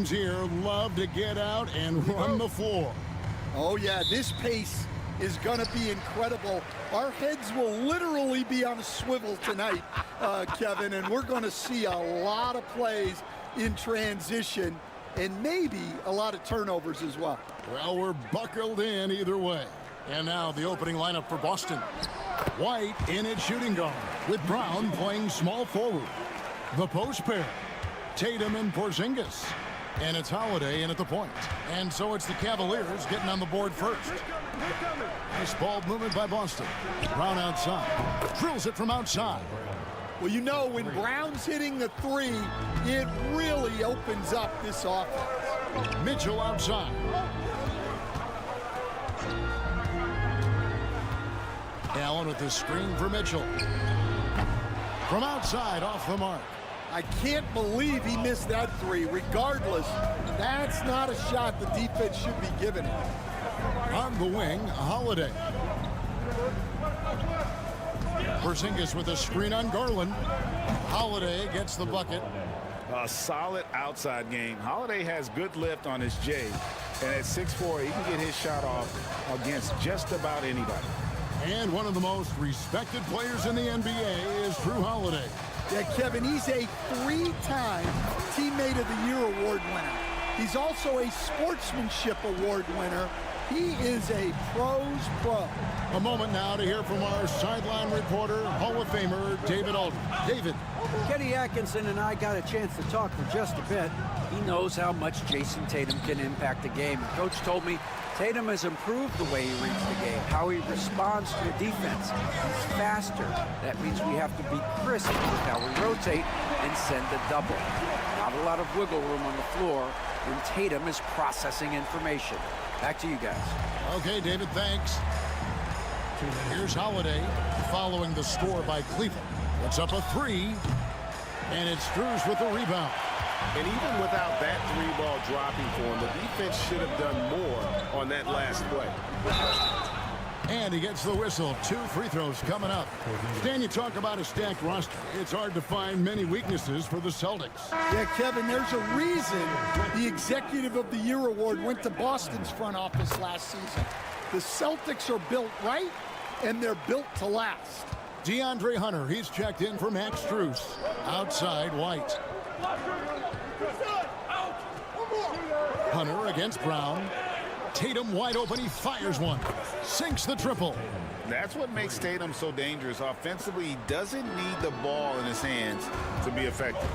teams here love to get out and run the floor. Oh, yeah, this pace is going to be incredible. Our heads will literally be on a swivel tonight, Kevin, and we're going to see a lot of plays in transition and maybe a lot of turnovers as well. Well, we're buckled in either way. And now the opening lineup for Boston. White in at shooting guard, with Brown playing small forward. The post pair, Tatum and Porzingis. And it's Holiday in at the point. And so it's the Cavaliers getting on the board first. Nice ball movement by Boston. Brown outside. Drills it from outside. Well, you know, when Brown's hitting the three, it really opens up this offense. Mitchell outside. Allen with the screen for Mitchell. From outside, off the mark. I can't believe he missed that three. Regardless, that's not a shot the defense should be giving him. On the wing, Holiday. Porzingis with a screen on Garland. Holiday gets the bucket. A solid outside game. Holiday has good lift on his J. And at 6'4", he can get his shot off against just about anybody. And one of the most respected players in the NBA is Drew Holiday. Yeah, Kevin, he's a three-time Teammate of the Year award winner. He's also a Sportsmanship Award winner. He is a pro's pro. A moment now to hear from our sideline reporter, Hall of Famer David Aldridge. David. Kenny Atkinson and I got a chance to talk for just a bit. He knows how much Jason Tatum can impact the game. Coach told me Tatum has improved the way he reads the game, how he responds to the defense. He's faster. That means we have to be crisp with how we rotate and send a double. Not a lot of wiggle room on the floor when Tatum is processing information. Back to you guys. Okay, David, thanks. Here's Holiday following the score by Cleveland. It's up a three, and it's Strus with the rebound. And even without that three-ball dropping for him, the defense should have done more on that last play. And he gets the whistle. 2 free throws coming up. Stan, you talk about a stacked roster. It's hard to find many weaknesses for the Celtics. Yeah, Kevin, there's a reason the Executive of the Year award went to Boston's front office last season. The Celtics are built right, and they're built to last. DeAndre Hunter, he's checked in for Max Strus. Outside, White. Hunter against Brown. Tatum wide open, he fires one. Sinks the triple. That's what makes Tatum so dangerous. Offensively, he doesn't need the ball in his hands to be effective.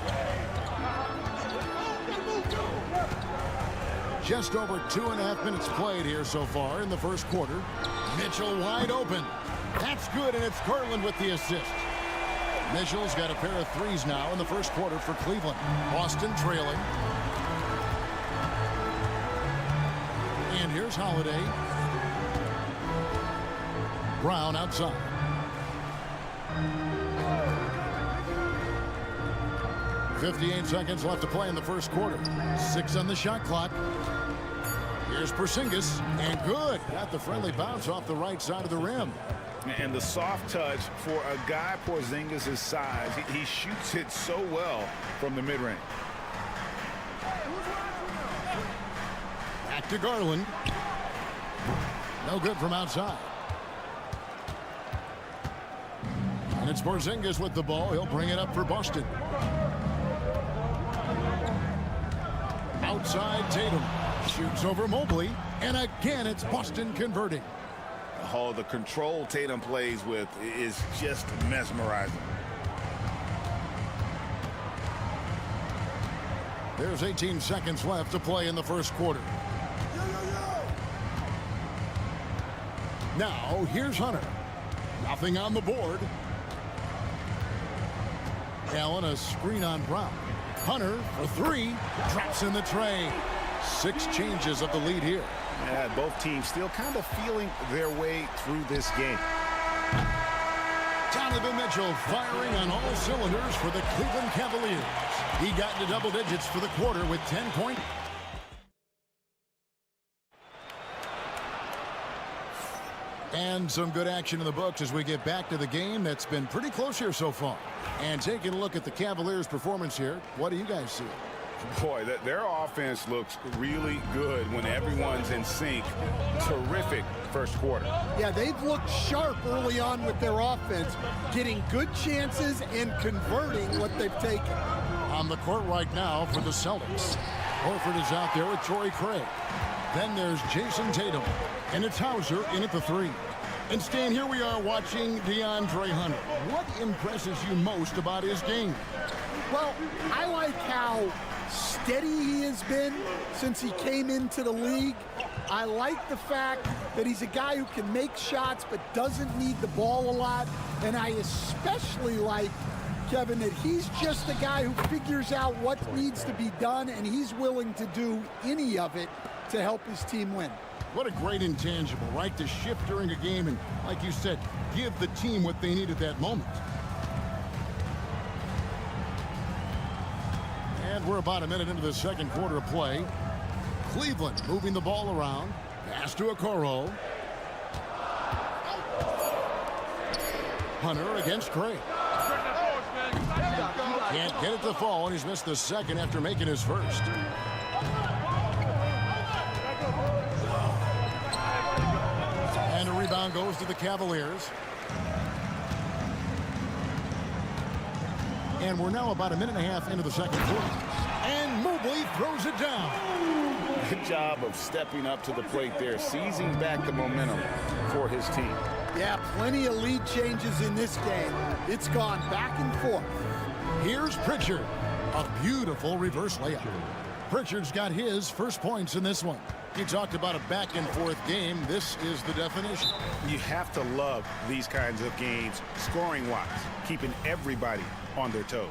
Just over 2.5 minutes played here so far in the first quarter. Mitchell wide open. That's good, and it's Garland with the assist. Mitchell's got a pair of threes now in the first quarter for Cleveland. Boston trailing. And here's Holiday. Brown outside. .58 seconds left to play in the first quarter. 6 on the shot clock. Here's Porzingis, and good. Got the friendly bounce off the right side of the rim. And the soft touch for a guy Porzingis' size. He shoots it so well from the mid-range. Back to Garland. No good from outside. And it's Porzingis with the ball. He'll bring it up for Boston. Outside Tatum. Shoots over Mobley. And again, it's Boston converting. Oh, the control Tatum plays with is just mesmerizing. There's 18 seconds left to play in the first quarter. Now, here's Hunter. Nothing on the board. Allen, a screen on Brown. Hunter for three. Drops in the tray. 6 changes of the lead here. Yeah, both teams still kind of feeling their way through this game. Donovan Mitchell firing on all cylinders for the Cleveland Cavaliers. He got into double digits for the quarter with 10 points. And some good action in the books as we get back to the game that's been pretty close here so far. And taking a look at the Cavaliers' performance here, what do you guys see? Boy, their offense looks really good when everyone's in sync. Terrific first quarter. Yeah, they've looked sharp early on with their offense, getting good chances and converting what they've taken. On the court right now for the Celtics. Horford is out there with Torrey Craig. Then there's Jason Tatum. And it's Hauser in at the 3. And Stan, here we are watching DeAndre Hunter. What impresses you most about his game? Well, I like how steady he has been since he came into the league. I like the fact that he's a guy who can make shots but doesn't need the ball a lot. And I especially like, Kevin, that he's just a guy who figures out what needs to be done, and he's willing to do any of it to help his team win. What a great intangible, right? To shift during a game and, like you said, give the team what they need at that moment. And we're about a minute into the second quarter of play. Cleveland moving the ball around. Pass to Okoro. Hunter against Craig. Can't get it to fall, and he's missed the second after making his first. And a rebound goes to the Cavaliers. And we're now about a minute and a half into the second quarter. And Mobley throws it down. Good job of stepping up to the plate there, seizing back the momentum for his team. Yeah, plenty of lead changes in this game. It's gone back and forth. Here's Pritchard. A beautiful reverse layup. Pritchard's got his first points in this one. You talked about a back-and-forth game. This is the definition. You have to love these kinds of games, scoring-wise, keeping everybody on their toes.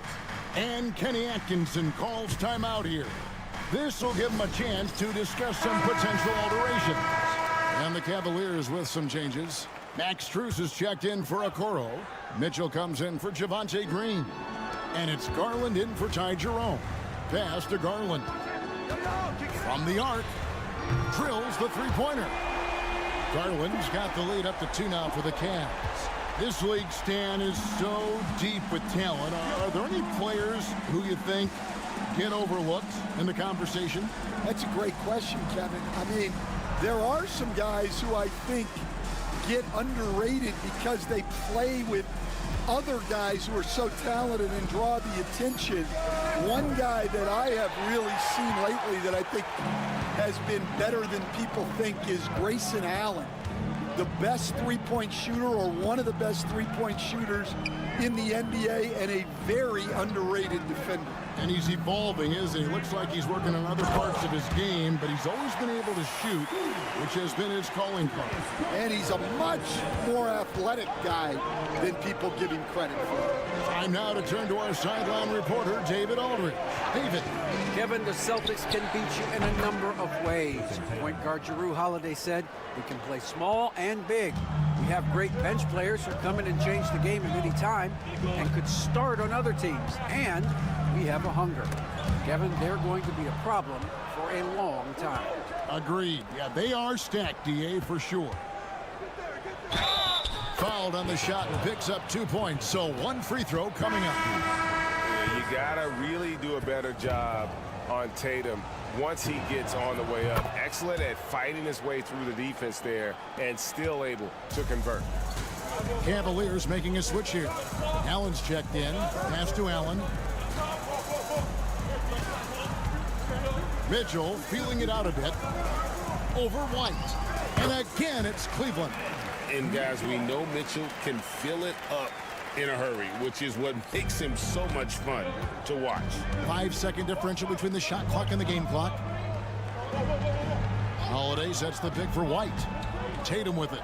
And Kenny Atkinson calls timeout here. This will give him a chance to discuss some potential alterations. And the Cavaliers with some changes. Max Strus is checked in for Okoro. Mitchell comes in for Javonte Green. And it's Garland in for Ty Jerome. Pass to Garland. From the arc. Drills the three-pointer. Garland's got the lead up to 2 now for the Cavs. This league, Stan, is so deep with talent. Are there any players who you think get overlooked in the conversation? That's a great question, Kevin. I mean, there are some guys who I think get underrated because they play with other guys who are so talented and draw the attention. One guy that I have really seen lately that I think has been better than people think is Grayson Allen. The best three-point shooter, or one of the best three-point shooters in the NBA, and a very underrated defender. And he's evolving, isn't he? Looks like he's working on other parts of his game, but he's always been able to shoot, which has been his calling card. And he's a much more athletic guy than people give him credit for. Time now to turn to our sideline reporter, David Aldridge. David. Kevin, the Celtics can beat you in a number of ways. Point guard Jrue Holiday said, we can play small and big. We have great bench players who come in and change the game at any time and could start on other teams. And we have a hunger. Kevin, they're going to be a problem for a long time. Agreed. Yeah, they are stacked, DA, for sure. Fouled on the shot and picks up 2 points. So 1 free throw coming up. Yeah, you got to really do a better job on Tatum once he gets on the way up. Excellent at fighting his way through the defense there and still able to convert. Cavaliers making a switch here. Allen's checked in. Pass to Allen. Mitchell feeling it out a bit. Over White. And again, it's Cleveland. And guys, we know Mitchell can fill it up in a hurry, which is what makes him so much fun to watch. 5-second differential between the shot clock and the game clock. Holiday sets the pick for White. Tatum with it.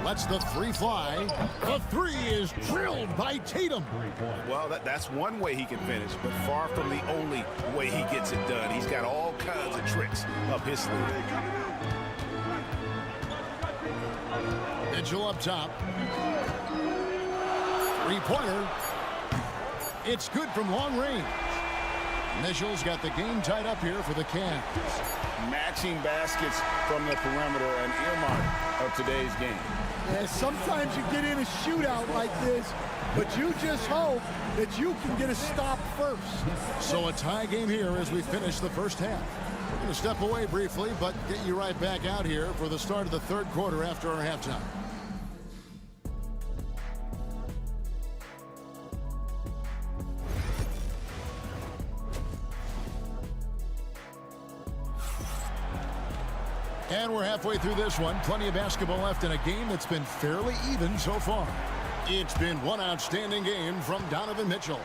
Lets the 3 fly. The 3 is drilled by Tatum. Well, that's one way he can finish, but far from the only way he gets it done. He's got all kinds of tricks up his sleeve. Mitchell up top. 3-pointer. It's good from long range. Mitchell's got the game tied up here for the Cavs. Matching baskets from the perimeter, an earmark of today's game. Yeah, sometimes you get in a shootout like this, but you just hope that you can get a stop first. So a tie game here as we finish the first half. We're going to step away briefly, but get you right back out here for the start of the third quarter after our halftime. And we're halfway through this one. Plenty of basketball left in a game that's been fairly even so far. It's been one outstanding game from Donovan Mitchell.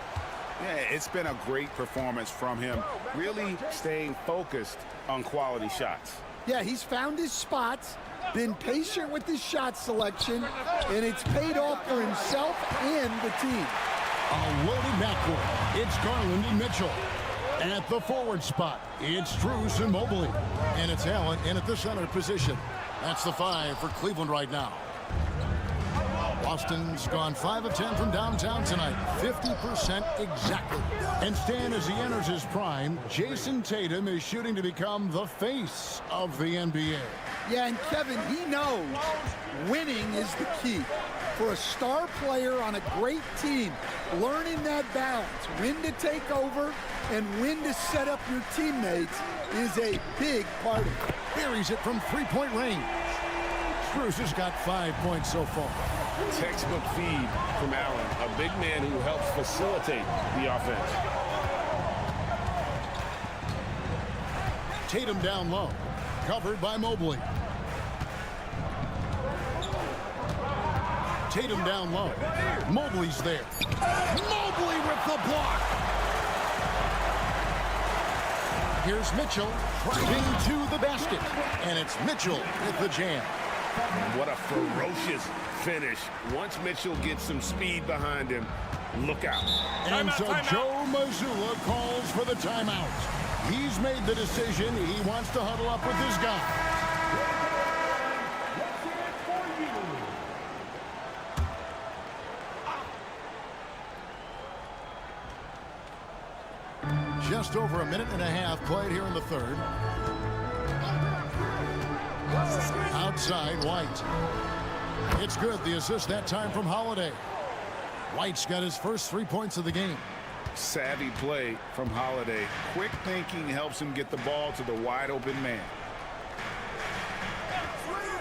Yeah, it's been a great performance from him, really staying focused on quality shots. Yeah, he's found his spots, been patient with his shot selection, and it's paid off for himself and the team. A loaded backcourt. It's Garland and Mitchell. At the forward spot, it's Strus and Mobley. And it's Allen in at the center position. That's the 5 for Cleveland right now. Boston's gone 5 of 10 from downtown tonight. 50% exactly. And Stan, as he enters his prime, Jason Tatum is shooting to become the face of the NBA. Yeah, and Kevin, he knows winning is the key. For a star player on a great team, learning that balance, when to take over and when to set up your teammates, is a big part of it. Buries it from three-point range. Strus has got 5 points so far. Textbook feed from Allen, a big man who helps facilitate the offense. Tatum down low, covered by Mobley. Tatum down low. Mobley's there. Mobley with the block. Here's Mitchell driving to the basket. And it's Mitchell with the jam. What a ferocious finish. Once Mitchell gets some speed behind him, look out. And so Joe Mazzulla calls for the timeout. He's made the decision. He wants to huddle up with his guy. Just over a minute and a half played here in the third. Outside, White. It's good. The assist that time from Holiday. White's got his first 3 points of the game. Savvy play from Holiday. Quick thinking helps him get the ball to the wide open man.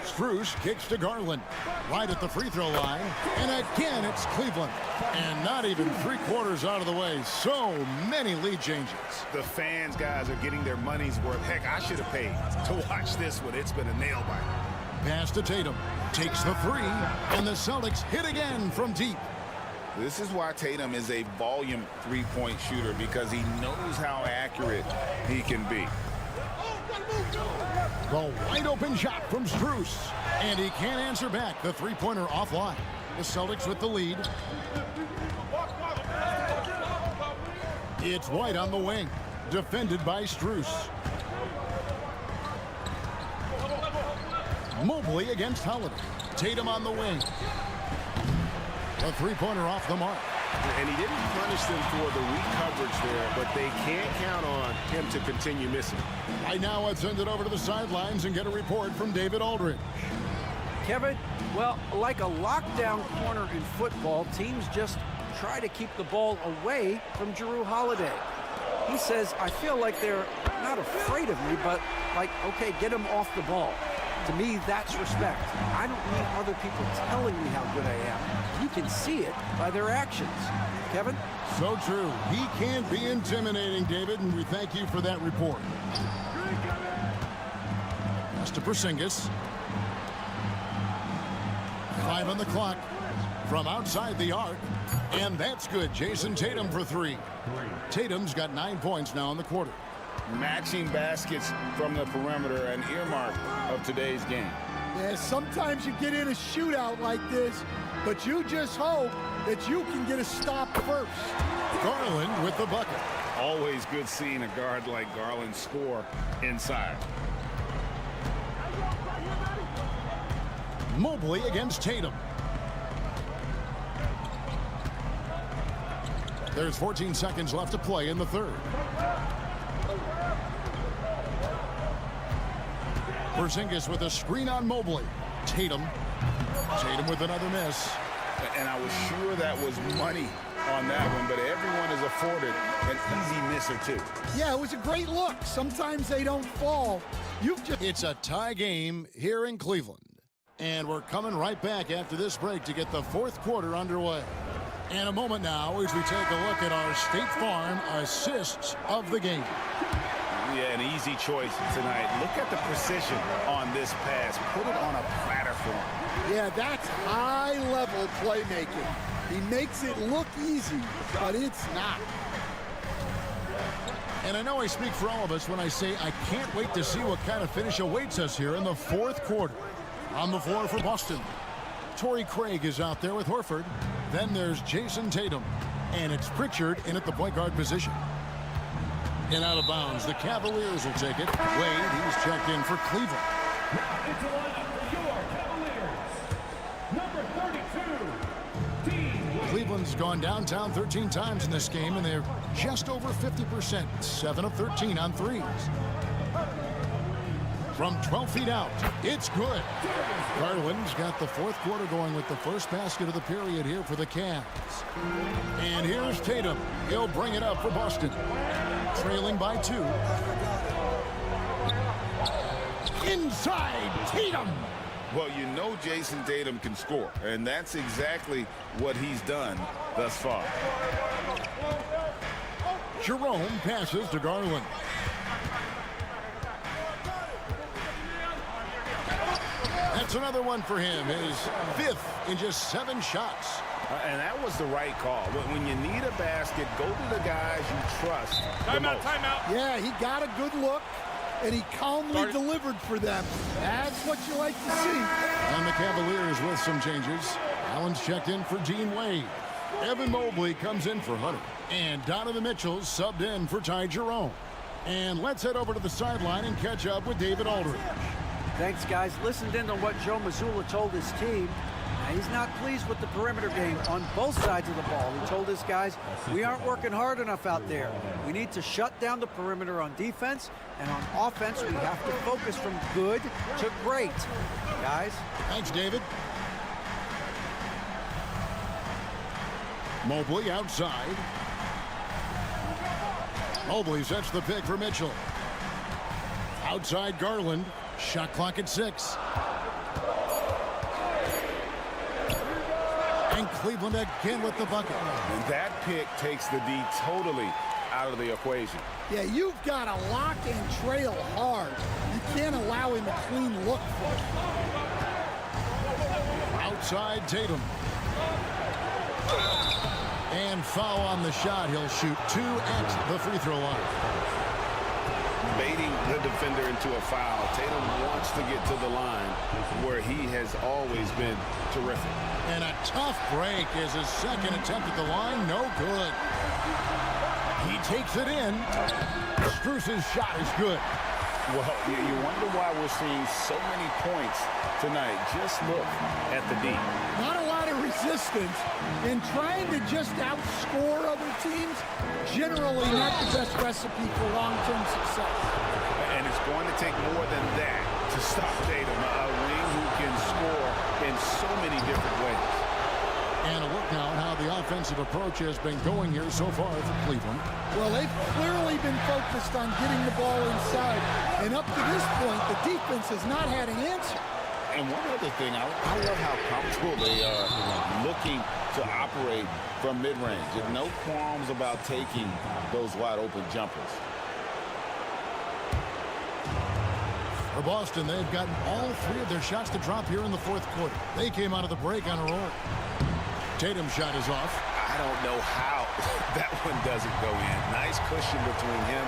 Strus kicks to Garland. Right at the free throw line. And again, it's Cleveland. And not even 3/4 out of the way. So many lead changes. The fans, guys, are getting their money's worth. Heck, I should have paid to watch this one. It's been a nail biter. Pass to Tatum. Takes the 3. And the Celtics hit again from deep. This is why Tatum is a volume three-point shooter, because he knows how accurate he can be. The wide open shot from Strus. And he can't answer back. The three-pointer offline. The Celtics with the lead. It's White on the wing. Defended by Strus. Mobley against Holiday. Tatum on the wing. The three-pointer off the mark. And he didn't punish them for the weak coverage there, but they can't count on him to continue missing. Right now, let's send it over to the sidelines and get a report from David Aldridge. Kevin, well, like a lockdown corner in football, teams just try to keep the ball away from Jrue Holiday. He says, I feel like they're not afraid of me, but like, okay, get him off the ball. To me, that's respect. I don't need other people telling me how good I am. You can see it by their actions. Kevin? So true. He can't be intimidating, David, and we thank you for that report. Pass to Porzingis. 5 on the clock from outside the arc, and that's good. Jason Tatum for 3. Tatum's got 9 points now in the quarter. Matching baskets from the perimeter, an earmark of today's game. Yeah, sometimes you get in a shootout like this, but you just hope that you can get a stop first. Garland with the bucket. Always good seeing a guard like Garland score inside. Mobley against Tatum. There's 14 seconds left to play in the third. Porzingis with a screen on Mobley. Tatum with another miss. And I was sure that was money on that one, but everyone is afforded an easy miss or two. Yeah, it was a great look. Sometimes they don't fall. It's a tie game here in Cleveland. And we're coming right back after this break to get the fourth quarter underway. In a moment now as we take a look at our State Farm assists of the game. Yeah, an easy choice tonight. Look at the precision on this pass. Put it on a platter for him. Yeah, that's high-level playmaking. He makes it look easy, but it's not. And I know I speak for all of us when I say I can't wait to see what kind of finish awaits us here in the fourth quarter. On the floor for Boston, Torrey Craig is out there with Horford. Then there's Jason Tatum. And it's Pritchard in at the point guard position. And out of bounds, the Cavaliers will take it. Wade, he's checked in for Cleveland. Into lineup, your Cavaliers, number 32, Dean Wade. Cleveland's gone downtown 13 times in this game, and they're just over 50%, 7 of 13 on threes. From 12 feet out, it's good. Garland's got the fourth quarter going with the first basket of the period here for the Cavs. And here's Tatum. He'll bring it up for Boston. Trailing by 2. Inside, Tatum. Well, you know Jason Tatum can score, and that's exactly what he's done thus far. Jerome passes to Garland. That's another one for him. His 5th in just 7 shots. And that was the right call. When you need a basket, go to the guys you trust the most. Timeout. Yeah, he got a good look, and he calmly delivered for them. That's what you like to see. And the Cavaliers with some changes. Allen's checked in for Dean Wade. Evan Mobley comes in for Hunter. And Donovan Mitchell subbed in for Ty Jerome. And let's head over to the sideline and catch up with David Aldridge. Thanks, guys. Listened in on what Joe Mazzulla told his team. He's not pleased with the perimeter game on both sides of the ball. He told his guys, we aren't working hard enough out there. We need to shut down the perimeter on defense, and on offense, we have to focus from good to great. Guys. Thanks, David. Mobley outside. Mobley sets the pick for Mitchell. Outside Garland. Shot clock at 6. And Cleveland again with the bucket. And that pick takes the D totally out of the equation. Yeah, you've got to lock and trail hard. You can't allow him a clean look for it. Outside Tatum. And foul on the shot. He'll shoot 2 at the free throw line. Baiting the defender into a foul. Tatum wants to get to the line where he has always been terrific. And a tough break is his second attempt at the line. No good. He takes it in. Strus's shot is good. Well, you wonder why we're seeing so many points tonight. Just look at the D. Not a lot of resistance, and trying to just outscore other teams, generally not the best recipe for long-term success. And it's going to take more than that to stop Tatum, a wing who can score in so many different ways. And a look now at how the offensive approach has been going here so far for Cleveland. Well, they've clearly been focused on getting the ball inside, and up to this point, the defense has not had an answer. And one other thing, I love how comfortable they are looking to operate from mid-range. And no qualms about taking those wide-open jumpers. For Boston, they've gotten all 3 of their shots to drop here in the fourth quarter. They came out of the break on a roll. Tatum's shot is off. I don't know how that one doesn't go in. Nice cushion between him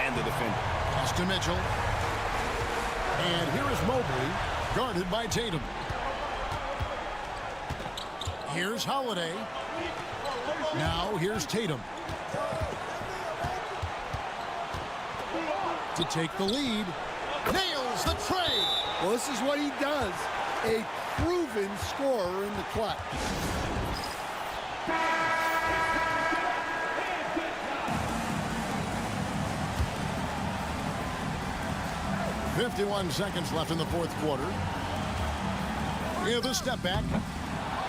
and the defender. Pass to Mitchell. And here is Mobley, guarded by Tatum. Here's Holiday. Now here's Tatum. To take the lead. Nails the tray. Well, this is what he does. A proven scorer in the clutch. 51 seconds left in the fourth quarter. Here's the step back.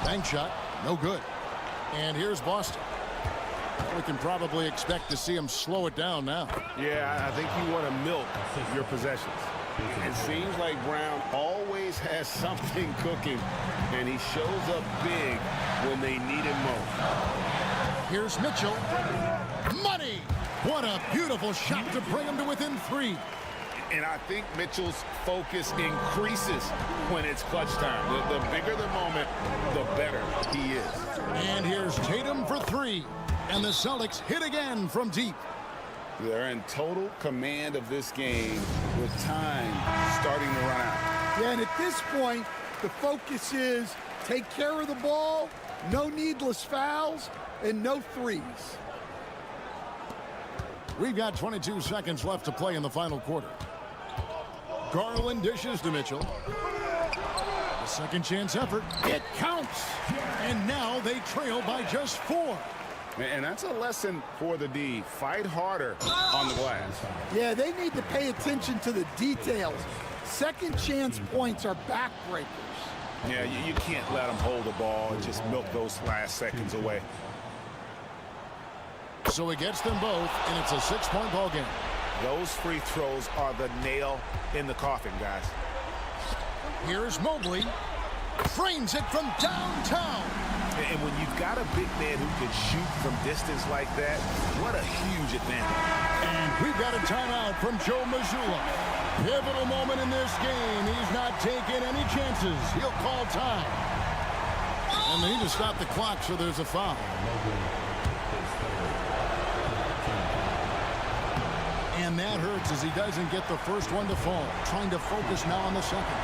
Bank shot. No good. And here's Boston. We can probably expect to see him slow it down now. Yeah, I think you want to milk your possessions. It seems like Brown always has something cooking, and he shows up big when they need him most. Here's Mitchell. Money! What a beautiful shot to bring him to within 3. And I think Mitchell's focus increases when it's clutch time. The bigger the moment, the better he is. And here's Tatum for 3. And the Celtics hit again from deep. They're in total command of this game with time starting to run out. Yeah, and at this point, the focus is take care of the ball, no needless fouls, and no threes. We've got 22 seconds left to play in the final quarter. Garland dishes to Mitchell. The second chance effort. It counts. And now they trail by just 4. And that's a lesson for the D. Fight harder on the glass. Yeah, they need to pay attention to the details. Second chance points are backbreakers. Yeah, you can't let them hold the ball and just milk those last seconds away. So he gets them both, and it's a 6-point ball game. Those free throws are the nail in the coffin, guys. Here's Mobley. Frames it from downtown. And when you've got a big man who can shoot from distance like that, what a huge advantage. And we've got a timeout from Joe Mazzulla. Pivotal moment in this game. He's not taking any chances. He'll call time. And they need to stop the clock, so there's a foul. And that hurts as he doesn't get the first one to fall. Trying to focus now on the second.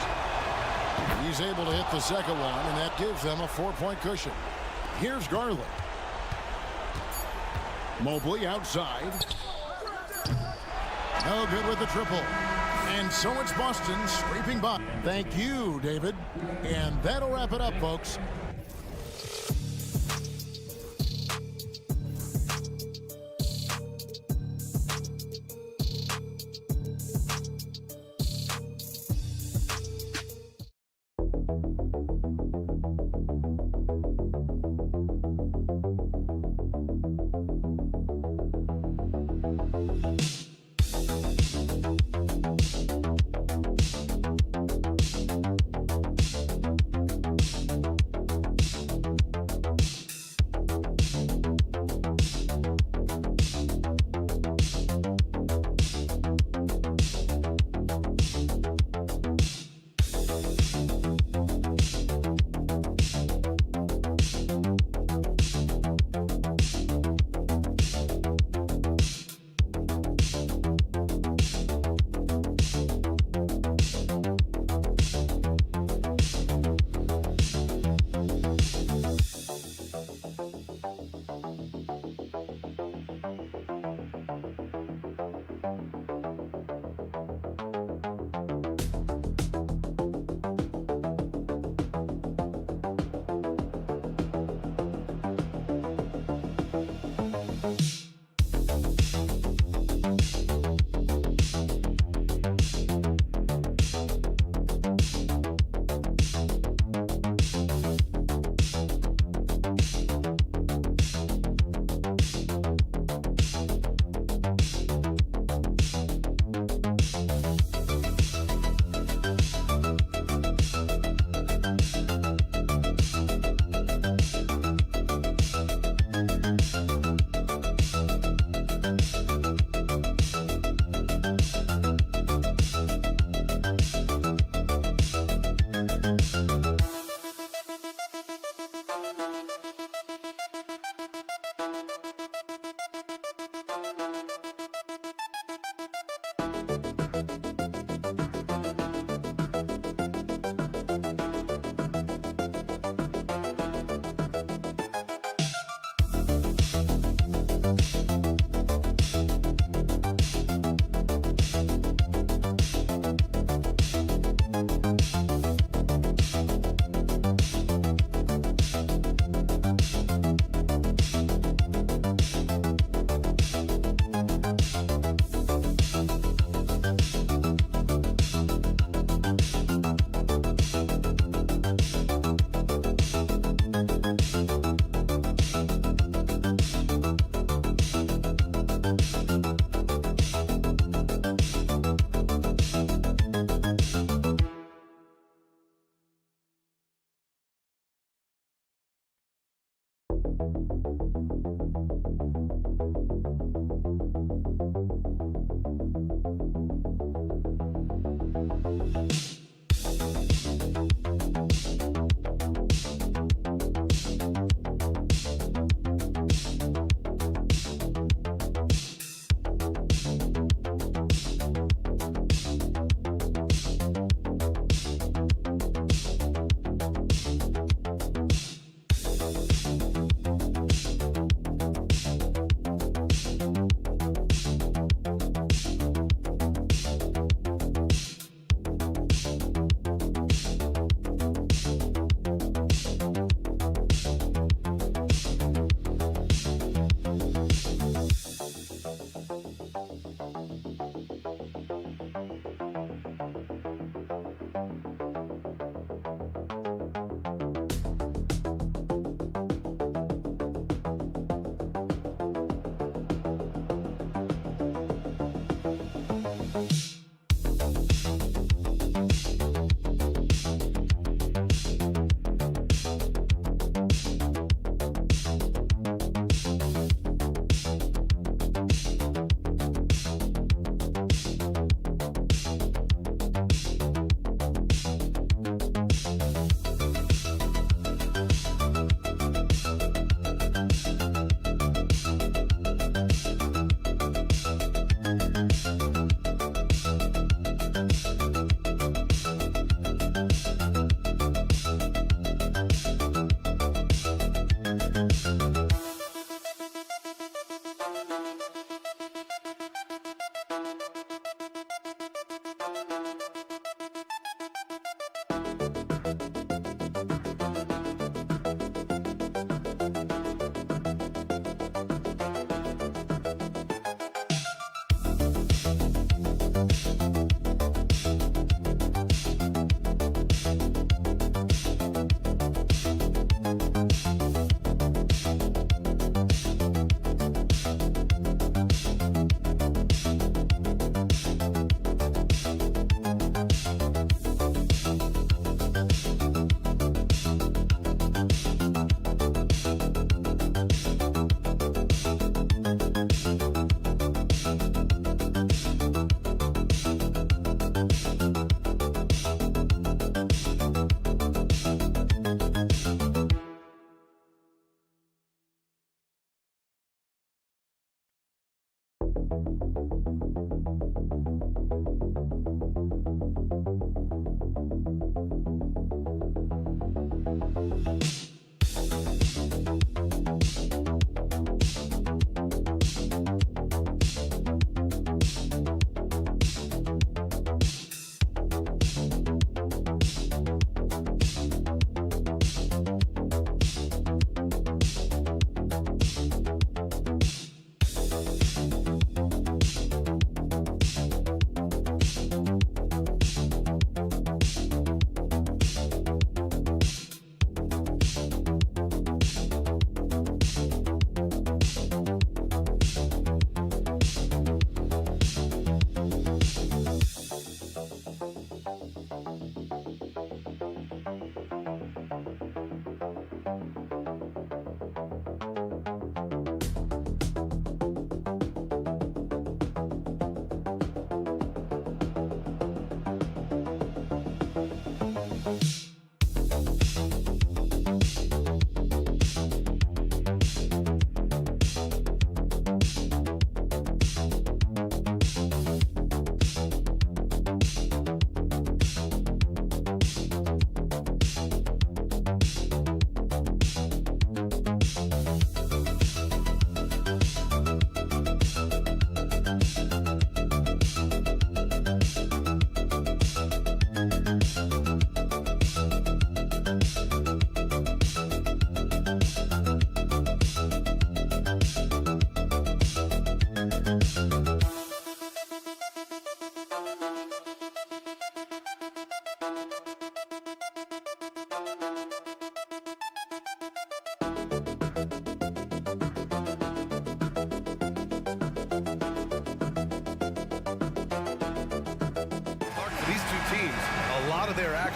He's able to hit the second one, and that gives them a 4-point cushion. Here's Garland. Mobley outside. No good with the triple. And so it's Boston scraping by. Thank you, David. And that'll wrap it up, folks.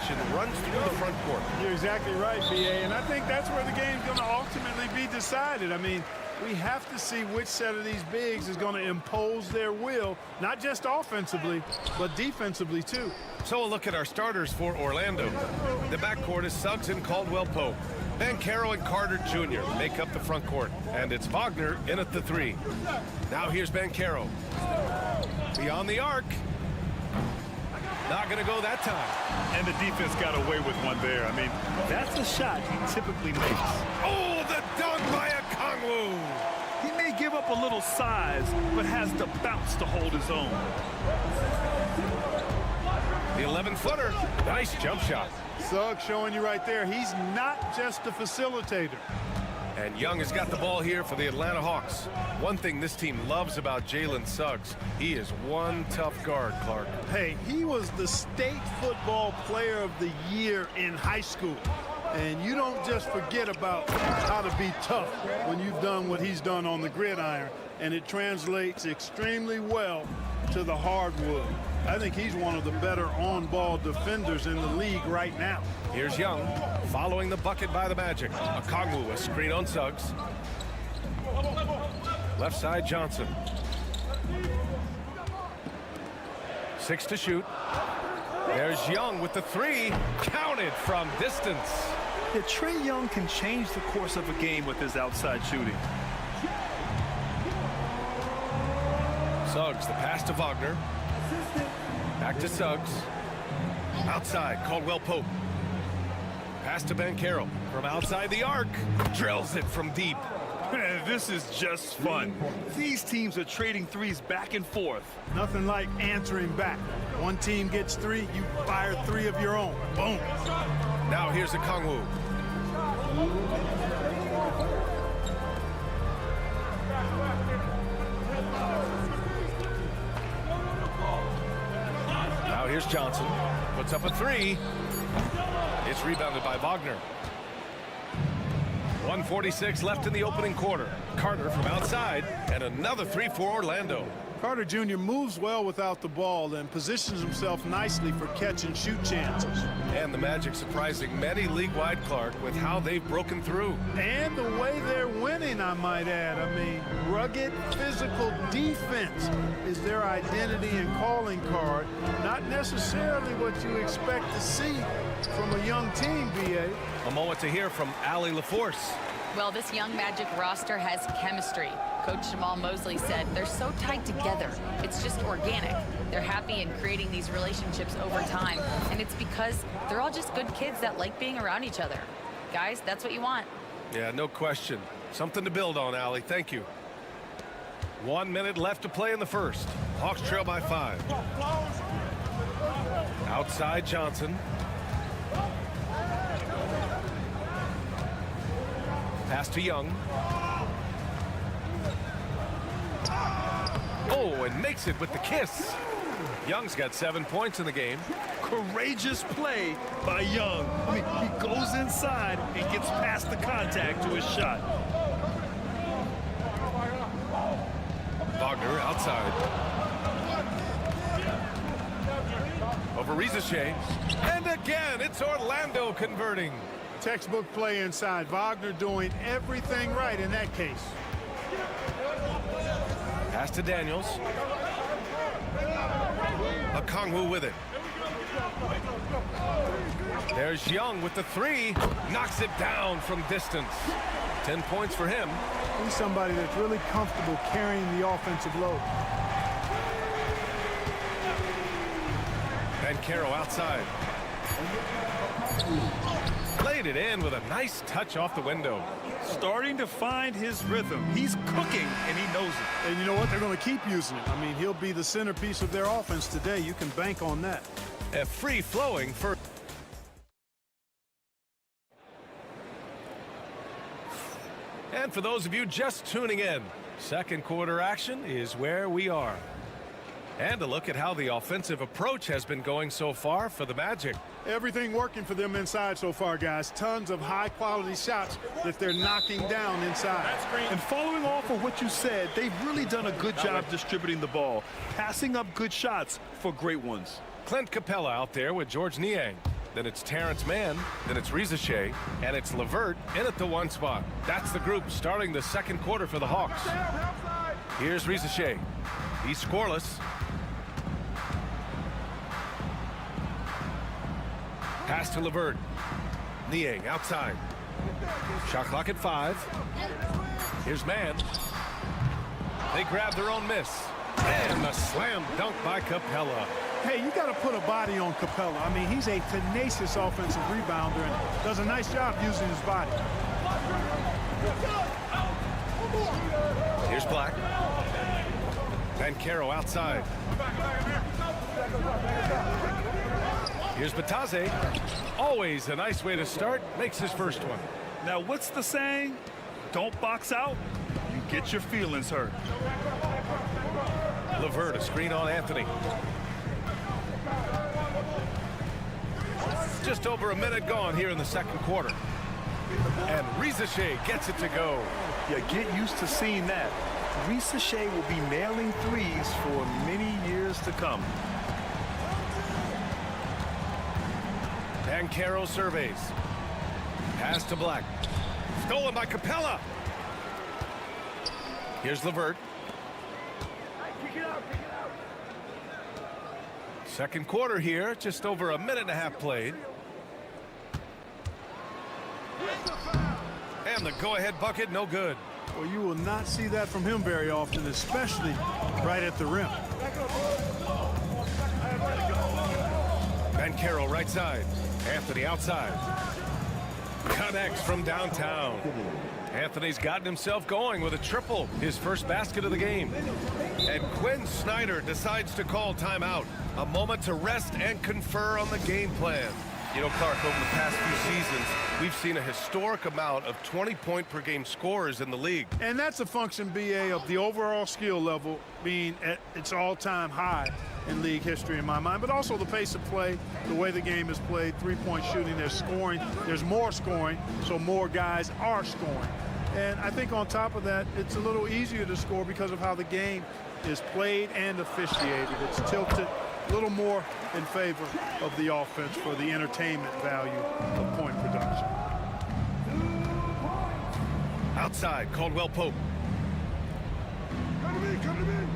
action runs through the front court. You're exactly right, B.A., and I think that's where the game's going to ultimately be decided. I mean, we have to see which set of these bigs is going to impose their will, not just offensively, but defensively, too. So a look at our starters for Orlando. The backcourt is Suggs and Caldwell-Pope. Banchero and Carter Jr. make up the front court, and it's Wagner in at the 3. Now here's Banchero. Beyond the arc. Not going to go that time. And the defense got away with one there. I mean, that's a shot he typically makes. Oh, the dunk by Okongwu. He may give up a little size, but has the bounce to hold his own. The 11-footer. Nice jump shot. Suggs showing you right there, he's not just a facilitator. And Young has got the ball here for the Atlanta Hawks. One thing this team loves about Jalen Suggs, he is one tough guard, Clark. Hey, he was the state football player of the year in high school. And you don't just forget about how to be tough when you've done what he's done on the gridiron. And it translates extremely well to the hardwood. I think he's one of the better on-ball defenders in the league right now. Here's Young, following the bucket by the Magic. Okongwu, a screen on Suggs. Left side, Johnson. 6 to shoot. There's Young with the 3. Counted from distance. Yeah, Trae Young can change the course of a game with his outside shooting. Suggs, the pass to Wagner. Back to Suggs. Outside, Caldwell-Pope. Pass to Banchero. From outside the arc. Drills it from deep. This is just fun. These teams are trading threes back and forth. Nothing like answering back. One team gets 3, you fire 3 of your own. Boom. Now here's Okongwu. Now here's Johnson. Puts up a 3. It's rebounded by Wagner. 1:46 left in the opening quarter. Carter from outside, and another 3 for Orlando. Carter Jr. moves well without the ball and positions himself nicely for catch-and-shoot chances. And the Magic surprising many league-wide, Clark, with how they've broken through. And the way they're winning, I might add. I mean, rugged, physical defense is their identity and calling card. Not necessarily what you expect to see from a young team, B.A. A moment to hear from Allie LaForce. Well, this young Magic roster has chemistry. Coach Jamal Mosley said they're so tied together. It's just organic. They're happy in creating these relationships over time. And it's because they're all just good kids that like being around each other. Guys, that's what you want. Yeah, no question. Something to build on, Allie. Thank you. 1 minute left to play in the first. Hawks trail by 5. Outside Johnson. Pass to Young. Oh, and makes it with the kiss. Young's got 7 points in the game. Courageous play by Young. I mean, he goes inside and gets past the contact to his shot. Wagner outside. Over Rizachet. And again, it's Orlando converting. Textbook play inside. Wagner doing everything right in that case. Pass to Daniels. Okongwu with it. There's Young with the 3. Knocks it down from distance. 10 points for him. He's somebody that's really comfortable carrying the offensive load. Banchero outside. Laid it in with a nice touch off the window. Starting to find his rhythm. He's cooking, and he knows it. And you know what? They're going to keep using it. I mean, he'll be the centerpiece of their offense today. You can bank on that. A free-flowing for... And for those of you just tuning in, second quarter action is where we are. And a look at how the offensive approach has been going so far for the Magic. Everything working for them inside so far, guys. Tons of high-quality shots that they're knocking down inside. And following off of what you said, they've really done a good job distributing the ball, passing up good shots for great ones. Clint Capella out there with George Niang. then it's Terrence Mann, then it's Rizachet, and it's LeVert in at the 1 spot. That's the group starting the second quarter for the Hawks. Here's Rizachet. He's scoreless. Pass to LeVert. Niang outside. Shot clock at 5. Here's Mann. They grab their own miss. And the slam dunk by Capella. Hey, you got to put a body on Capella. I mean, he's a tenacious offensive rebounder and does a nice job using his body. Here's Black. Banchero outside. Here's Batase. Always a nice way to start. Makes his first one. Now, what's the saying? Don't box out. You get your feelings hurt. LeVert, a screen on Anthony. Just over a minute gone here in the second quarter. And Rizachet gets it to go. Yeah, get used to seeing that. Rizachet will be nailing threes for many years to come. Banchero surveys. Pass to Black. Stolen by Capella. Here's LeVert. Second quarter here, just over a minute and a half played. And the go-ahead bucket, no good. Well, you will not see that from him very often, especially right at the rim. Banchero right side. Anthony outside. Connects from downtown. Anthony's gotten himself going with a triple, his first basket of the game. And Quinn Snyder decides to call timeout. A moment to rest and confer on the game plan. You know, Clark, over the past few seasons, we've seen a historic amount of 20-point-per-game scorers in the league. And that's a function, BA, of the overall skill level being at its all-time high in league history in my mind, but also the pace of play, the way the game is played, three-point shooting, there's scoring, there's more scoring, so more guys are scoring. And I think on top of that, it's a little easier to score because of how the game is played and officiated. It's tilted a little more in favor of the offense for the entertainment value of point production. Outside, Caldwell Pope. Come to me.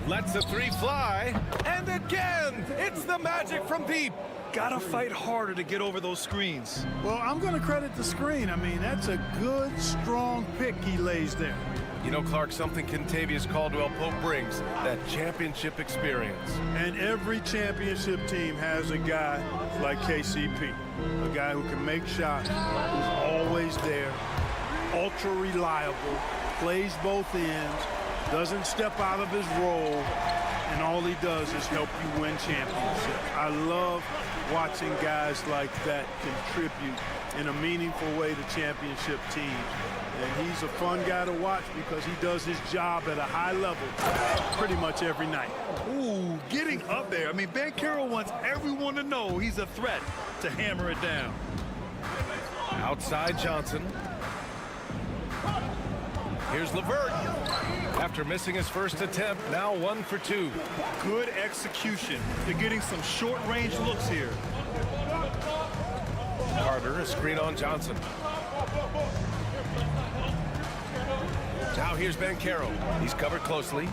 Lets a three fly, and again, it's the Magic from deep. Gotta fight harder to get over those screens. Well, I'm going to credit the screen. I mean, that's a good, strong pick he lays there. You know, Clark, something Kentavious Caldwell-Pope brings, that championship experience. And every championship team has a guy like KCP, a guy who can make shots, who's always there, ultra reliable, plays both ends, doesn't step out of his role, and all he does is help you win championships. I love watching guys like that contribute in a meaningful way to championship teams. And he's a fun guy to watch because he does his job at a high level pretty much every night. Ooh, getting up there. I mean, Banchero wants everyone to know he's a threat to hammer it down. Outside Johnson. Here's LeVert. After missing his first attempt, now 1 for 2. Good execution. They're getting some short-range looks here. Carter, a screen on Johnson. Now here's Banchero. He's covered closely.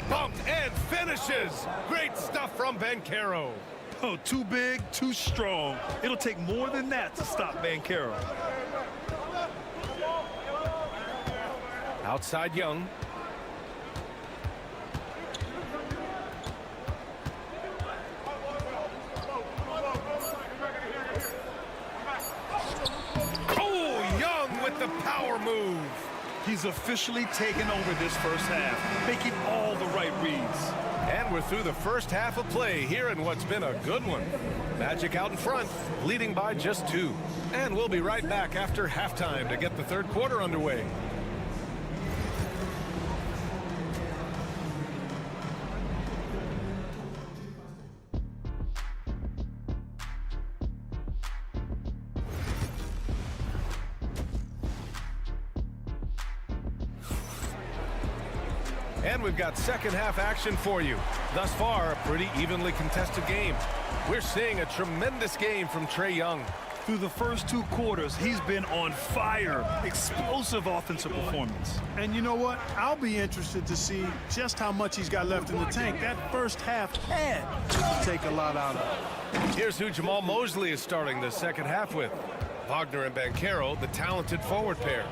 Bumped and finishes. Great stuff from Banchero. Oh, too big, too strong. It'll take more than that to stop Banchero. Outside Young. Oh, Young with the power move. He's officially taken over this first half, making all the right reads. And we're through the first half of play here in what's been a good one. Magic out in front, leading by just 2. And we'll be right back after halftime to get the third quarter underway. And we've got second half action for you. Thus far, a pretty evenly contested game. We're seeing a tremendous game from Trae Young. Through the first 2 quarters, he's been on fire. Explosive offensive performance. And you know what? I'll be interested to see just how much he's got left in the tank. That first half had to take a lot out of it. Here's who Jamal Mosley is starting the second half with. Wagner and Banchero, the talented forward pair.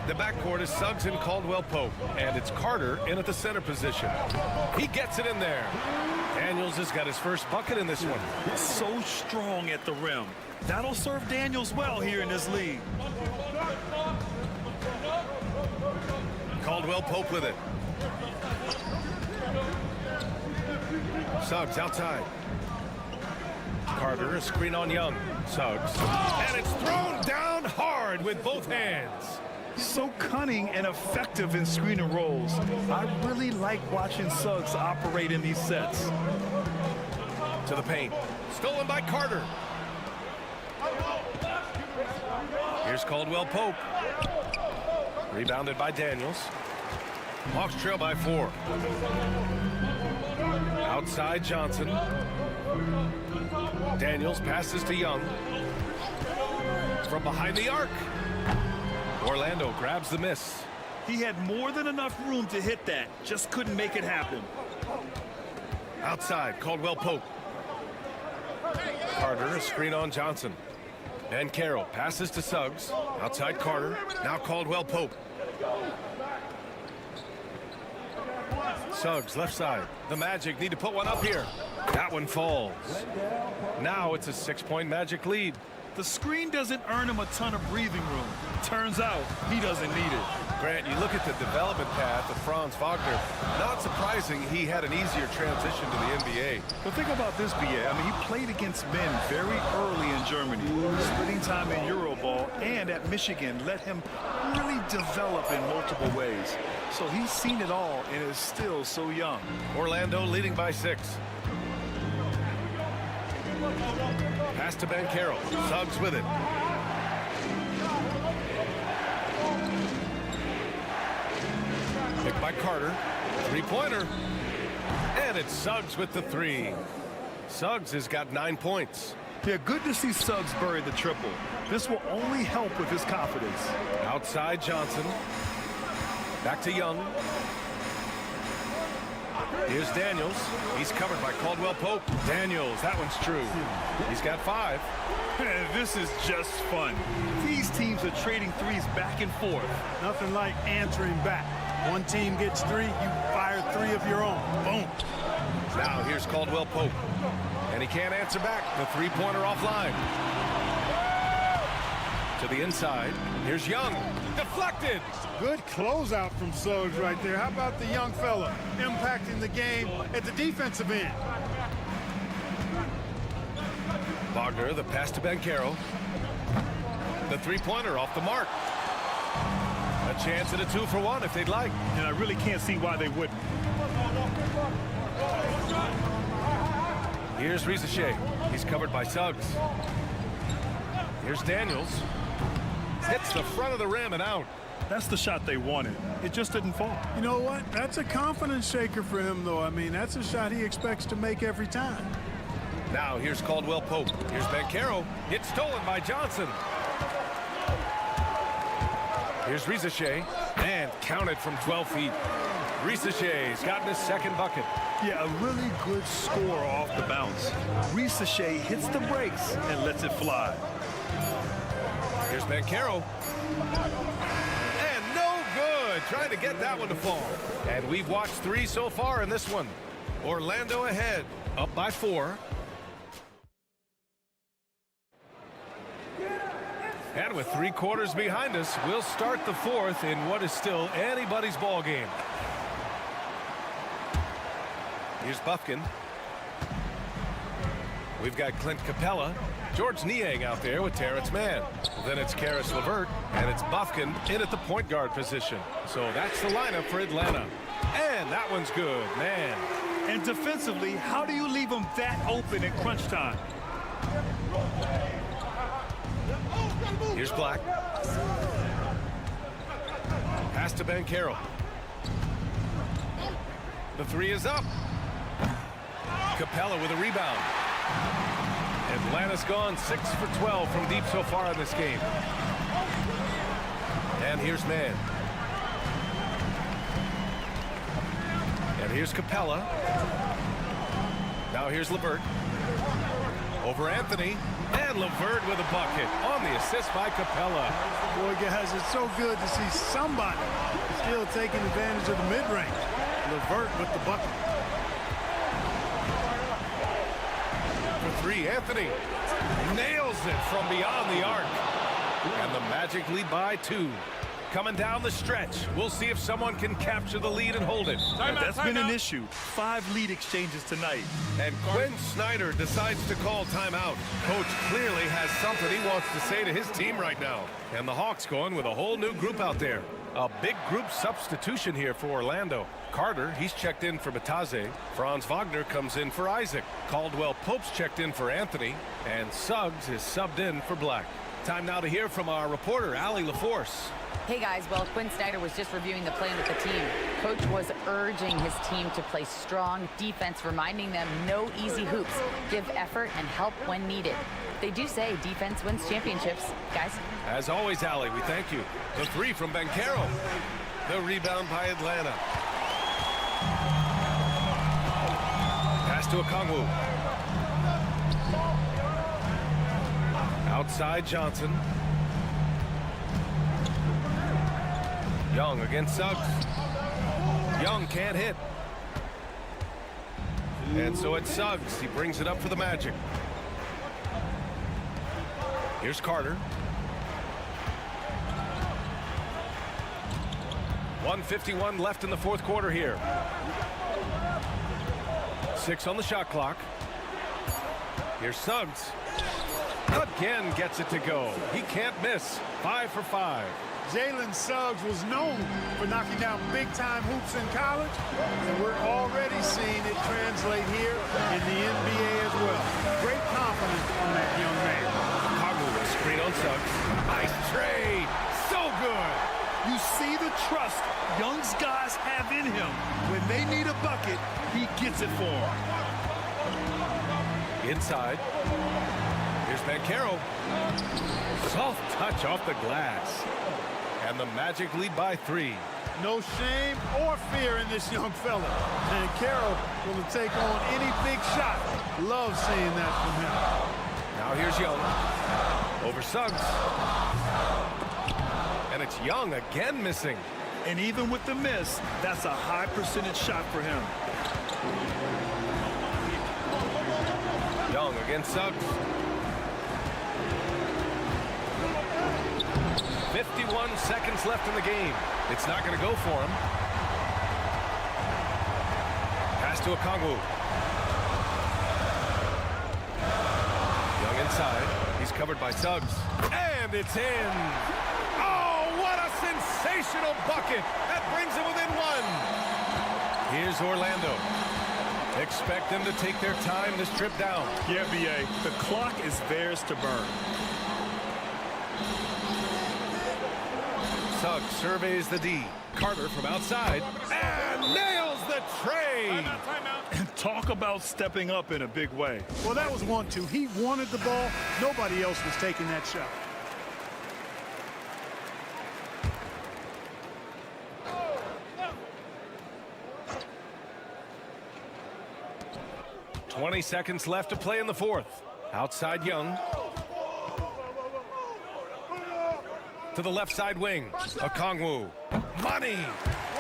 The backcourt is Suggs and Caldwell-Pope, and it's Carter in at the center position. He gets it in there. Daniels has got his first bucket in this one. So strong at the rim. That'll serve Daniels well here in this league. Caldwell-Pope with it. Suggs outside. Carter, a screen on Young. Suggs. And it's thrown down hard with both hands. So cunning and effective in screen and rolls. I really like watching Suggs operate in these sets. To the paint. Stolen by Carter. Here's Caldwell-Pope. Rebounded by Daniels. Hawks trail by 4. Outside Johnson. Daniels passes to Young. From behind the arc. Orlando grabs the miss. He had more than enough room to hit that. Just couldn't make it happen. Outside, Caldwell-Pope. Carter, a screen on Johnson. And Carroll passes to Suggs. Outside Carter. Now Caldwell-Pope. Suggs, left side. The Magic need to put one up here. That one falls. Now it's a 6-point Magic lead. The screen doesn't earn him a ton of breathing room. Turns out he doesn't need it. Grant, you look at the development path of Franz Wagner. Not surprising he had an easier transition to the NBA. But think about this, B.A. I mean, he played against men very early in Germany, splitting time in Euroball, and at Michigan let him really develop in multiple ways. So he's seen it all and is still so young. Orlando leading by 6. Pass to Banchero. Suggs with it. Picked by Carter. 3-pointer. And it's Suggs with the 3. Suggs has got 9 points. Yeah, good to see Suggs bury the triple. This will only help with his confidence. Outside Johnson. Back to Young. Here's Daniels. He's covered by Caldwell-Pope. Daniels, that one's true. He's got 5. This is just fun. These teams are trading threes back and forth. Nothing like answering back. One team gets 3, you fire 3 of your own. Boom. Now here's Caldwell-Pope. And he can't answer back. The 3-pointer offline. To the inside. Here's Young. Deflected. Good closeout from Suggs right there. How about the young fella impacting the game at the defensive end? Wagner, the pass to Banchero. The 3-pointer off the mark. A chance at a 2-for-1 if they'd like. And I really can't see why they wouldn't. Here's Rizachet. He's covered by Suggs. Here's Daniels. Hits the front of the rim and out. That's the shot they wanted. It just didn't fall. You know what? That's a confidence shaker for him, though. I mean, that's a shot he expects to make every time. Now here's Caldwell-Pope. Here's Banchero. It's stolen by Johnson. Here's Rizachet. And counted from 12 feet. Rizachet's gotten his second bucket. Yeah, a really good score off the bounce. Rizachet hits the brakes and lets it fly. Here's Banchero. And no good. Trying to get that one to fall. And we've watched 3 so far in this one. Orlando ahead. Up by 4. And with 3 quarters behind us, we'll start the 4th in what is still anybody's ball game. Here's Bufkin. We've got Clint Capella. George Niang out there with Terrence Mann. Then it's Karis LeVert, and it's Bufkin in at the point guard position. So that's the lineup for Atlanta. And that one's good, man. And defensively, how do you leave them that open in crunch time? Here's Black. Pass to Banchero. The three is up. Capella with a rebound. Atlanta's gone 6 for 12 from deep so far in this game. And here's Mann. And here's Capella. Now here's LeVert. Over Anthony. And LeVert with a bucket on the assist by Capella. Boy, guys, it's so good to see somebody still taking advantage of the mid-range. LeVert with the bucket. For three, Anthony nails it from beyond the arc. And the Magic lead by 2. Coming down the stretch. We'll see if someone can capture the lead and hold it. That's been an issue. 5 lead exchanges tonight. And Quinn Snyder decides to call timeout. Coach clearly has something he wants to say to his team right now. And the Hawks going with a whole new group out there. A big group substitution here for Orlando. Carter, he's checked in for Bataze. Franz Wagner comes in for Isaac. Caldwell Pope's checked in for Anthony. And Suggs is subbed in for Black. Time now to hear from our reporter, Allie LaForce. Hey guys, well, Quinn Snyder was just reviewing the plan with the team. Coach was urging his team to play strong defense, reminding them no easy hoops, give effort and help when needed. They do say defense wins championships, guys. As always, Allie, we thank you. The three from Banchero. The rebound by Atlanta. Pass to Okongwu. Outside Johnson. Young against Suggs. Young can't hit. And so it's Suggs. He brings it up for the Magic. Here's Carter. 1:51 left in the fourth quarter here. 6 on the shot clock. Here's Suggs. Again gets it to go. He can't miss. 5 for 5. Jalen Suggs was known for knocking down big-time hoops in college, and we're already seeing it translate here in the NBA as well. Great confidence on that young man. Okongwu with a screen on Suggs. Nice trade. So good. You see the trust Young's guys have in him. When they need a bucket, he gets it for them. Inside. Here's Banchero. Soft touch off the glass. And the Magic lead by 3. No shame or fear in this young fella. And Carroll will take on any big shot. Love seeing that from him. Now here's Young. Over Suggs. And it's Young again missing. And even with the miss, that's a high percentage shot for him. Young against Suggs. 51 seconds left in the game. It's not going to go for him. Pass to Okongwu. Young inside. He's covered by Suggs. And it's in. Oh, what a sensational bucket. That brings him within 1. Here's Orlando. Expect them to take their time this trip down. Yeah, B.A. The clock is theirs to burn. Suggs surveys the D. Carter from outside and nails the trade. And talk about stepping up in a big way. Well, that was 1-2. He wanted the ball. Nobody else was taking that shot. .20 seconds left to play in the fourth. Outside Young. To the left side wing. Okongwu. Money.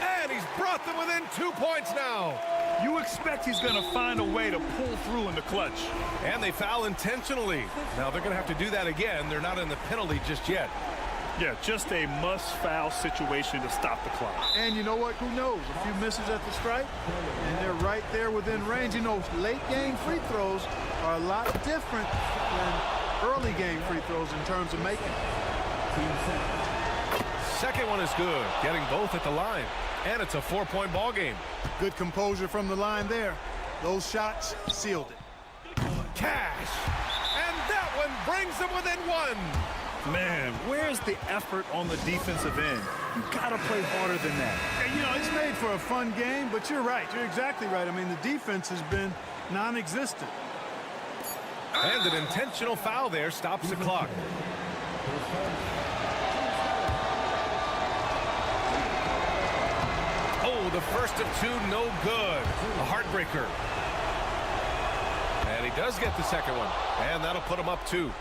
And he's brought them within 2 points now. You expect he's going to find a way to pull through in the clutch. And they foul intentionally. Now they're going to have to do that again. They're not in the penalty just yet. Yeah, just a must-foul situation to stop the clock. And you know what? Who knows? A few misses at the stripe, and they're right there within range. You know, late-game free throws are a lot different than early-game free throws in terms of making. Second one is good, getting both at the line. And it's a 4-point ball game. Good composure from the line there. Those shots sealed it. Cash. And that one brings them within 1. Man, where's the effort on the defensive end? You got to play harder than that. Yeah, you know, it's made for a fun game, but you're right. You're exactly right. I mean, the defense has been non-existent. And an intentional foul there stops the clock. Oh, the first of two, no good. A heartbreaker. And he does get the second one. And that'll put him up 2.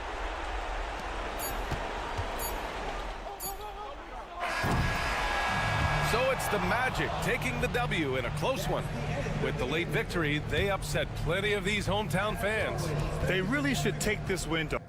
So it's the Magic taking the W in a close one. With the late victory, they upset plenty of these hometown fans. They really should take this win to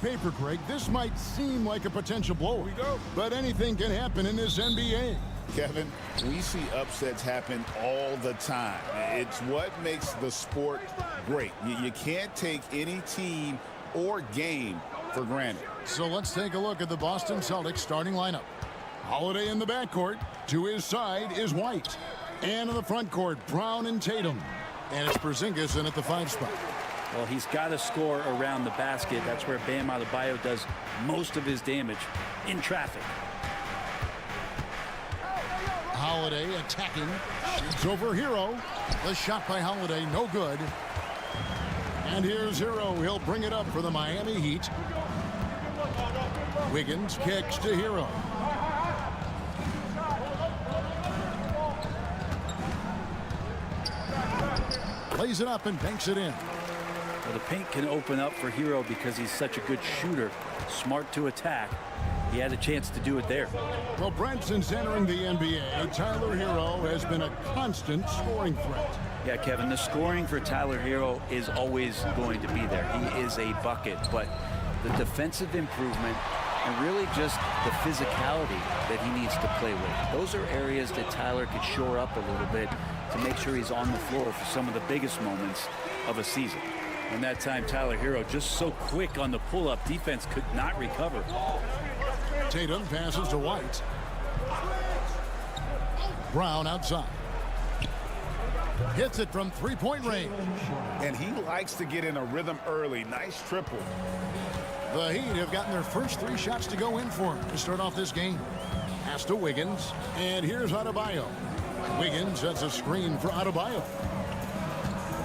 paper, Craig, this might seem like a potential blowout. But anything can happen in this NBA. Kevin, we see upsets happen all the time. It's what makes the sport great. You can't take any team or game for granted. So let's take a look at the Boston Celtics starting lineup. Holiday in the backcourt. To his side is White. And in the front court, Brown and Tatum. And it's Porzingis in at the 5 spot. Well, he's got to score around the basket. That's where Bam Adebayo does most of his damage in traffic. Holiday attacking. Shoots over Hero. The shot by Holiday, no good. And here's Hero. He'll bring it up for the Miami Heat. Wiggins kicks to Hero. Plays it up and banks it in. Well, the paint can open up for Hero because he's such a good shooter. Smart to attack. He had a chance to do it there. Well, Brent, since entering the NBA, Tyler Hero has been a constant scoring threat. Yeah, Kevin, the scoring for Tyler Hero is always going to be there. He is a bucket, but the defensive improvement and really just the physicality that he needs to play with. Those are areas that Tyler could shore up a little bit to make sure he's on the floor for some of the biggest moments of a season. And that time, Tyler Hero just so quick on the pull-up. Defense could not recover. Tatum passes to White. Brown outside. Hits it from three-point range. And he likes to get in a rhythm early. Nice triple. The Heat have gotten their first 3 shots to go in for him to start off this game. Pass to Wiggins. And here's Adebayo. Wiggins sets a screen for Adebayo.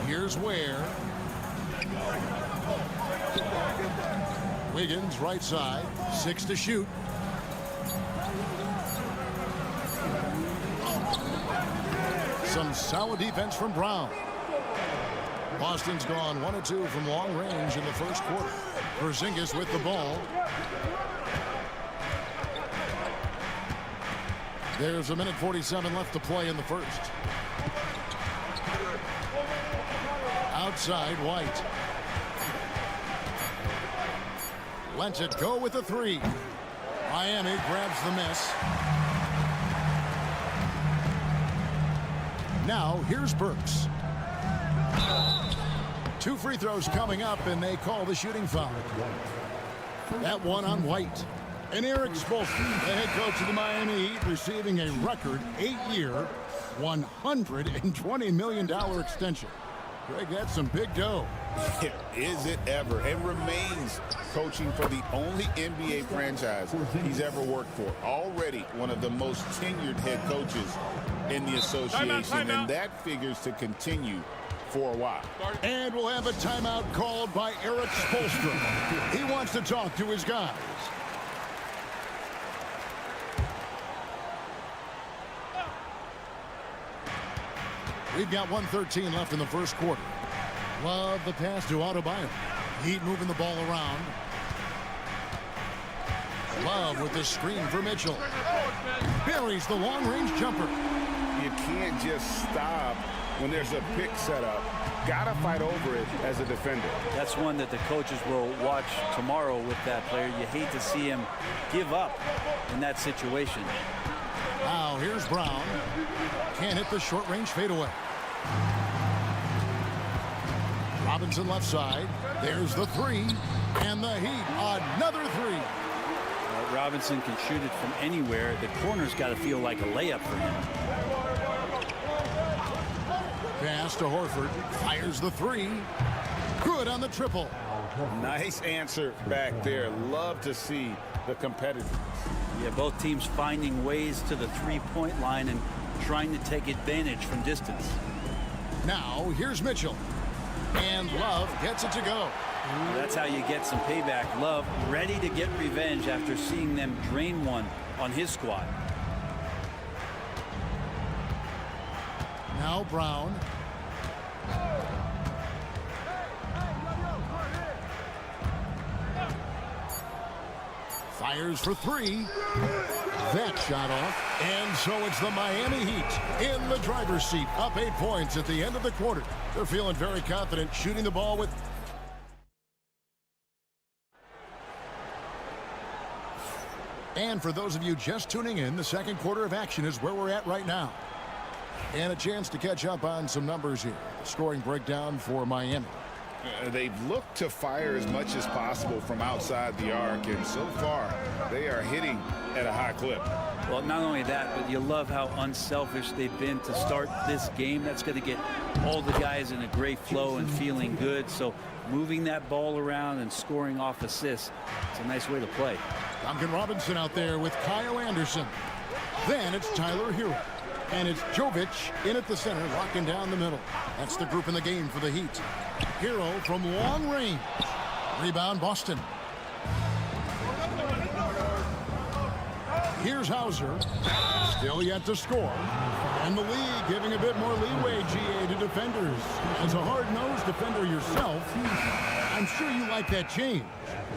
Here's Ware. Wiggins right side. 6 to shoot. Some solid defense from Brown. Boston's gone 1 of 2 from long range in the first quarter. Porzingis with the ball. There's 1:47 left to play in the first. Outside, White. Lets it go with the 3. Miami grabs the miss. Now, here's Burks. 2 free throws coming up, and they call the shooting foul. That one on White. And Eric Spoelstra, the head coach of the Miami Heat, receiving a record 8-year, $120 million extension. Greg, that's some big dough. Is it ever? And remains coaching for the only NBA franchise he's ever worked for. Already one of the most tenured head coaches in the association, and that figures to continue for a while. And we'll have a timeout called by Eric Spoelstra. He wants to talk to his guys. We've got 1:13 left in the first quarter. Love the pass to Adebayo. Heat moving the ball around. Love with the screen for Mitchell. Buries the long-range jumper. You can't just stop when there's a pick set up. Gotta fight over it as a defender. That's one that the coaches will watch tomorrow with that player. You hate to see him give up in that situation. Now here's Brown. Can't hit the short-range fadeaway. Robinson left side. There's the 3. And the Heat, another 3. Robinson can shoot it from anywhere. The corner's got to feel like a layup for him. Pass to Horford. Fires the 3. Good on the triple. Nice answer back there. Love to see the competitiveness. Yeah, both teams finding ways to the three-point line and trying to take advantage from distance. Now, here's Mitchell. And Love gets it to go. That's how you get some payback. Love ready to get revenge after seeing them drain one on his squad. Now Brown. Fires for 3. That shot off. And so it's the Miami Heat in the driver's seat. Up 8 points at the end of the quarter. They're feeling very confident shooting the ball with... And for those of you just tuning in, the second quarter of action is where we're at right now. And a chance to catch up on some numbers here. Scoring breakdown for Miami. They've looked to fire as much as possible from outside the arc, and so far they are hitting at a high clip. Well, not only that, but you love how unselfish they've been to start this game. That's going to get all the guys in a great flow and feeling good. So moving that ball around and scoring off assists, it's a nice way to play. Duncan Robinson out there with Kyle Anderson. Then it's Tyler Hero. And it's Jovic in at the center, locking down the middle. That's the group in the game for the Heat. Hero from long range. Rebound, Boston. Here's Hauser. Still yet to score. And the league giving a bit more leeway, GA, to defenders. As a hard-nosed defender yourself, I'm sure you like that change.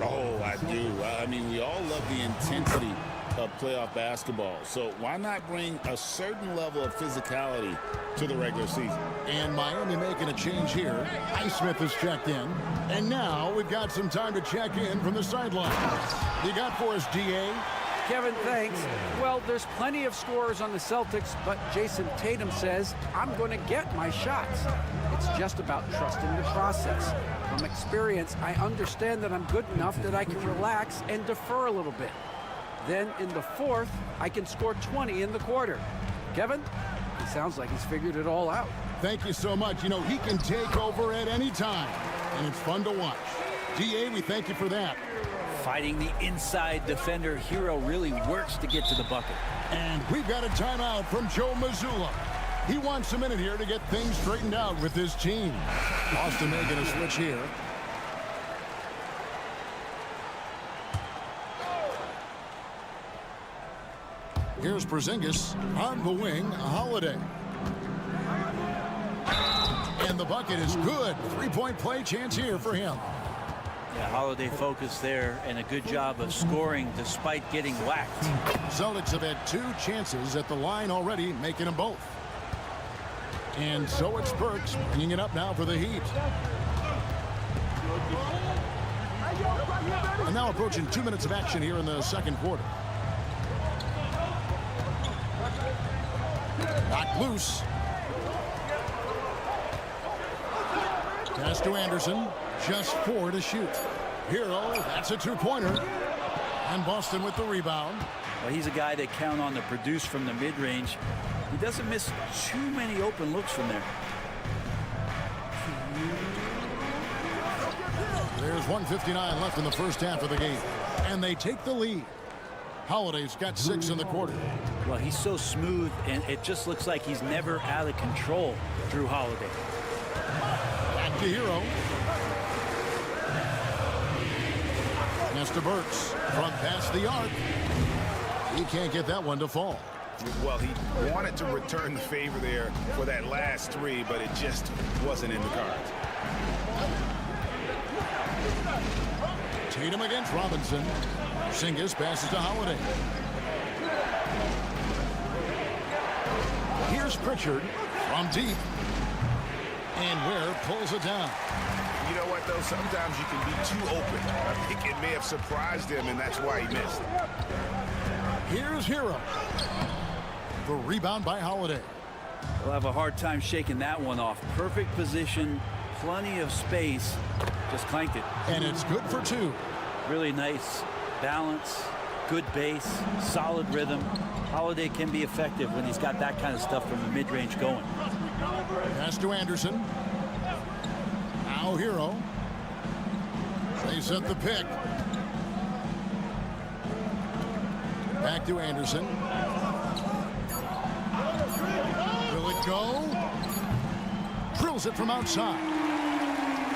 Oh, I do. I mean, we all love the intensity of playoff basketball. So why not bring a certain level of physicality to the regular season? And Miami making a change here. Highsmith has checked in. And now we've got some time to check in from the sideline. You got for us, DA? Kevin, thanks. Well, there's plenty of scorers on the Celtics, but Jason Tatum says, I'm going to get my shots. It's just about trusting the process. From experience, I understand that I'm good enough that I can relax and defer a little bit. Then in the fourth, I can score 20 in the quarter. Kevin, he sounds like he's figured it all out. Thank you so much. You know, he can take over at any time, and it's fun to watch. DA, we thank you for that. Fighting the inside defender, Hero really works to get to the bucket. And we've got a timeout from Joe Mazzulla. He wants a minute here to get things straightened out with his team. Boston making a switch here. Here's Porzingis on the wing, Holiday. And the bucket is good. Three-point play chance here for him. Yeah, Holiday focus there and a good job of scoring despite getting whacked. Celtics have had 2 chances at the line already, making them both. And so it's Burks bringing it up now for the Heat. And now approaching 2 minutes of action here in the second quarter. Knocked loose. Pass to Anderson. Just 4 to shoot. Hero, that's a 2-pointer. And Boston with the rebound. Well, he's a guy that count on to produce from the mid-range. He doesn't miss too many open looks from there. There's 1:59 left in the first half of the game. And they take the lead. Holiday's got 6 in the quarter. Well, he's so smooth, and it just looks like he's never out of control through Holiday. Back to Hero. Pass to Burks from past the arc. He can't get that one to fall. Well, he wanted to return the favor there for that last 3, but it just wasn't in the cards. Tatum against Robinson. Porzingis passes to Holiday. Here's Pritchard from deep. And Ware pulls it down. You know what, though? Sometimes you can be too open. I think it may have surprised him, and that's why he missed. Here's Hero. The rebound by Holiday. We'll have a hard time shaking that one off. Perfect position, plenty of space. Just clanked it. And it's good for 2. Really nice balance, good base, solid rhythm. Holiday can be effective when he's got that kind of stuff from the mid-range going. Pass to Anderson. Now Hero. They set the pick. Back to Anderson. Will it go? Drills it from outside.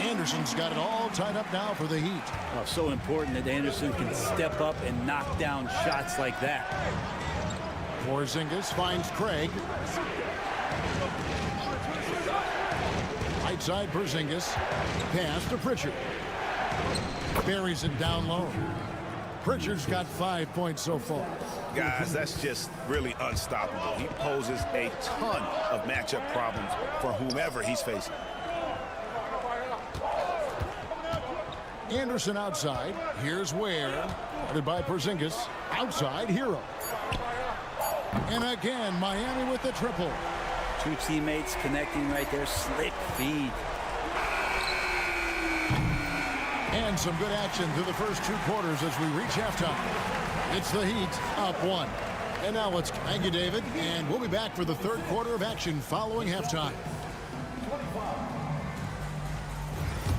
Anderson's got it all tied up now for the Heat. Oh, so important that Anderson can step up and knock down shots like that. Porzingis finds Craig. Right side Porzingis. Pass to Pritchard. Buries it down low. Pritchard's got 5 points so far. Guys, that's just really unstoppable. He poses a ton of matchup problems for whomever he's facing. Anderson outside. Here's Ware. Guarded by Porzingis. Outside, Hero. And again, Miami with the triple. 2 teammates connecting right there. Slick feed. And some good action through the first 2 quarters as we reach halftime. It's the Heat up 1. And now let's thank you, David. And we'll be back for the third quarter of action following halftime.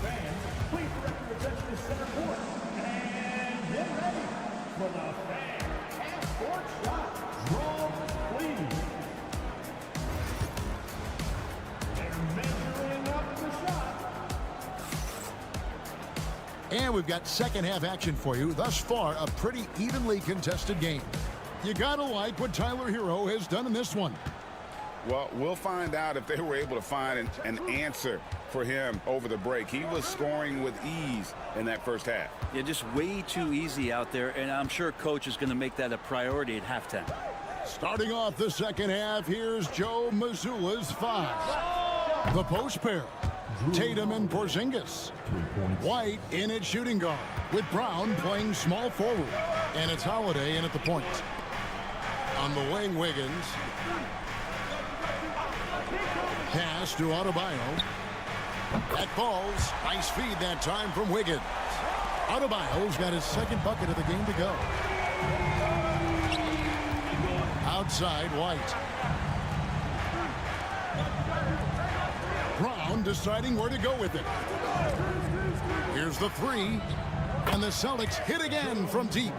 Fans, please direct your attention to center court. And get ready for the fan and sports shot. Draw, please. They're measuring up the shot. And we've got second half action for you. Thus far, a pretty evenly contested game. You gotta like what Tyler Hero has done in this one. Well, we'll find out if they were able to find an answer for him over the break. He was scoring with ease in that first half. Yeah, just way too easy out there, and I'm sure coach is going to make that a priority at halftime. Starting off the second half, here's Joe Mazzulla's 5. The post pair, Tatum and Porzingis. White in at shooting guard, with Brown playing small forward. And it's Holiday in at the point. On the wing, Wiggins. Pass to Adebayo. That falls. Nice feed that time from Wiggins. Adebayo's got his second bucket of the game to go. Outside, White. Brown deciding where to go with it. Here's the 3. And the Celtics hit again from deep.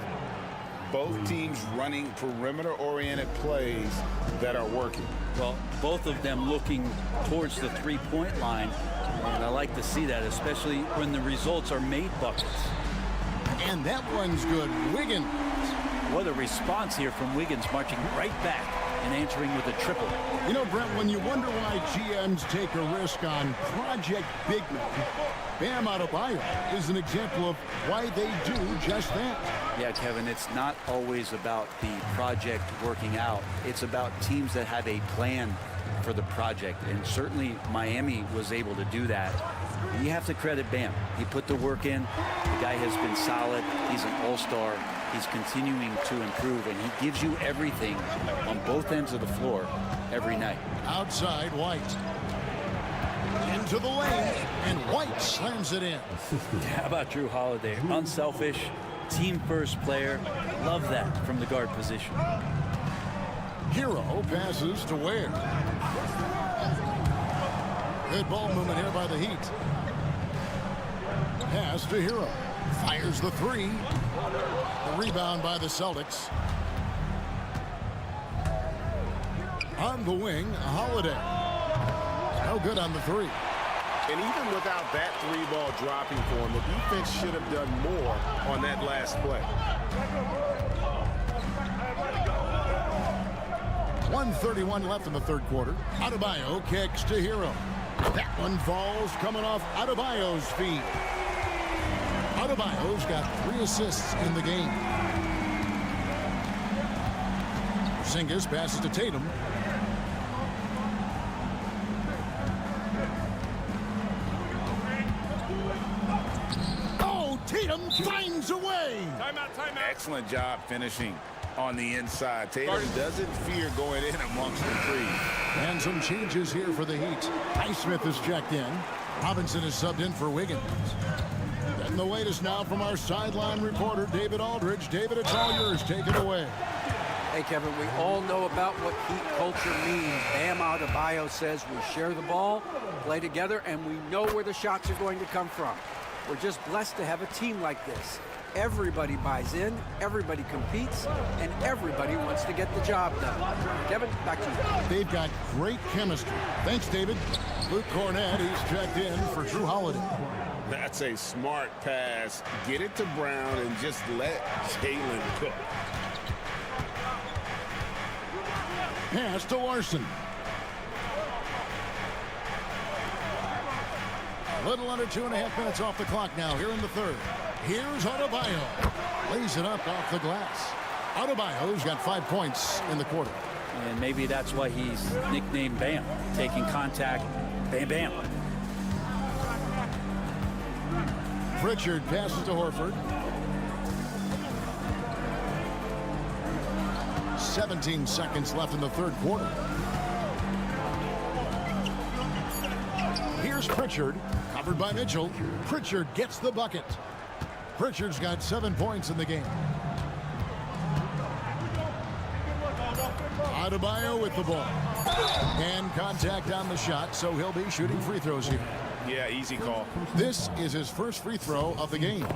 Both teams running perimeter-oriented plays that are working. Well, both of them looking towards the three-point line, and I like to see that, especially when the results are made buckets. And that one's good. Wiggins. What a response here from Wiggins, marching right back and answering with a triple. You know, Brent, when you wonder why GMs take a risk on project big men, Bam Adebayo is an example of why they do just that. Yeah, Kevin, it's not always about the project working out. It's about teams that have a plan for the project, and certainly Miami was able to do that. You have to credit Bam. He put the work in. The guy has been solid. He's an all-star. He's continuing to improve, and he gives you everything on both ends of the floor every night. Outside, White. Into the lane, and White slams it in. How about Drew Holiday? Unselfish, team-first player. Love that from the guard position. Hero passes to Ware. Good ball movement here by the Heat. Pass to Hero. Fires the 3. The rebound by the Celtics. On the wing, Holiday. No good on the 3. And even without that 3-ball dropping for him, the defense should have done more on that last play. 1:31 left in the third quarter. Adebayo kicks to Hero. That one falls coming off Adebayo's feet. Adebayo's got 3 assists in the game. Porzingis passes to Tatum. Oh, Tatum finds a way. Timeout, timeout. Excellent job finishing on the inside. Tatum doesn't fear going in amongst the trees. And some changes here for the Heat. Highsmith is checked in. Robinson is subbed in for Wiggins. Getting the latest now from our sideline reporter, David Aldridge. David, it's all yours. Take it away. Hey, Kevin, we all know about what Heat culture means. Bam Adebayo says we share the ball, play together, and we know where the shots are going to come from. We're just blessed to have a team like this. Everybody buys in, everybody competes, and everybody wants to get the job done. Kevin, back to you. They've got great chemistry. Thanks, David. Luke Cornett, he's checked in for Drew Holiday. That's a smart pass. Get it to Brown and just let Jalen cook. Pass to Larson. A little under 2.5 minutes off the clock now here in the third. Here's Adebayo. Lays it up off the glass. Adebayo's got 5 points in the quarter. And maybe that's why he's nicknamed Bam. Taking contact, bam, bam. Pritchard passes to Horford. 17 seconds left in the third quarter. Here's Pritchard, covered by Mitchell. Pritchard gets the bucket. Pritchard's got 7 points in the game. Adebayo with the ball. And contact on the shot, so he'll be shooting free throws here. Yeah, easy call. This is his first free throw of the game.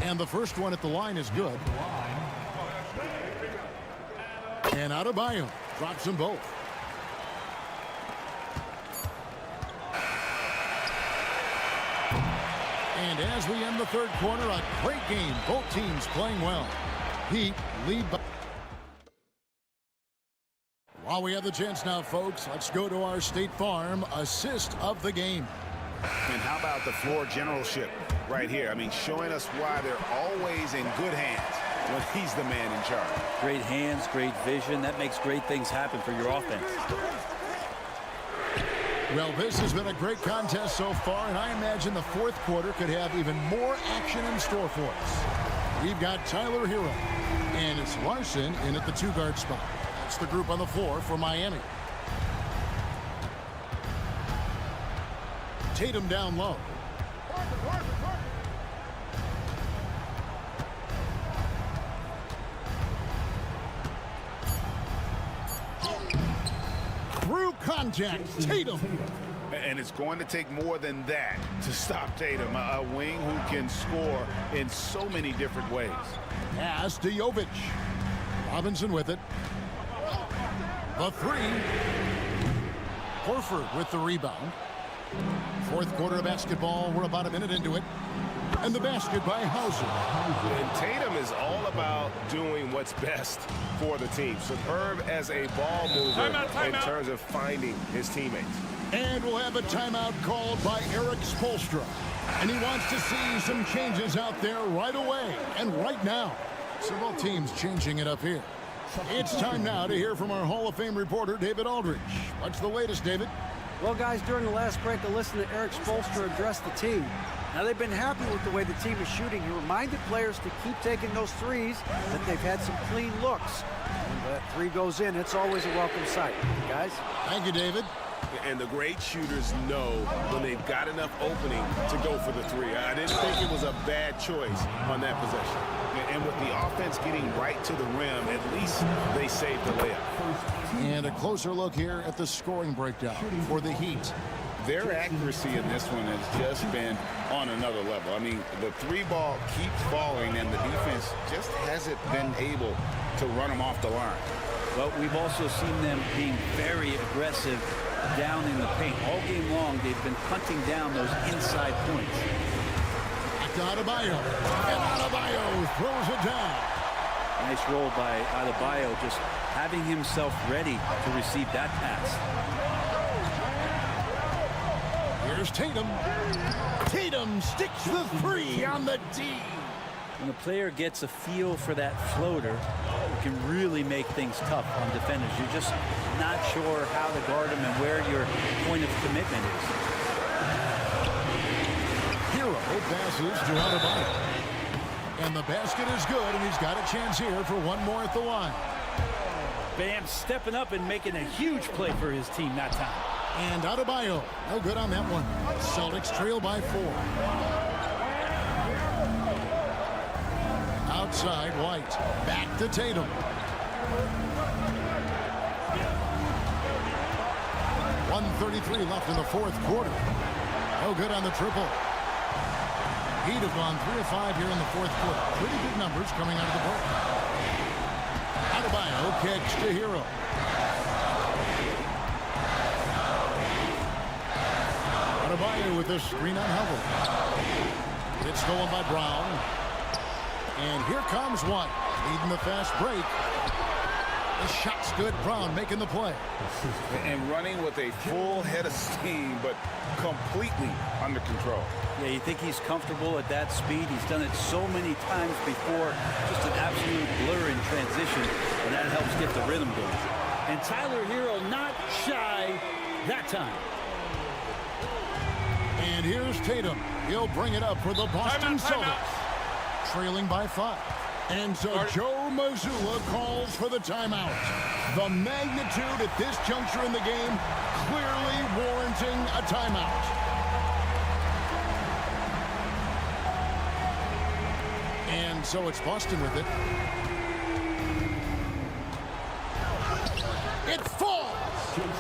And the first one at the line is good. And Adebayo drops them both. And as we end the third quarter, a great game. Both teams playing well. Heat lead by While we have the chance now, folks, let's go to our State Farm assist of the game. And how about the floor generalship right here? I mean, showing us why they're always in good hands when he's the man in charge. Great hands, great vision. That makes great things happen for your offense. Well, this has been a great contest so far, and I imagine the fourth quarter could have even more action in store for us. We've got Tyler Hero, and it's Larson in at the 2-guard spot. That's the group on the floor for Miami. Tatum down low. Through contact, Tatum. And it's going to take more than that to stop Tatum, a wing who can score in so many different ways. Pass to Jovic. Robinson with it. The 3. Horford with the rebound. Fourth quarter of basketball. We're about a minute into it. And the basket by Hauser. And Tatum is all about doing what's best for the team. Superb as a ball mover in terms of finding his teammates. And we'll have a timeout called by Eric Spoelstra. And he wants to see some changes out there right away and right now. Several teams changing it up here. It's time now to hear from our Hall of Fame reporter, David Aldridge. What's the latest, David? Well, guys, during the last break, I listened to Eric Spoelstra address the team. Now, they've been happy with the way the team is shooting. He reminded players to keep taking those threes, that they've had some clean looks. When that 3 goes in, it's always a welcome sight. Guys? Thank you, David. And the great shooters know when they've got enough opening to go for the 3. I didn't think it was a bad choice on that possession. And with the offense getting right to the rim, at least they saved the layup. And a closer look here at the scoring breakdown for the Heat. Their accuracy in this one has just been on another level. I mean, the 3 ball keeps falling, and the defense just hasn't been able to run them off the line. But we've also seen them being very aggressive down in the paint. All game long, they've been hunting down those inside points. Adebayo. And Adebayo throws it down. Nice roll by Adebayo, just having himself ready to receive that pass. Here's Tatum. Tatum sticks the 3 on the D. When the player gets a feel for that floater, it can really make things tough on defenders. You're just not sure how to guard them and where your point of commitment is. Hero passes to Adebayo. And the basket is good, and he's got a chance here for one more at the line. Bam stepping up and making a huge play for his team that time. And Adebayo, no good on that one. Celtics trail by 4. Outside, White. Back to Tatum. .133 left in the fourth quarter. No good on the triple. Heat have gone 3 of 5 here in the fourth quarter. Pretty good numbers coming out of the break. Adebayo kicks to Hero. Adebayo with this screen on Hubble. It's stolen by Brown. And here comes White, leading the fast break. The shot's good. Brown making the play. And running with a full head of steam, but completely under control. Yeah, you think he's comfortable at that speed. He's done it so many times before. Just an absolute blur in transition, and that helps get the rhythm going. And Tyler Hero not shy that time. And here's Tatum. He'll bring it up for the Boston Celtics. Trailing by 5. And so Joe Mazzulla calls for the timeout. The magnitude at this juncture in the game clearly warranting a timeout. And so it's Boston with it. It falls!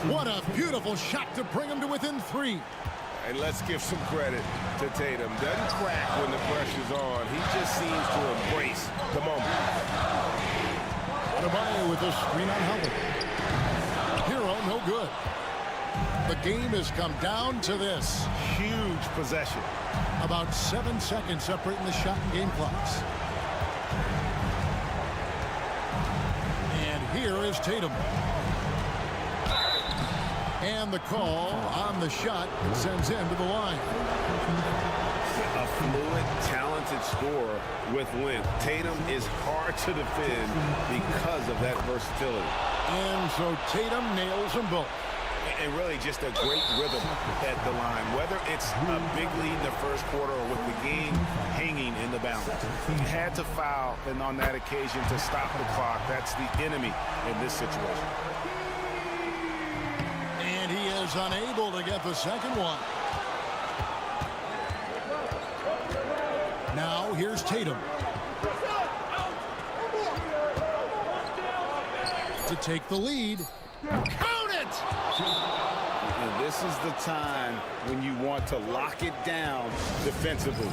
What a beautiful shot to bring him to within 3. And let's give some credit to Tatum. Doesn't crack when the pressure's on. He just seems to embrace the moment. Adebayo with a screen on Hubble. Hero, no good. The game has come down to this. Huge possession. About 7 seconds separating the shot and game clocks. And here is Tatum. And the call on the shot sends him to the line. A fluid, talented scorer with length. Tatum is hard to defend because of that versatility. And so Tatum nails them both. And really just a great rhythm at the line, whether it's a big lead in the first quarter or with the game hanging in the balance. He had to foul, and on that occasion to stop the clock. That's the enemy in this situation. And he is unable to get the second one. Now here's Tatum. To take the lead. Count it! And this is the time when you want to lock it down defensively.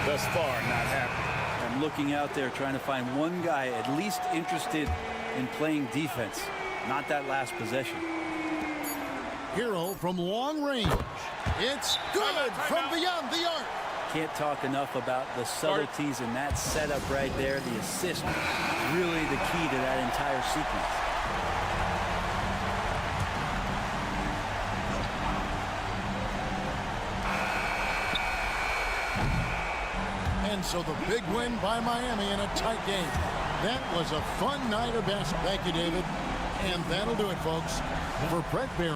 Thus far, not happening. I'm looking out there trying to find one guy at least interested in playing defense. Not that last possession. Hero from long range. It's good from beyond the arc. Can't talk enough about the subtleties in that setup right there. The assist, really the key to that entire sequence. And so the big win by Miami in a tight game. That was a fun night of basketball. Thank you, David. And that'll do it, folks. For Brett Barry.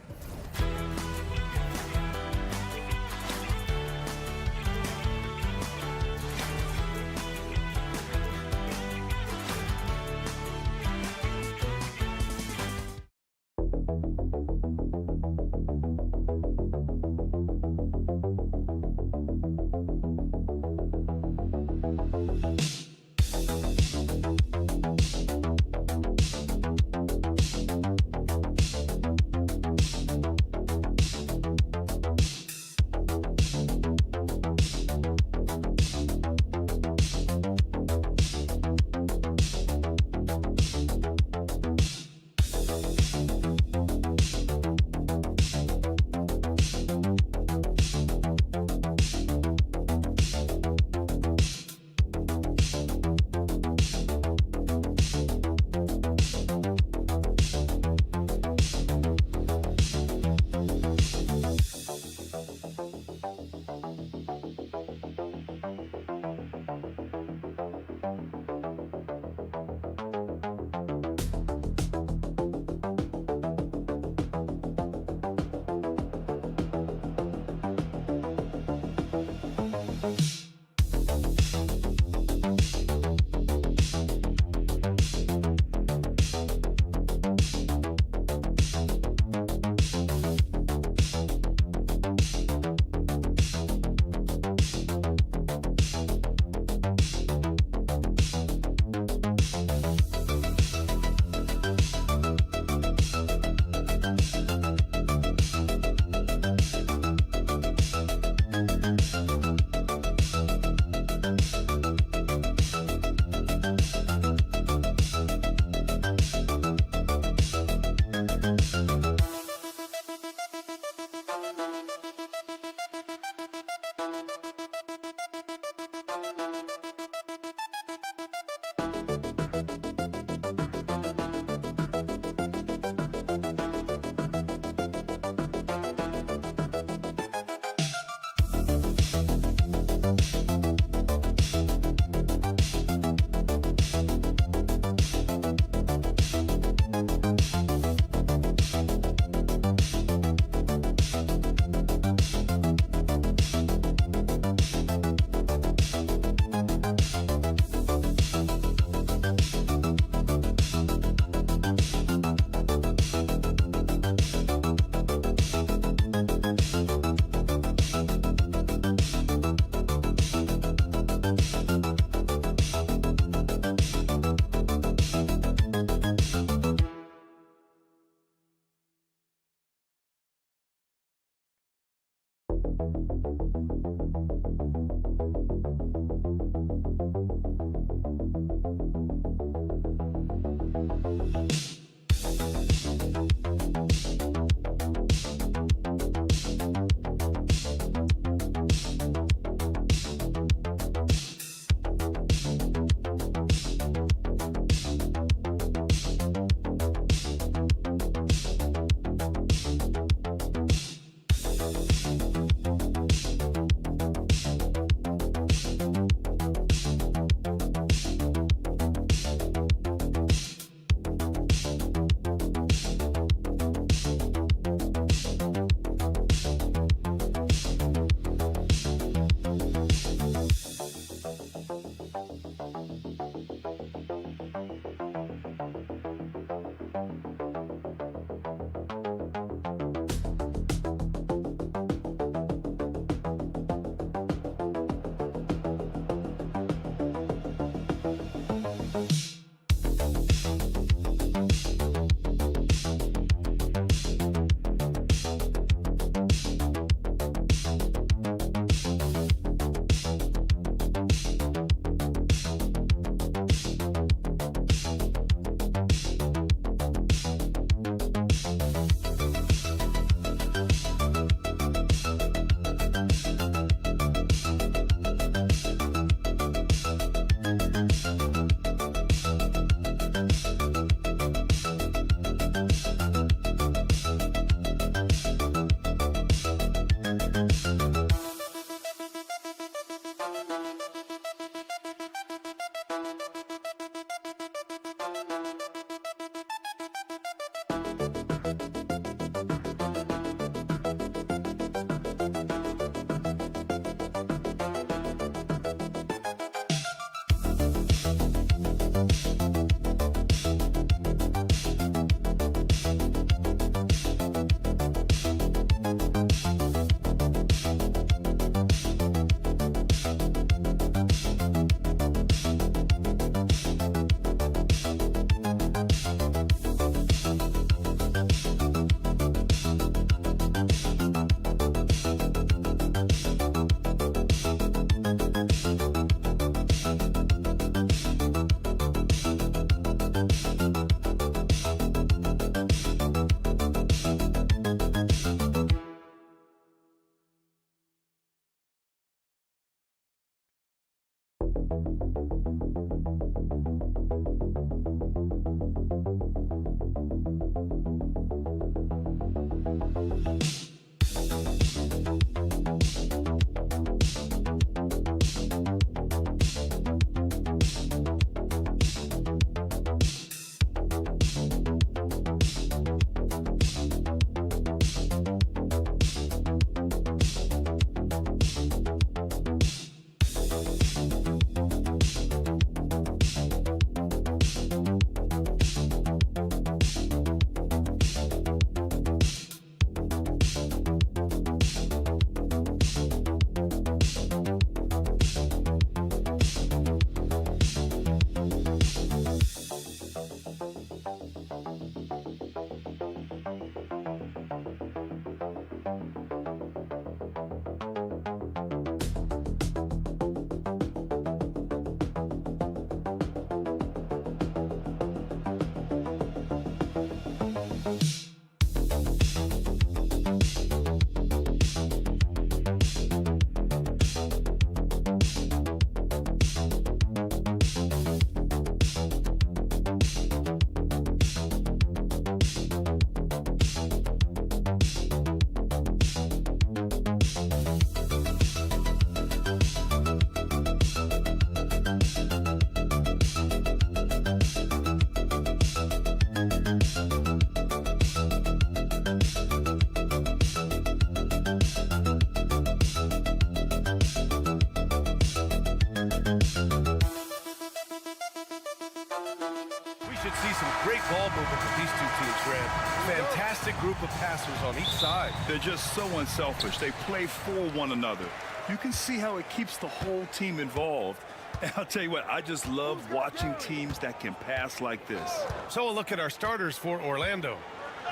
some great ball movement with these two teams, Grant. Fantastic group of passers on each side. They're just so unselfish. They play for one another. You can see how it keeps the whole team involved. And I'll tell you what, I just love watching teams that can pass like this. So a look at our starters for Orlando.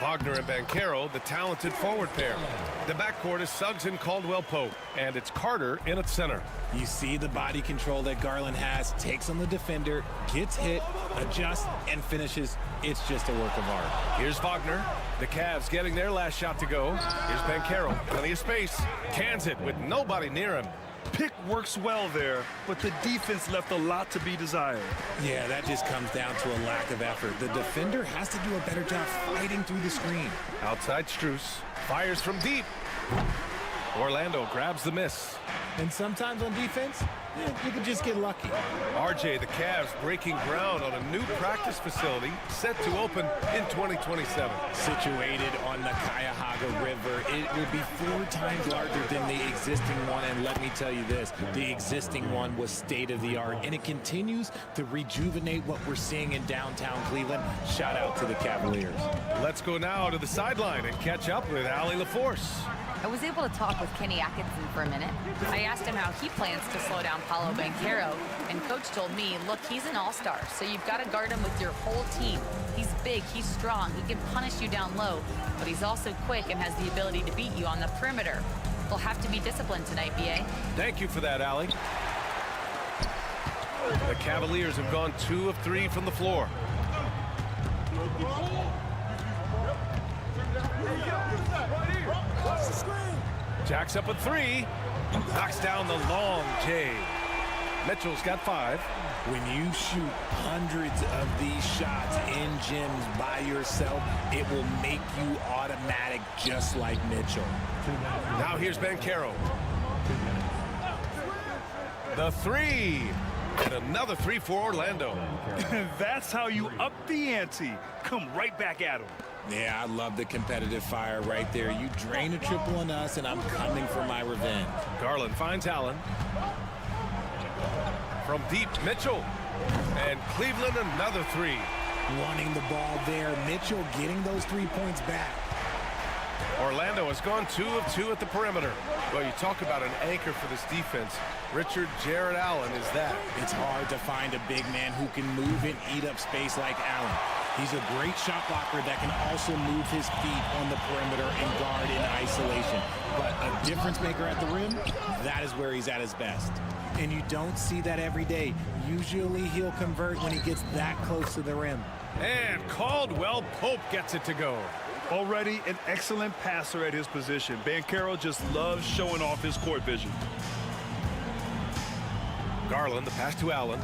Wagner and Banchero, the talented forward pair. The backcourt is Suggs and Caldwell-Pope, and it's Carter in at center. You see the body control that Garland has, takes on the defender, gets hit, adjusts, and finishes. It's just a work of art. Here's Wagner. The Cavs getting their last shot to go. Here's Banchero, plenty of space. Cans it with nobody near him. Pick works well there, but the defense left a lot to be desired. Yeah, that just comes down to a lack of effort. The defender has to do a better job fighting through the screen. Outside Strus. Fires from deep. Orlando grabs the miss. And sometimes on defense, you can just get lucky. RJ, the Cavs breaking ground on a new practice facility set to open in 2027. Situated on the Cuyahoga River, it will be 4 times larger than the existing one. And let me tell you this, the existing one was state-of-the-art, and it continues to rejuvenate what we're seeing in downtown Cleveland. Shout out to the Cavaliers. Let's go now to the sideline and catch up with Allie LaForce. I was able to talk with Kenny Atkinson for a minute. I asked him how he plans to slow down Paolo Banchero, and Coach told me, look, he's an all-star, so you've got to guard him with your whole team. He's big, he's strong, he can punish you down low, but he's also quick and has the ability to beat you on the perimeter. They'll have to be disciplined tonight, B.A. Thank you for that, Allie. The Cavaliers have gone 2 of 3 from the floor. Jacks up a 3. Knocks down the long J. Mitchell's got 5. When you shoot hundreds of these shots in gyms by yourself, it will make you automatic just like Mitchell. Now here's Banchero. The 3. And another 3 for Orlando. That's how you up the ante. Come right back at him. Yeah, I love the competitive fire right there. You drain a triple on us, and I'm coming for my revenge. Garland finds Allen. From deep, Mitchell. And Cleveland another 3. Wanting the ball there. Mitchell getting those 3 points back. Orlando has gone 2 of 2 at the perimeter. Well, you talk about an anchor for this defense. Richard Jarrett Allen is that. It's hard to find a big man who can move and eat up space like Allen. He's a great shot blocker that can also move his feet on the perimeter and guard in isolation. But a difference maker at the rim, that is where he's at his best. And you don't see that every day. Usually he'll convert when he gets that close to the rim. And Caldwell-Pope gets it to go. Already an excellent passer at his position. Banchero just loves showing off his court vision. Garland, the pass to Allen.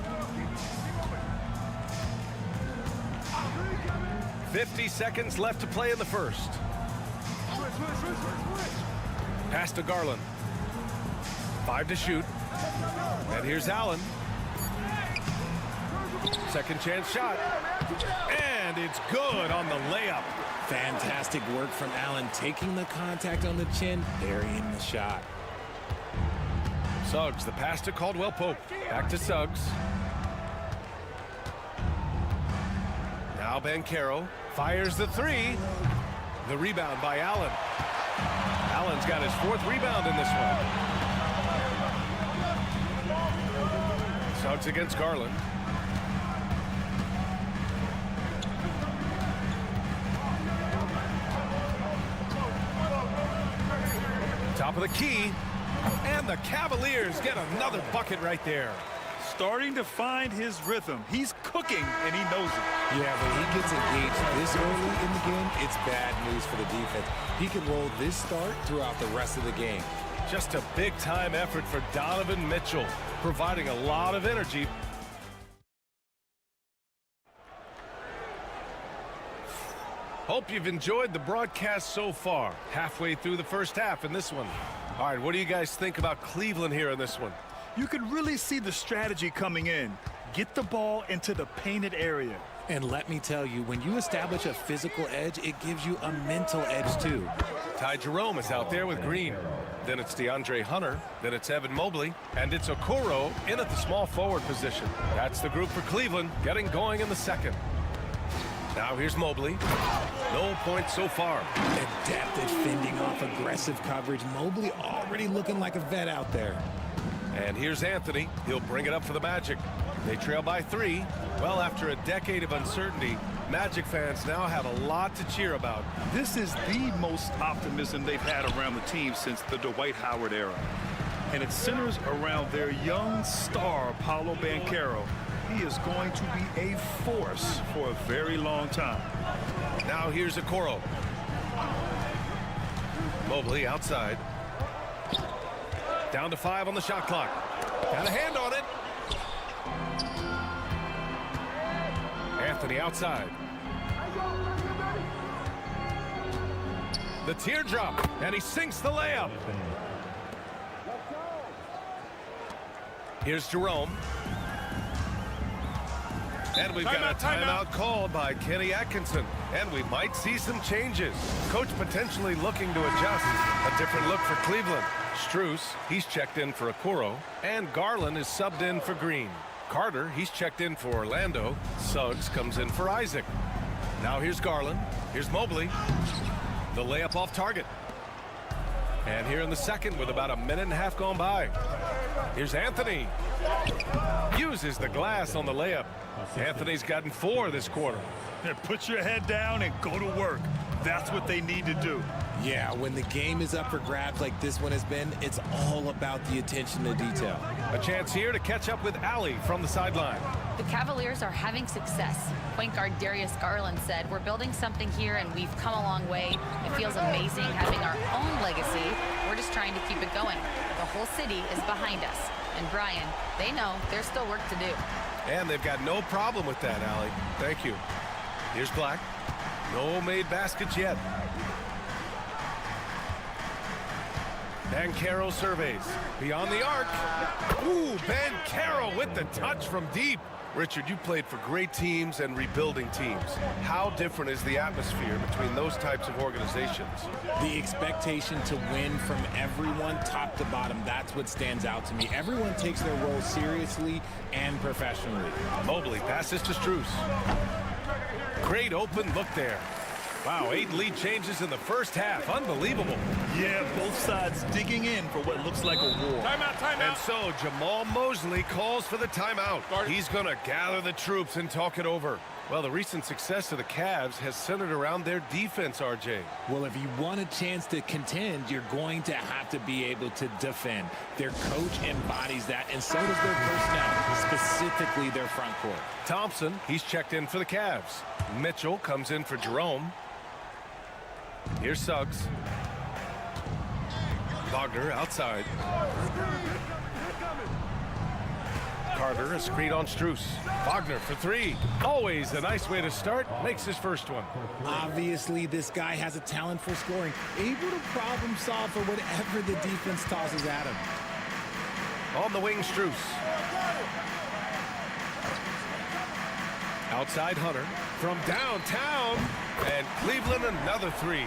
50 seconds left to play in the first. Pass to Garland. 5 to shoot. And here's Allen. Second chance shot. And it's good on the layup. Fantastic work from Allen, taking the contact on the chin, burying the shot. Suggs, the pass to Caldwell-Pope. Back to Suggs. Now Banchero fires the 3. The rebound by Allen. Allen's got his 4th rebound in this one. Suggs against Garland. Top of the key. And the Cavaliers get another bucket right there. Starting to find his rhythm. He's cooking, and he knows it. Yeah, when he gets engaged this early in the game, it's bad news for the defense. He can roll this start throughout the rest of the game. Just a big-time effort for Donovan Mitchell, providing a lot of energy. Hope you've enjoyed the broadcast so far. Halfway through the first half in this one. All right, what do you guys think about Cleveland here in this one? You can really see the strategy coming in. Get the ball into the painted area. And let me tell you, when you establish a physical edge, it gives you a mental edge too. Ty Jerome is out there with Green. Then it's DeAndre Hunter. Then it's Evan Mobley. And it's Okoro in at the small forward position. That's the group for Cleveland getting going in the second. Now here's Mobley. No points so far. The depth at fending off aggressive coverage. Mobley already looking like a vet out there. And here's Anthony. He'll bring it up for the Magic. They trail by 3. Well, after a decade of uncertainty, Magic fans now have a lot to cheer about. This is the most optimism they've had around the team since the Dwight Howard era. And it centers around their young star, Paolo Banchero. He is going to be a force for a very long time. Now here's Okoro. Mobley outside. Down to 5 on the shot clock. Got a hand on it. Anthony outside. The teardrop, and he sinks the layup. Here's Jerome. And we've got a timeout called by Kenny Atkinson. And we might see some changes. Coach potentially looking to adjust. A different look for Cleveland. Strus, he's checked in for Okoro. And Garland is subbed in for Green. Carter, he's checked in for Orlando. Suggs comes in for Isaac. Now here's Garland. Here's Mobley. The layup off target. And here in the second with about a minute and a half gone by. Here's Anthony. Uses the glass on the layup. Anthony's gotten 4 this quarter. Put your head down and go to work. That's what they need to do. Yeah, when the game is up for grabs like this one has been, it's all about the attention to detail. A chance here to catch up with Allie from the sideline. The Cavaliers are having success. Point guard Darius Garland said, "We're building something here and we've come a long way. It feels amazing having our own legacy. We're just trying to keep it going. The whole city is behind us." And Brian, they know there's still work to do. And they've got no problem with that, Allie. Thank you. Here's Black. No made baskets yet. Banchero surveys. Beyond the arc. Ooh, Banchero with the touch from deep. Richard, you played for great teams and rebuilding teams. How different is the atmosphere between those types of organizations? The expectation to win from everyone, top to bottom, that's what stands out to me. Everyone takes their role seriously and professionally. Mobley passes to Strus. Great open look there. Wow, 8 lead changes in the first half. Unbelievable. Yeah, both sides digging in for what looks like a war. Timeout. And so Jamal Mosley calls for the timeout. He's going to gather the troops and talk it over. Well, the recent success of the Cavs has centered around their defense, RJ. Well, if you want a chance to contend, you're going to have to be able to defend. Their coach embodies that, and so does their personnel, specifically their front court. Thompson, he's checked in for the Cavs. Mitchell comes in for Jerome. Here's Suggs. Wagner outside. Carter, a screen on Strus. Wagner for 3. Always a nice way to start. Makes his first one. Obviously, this guy has a talent for scoring. Able to problem solve for whatever the defense tosses at him. On the wing, Strus. Outside Hunter. From downtown. And Cleveland another 3.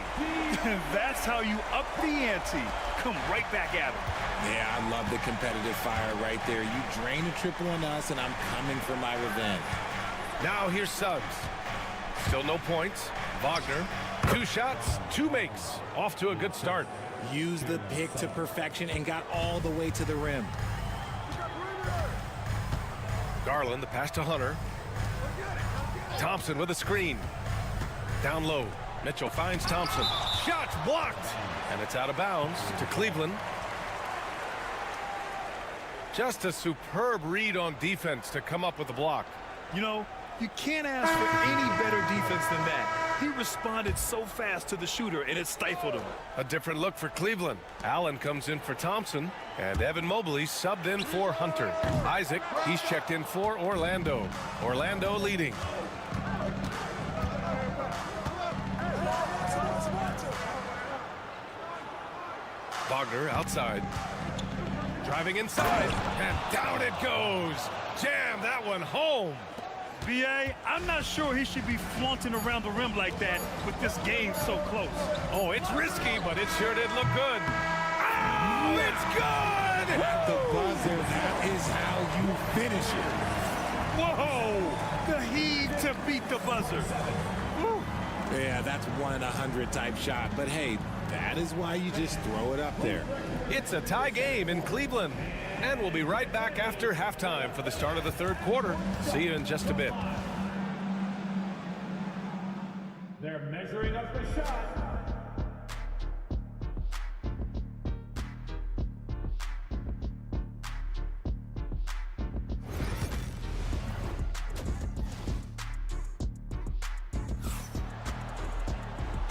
That's how you up the ante. Come right back at him. Yeah, I love the competitive fire right there. You drain a triple on us, and I'm coming for my revenge. Now here's Suggs. Still no points. Wagner, 2 shots, 2 makes. Off to a good start. Used the pick to perfection and got all the way to the rim. Garland, the pass to Hunter. Thompson with a screen. Down low. Mitchell finds Thompson. Shots blocked. And it's out of bounds to Cleveland. Just a superb read on defense to come up with the block. You know, you can't ask for any better defense than that. He responded so fast to the shooter, and it stifled him. A different look for Cleveland. Allen comes in for Thompson, and Evan Mobley subbed in for Hunter. Isaac, he's checked in for Orlando. Orlando leading. Wagner outside. Driving inside, and down it goes. Jam that one home. B.A., I'm not sure he should be flaunting around the rim like that with this game so close. Oh, it's risky, but it sure did look good. Oh, it's good! At the buzzer, that is how you finish it. Whoa! The heave to beat the buzzer. Woo. Yeah, that's 1 in 100 type shot. But hey, that is why you just throw it up there. It's a tie game in Cleveland. And we'll be right back after halftime for the start of the third quarter. See you in just a bit. They're measuring up the shot.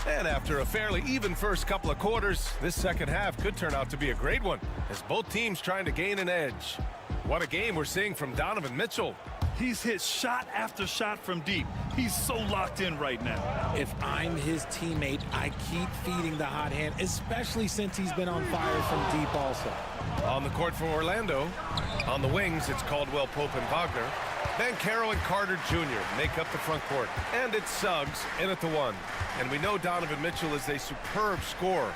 And after a fairly even first couple of quarters, this second half could turn out to be a great one, as both teams trying to gain an edge. What a game we're seeing from Donovan Mitchell. He's hit shot after shot from deep. He's so locked in right now. If I'm his teammate, I keep feeding the hot hand, especially since he's been on fire from deep also. On the court for Orlando, on the wings, it's Caldwell Pope and Wagner. Banchero and Carter Jr. make up the front court. And it's Suggs in at the 1. And we know Donovan Mitchell is a superb scorer.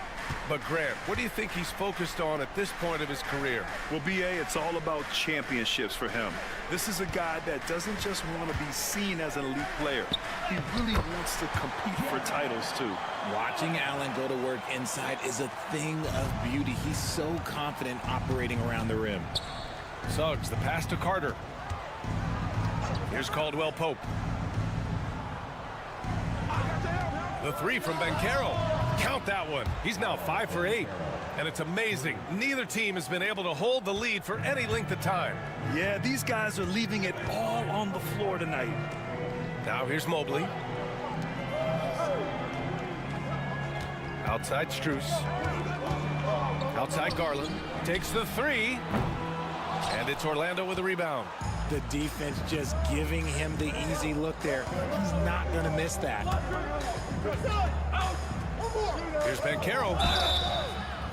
But Grant, what do you think he's focused on at this point of his career? Well, B.A., it's all about championships for him. This is a guy that doesn't just want to be seen as an elite player. He really wants to compete for titles, too. Watching Allen go to work inside is a thing of beauty. He's so confident operating around the rim. Suggs, the pass to Carter. Here's Caldwell Pope. The 3 from Banchero. Count that one. He's now 5 for 8. And it's amazing. Neither team has been able to hold the lead for any length of time. Yeah, these guys are leaving it all on the floor tonight. Now here's Mobley. Outside Strus. Outside Garland. Takes the 3. And it's Orlando with a rebound. The defense just giving him the easy look there. He's not going to miss that. Here's Banchero.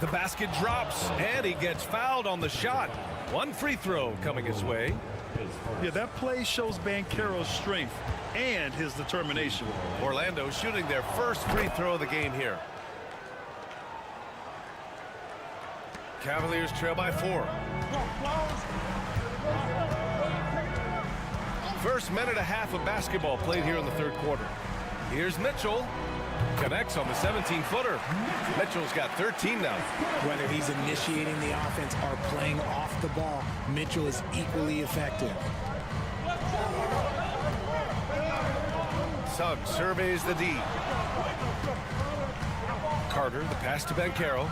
The basket drops, and he gets fouled on the shot. One free throw coming his way. Yeah, that play shows Banchero's strength and his determination. Orlando shooting their first free throw of the game here. Cavaliers trail by 4. First minute and a half of basketball played here in the third quarter. Here's Mitchell. Connects on the 17-footer. Mitchell's got 13 now. Whether he's initiating the offense or playing off the ball, Mitchell is equally effective. Suggs surveys the D. Carter, the pass to Banchero.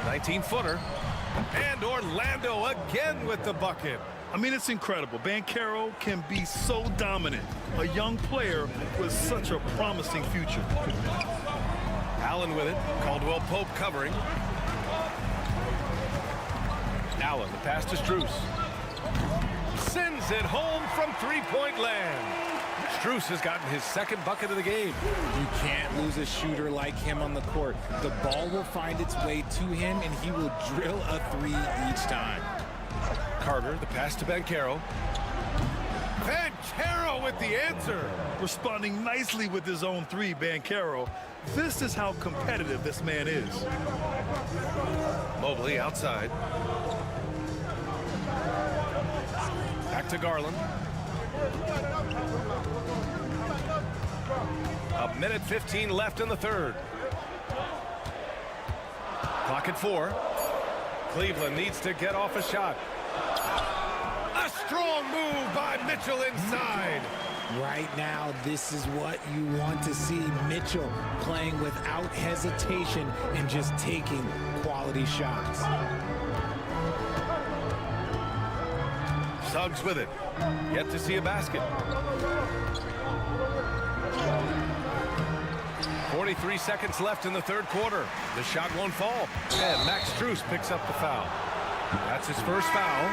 19-footer. And Orlando again with the bucket. I mean, it's incredible. Banchero can be so dominant. A young player with such a promising future. Allen with it. Caldwell Pope covering. Allen, the pass to Strus. Sends it home from three-point land. Strus has gotten his second bucket of the game. You can't lose a shooter like him on the court. The ball will find its way to him, and he will drill a 3 each time. Carter, the pass to Banchero. Banchero with the answer. Responding nicely with his own 3, Banchero. This is how competitive this man is. Mobley outside. Back to Garland. A minute 15 left in the third. Clock at 4. Cleveland needs to get off a shot. A strong move by Mitchell inside. Right now, this is what you want to see. Mitchell playing without hesitation and just taking quality shots. Suggs with it. Yet to see a basket. 43 seconds left in the third quarter. The shot won't fall. And Max Strus picks up the foul. That's his first foul.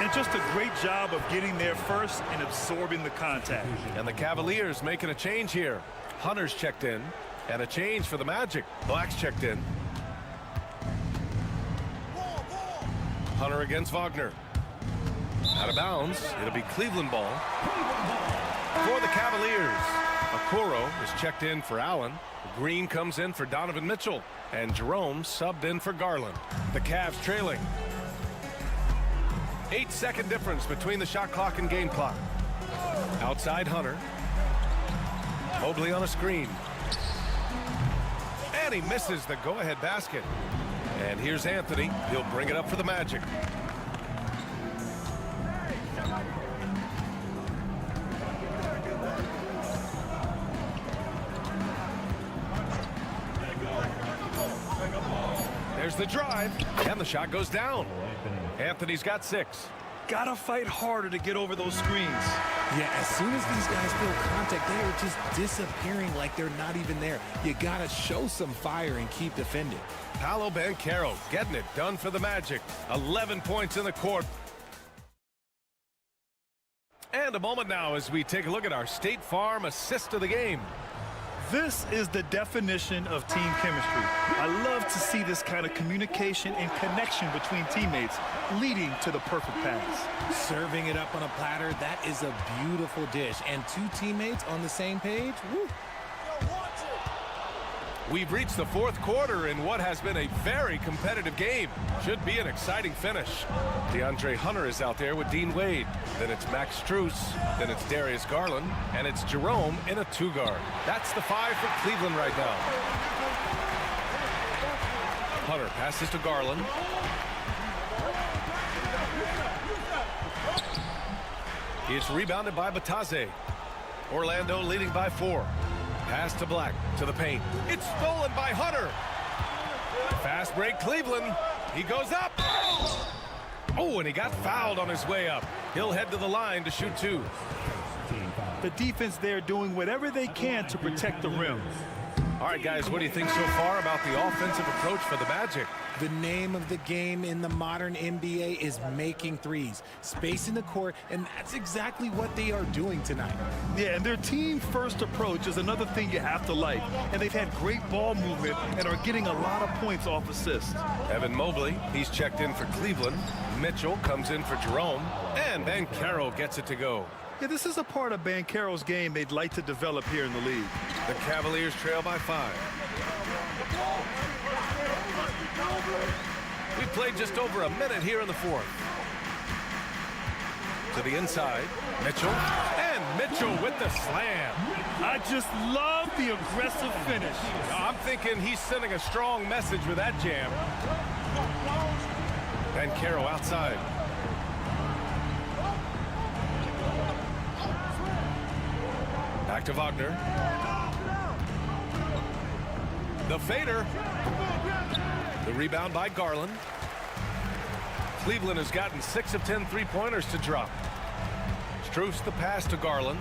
And just a great job of getting there first and absorbing the contact. And the Cavaliers making a change here. Hunter's checked in. And a change for the Magic. Black's checked in. Hunter against Wagner. Out of bounds. It'll be Cleveland ball. For the Cavaliers. Okoro is checked in for Allen. Green comes in for Donovan Mitchell. And Jerome subbed in for Garland. The Cavs trailing. 8-second difference between the shot clock and game clock. Outside Hunter. Mobley on a screen. And he misses the go-ahead basket. And here's Anthony. He'll bring it up for the Magic. There's the drive, and the shot goes down. Anthony's got 6. Gotta fight harder to get over those screens. Yeah, as soon as these guys feel contact, they are just disappearing like they're not even there. You gotta show some fire and keep defending. Paolo Banchero getting it done for the Magic. 11 points in the court. And a moment now as we take a look at our State Farm assist of the game. This is the definition of team chemistry. I love to see this kind of communication and connection between teammates leading to the perfect pass. Serving it up on a platter, that is a beautiful dish. And 2 teammates on the same page, woo. We've reached the 4th quarter in what has been a very competitive game. Should be an exciting finish. DeAndre Hunter is out there with Dean Wade. Then it's Max Strus. Then it's Darius Garland. And it's Jerome in a 2-guard. That's the 5 for Cleveland right now. Hunter passes to Garland. It's rebounded by Batase. Orlando leading by 4. Pass to Black, to the paint. It's stolen by Hunter. Fast break, Cleveland. He goes up. Oh, and he got fouled on his way up. He'll head to the line to shoot 2. The defense there doing whatever they can to protect the rim. All right, guys, what do you think so far about the offensive approach for the Magic? The name of the game in the modern NBA is making threes, spacing the court, and that's exactly what they are doing tonight. Yeah, and their team-first approach is another thing you have to like. And they've had great ball movement and are getting a lot of points off assists. Evan Mobley, he's checked in for Cleveland. Mitchell comes in for Jerome. And Banchero gets it to go. Yeah, this is a part of Banchero's game they'd like to develop here in the league. The Cavaliers trail by 5. We've played just over a minute here in the 4th. To the inside, Mitchell. And Mitchell with the slam. I just love the aggressive finish. I'm thinking he's sending a strong message with that jam. Banchero outside. Back to Wagner. The fader. The rebound by Garland. Cleveland has gotten 6 of 10 3-pointers to drop. Strus the pass to Garland.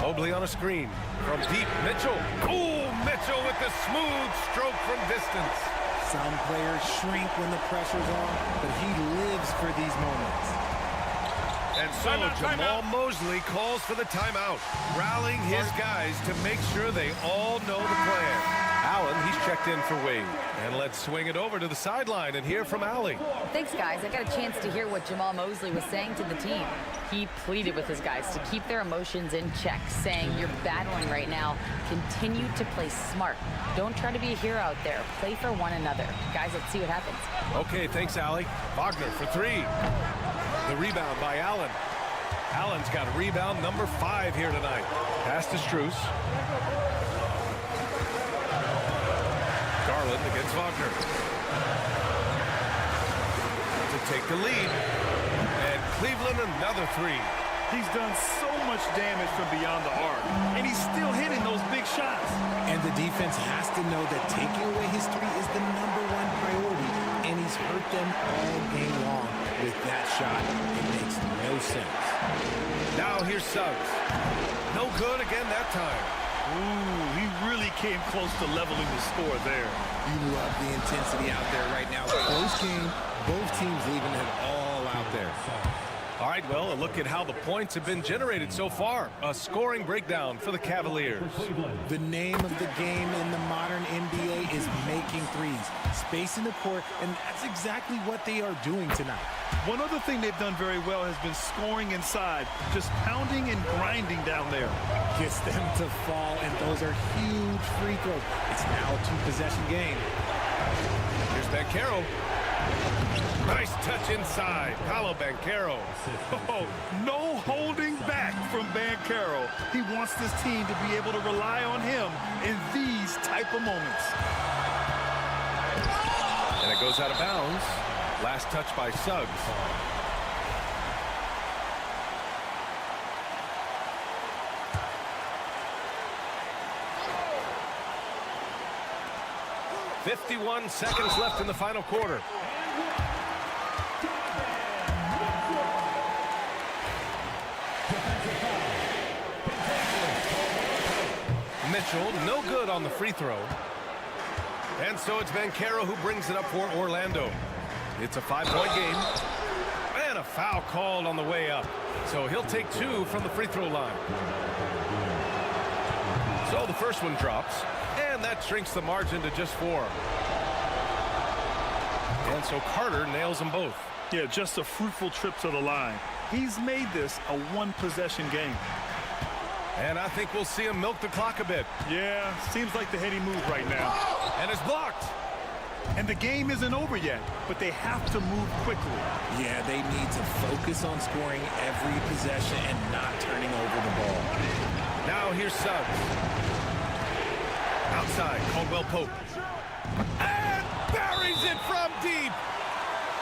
Mobley on a screen. From deep, Mitchell. Oh, Mitchell with the smooth stroke from distance. Some players shrink when the pressure's on, but he lives for these moments. And so Jamal Mosley calls for the timeout, rallying his guys to make sure they all know the plan. Allen, he's checked in for Wade. And let's swing it over to the sideline and hear from Allie. Thanks, guys. I got a chance to hear what Jamal Mosley was saying to the team. He pleaded with his guys to keep their emotions in check, saying, you're battling right now. Continue to play smart. Don't try to be a hero out there. Play for one another. Guys, let's see what happens. Okay, thanks, Allie. Wagner for 3. The rebound by Allen. Allen's got rebound number 5 here tonight. Pass to Strus. Garland against Wagner. To take the lead. And Cleveland another 3. He's done so much damage from beyond the arc, and he's still hitting those big shots. And the defense has to know that taking away his 3 is the #1 priority, and he's hurt them all game long with that shot. It makes no sense. Now here's Suggs. No good again that time. Ooh, he really came close to leveling the score there. You love the intensity out there right now. Close game, both teams leaving it all out there. All right, well, a look at how the points have been generated so far. A scoring breakdown for the Cavaliers. The name of the game in the modern NBA is making threes, spacing the court, and that's exactly what they are doing tonight. One other thing they've done very well has been scoring inside, just pounding and grinding down there. Gets them to fall, and those are huge free throws. It's now a 2-possession game. Here's Banchero. Nice touch inside. Paolo Banchero. Oh, no holding back from Banchero. He wants this team to be able to rely on him in these type of moments. And it goes out of bounds. Last touch by Suggs. "51 seconds left in the final quarter." Mitchell, no good on the free throw. And so it's Banchero who brings it up for Orlando. It's a 5-point game. And a foul called on the way up. So he'll take 2 from the free throw line. So the first one drops. And that shrinks the margin to just 4. And so Carter nails them both. Yeah, just a fruitful trip to the line. He's made this a one-possession game. And I think we'll see him milk the clock a bit. Yeah, seems like the heady move right now. And it's blocked. And the game isn't over yet, but they have to move quickly. Yeah, they need to focus on scoring every possession and not turning over the ball. Now here's Suggs. Outside, Caldwell Pope. And buries it from deep.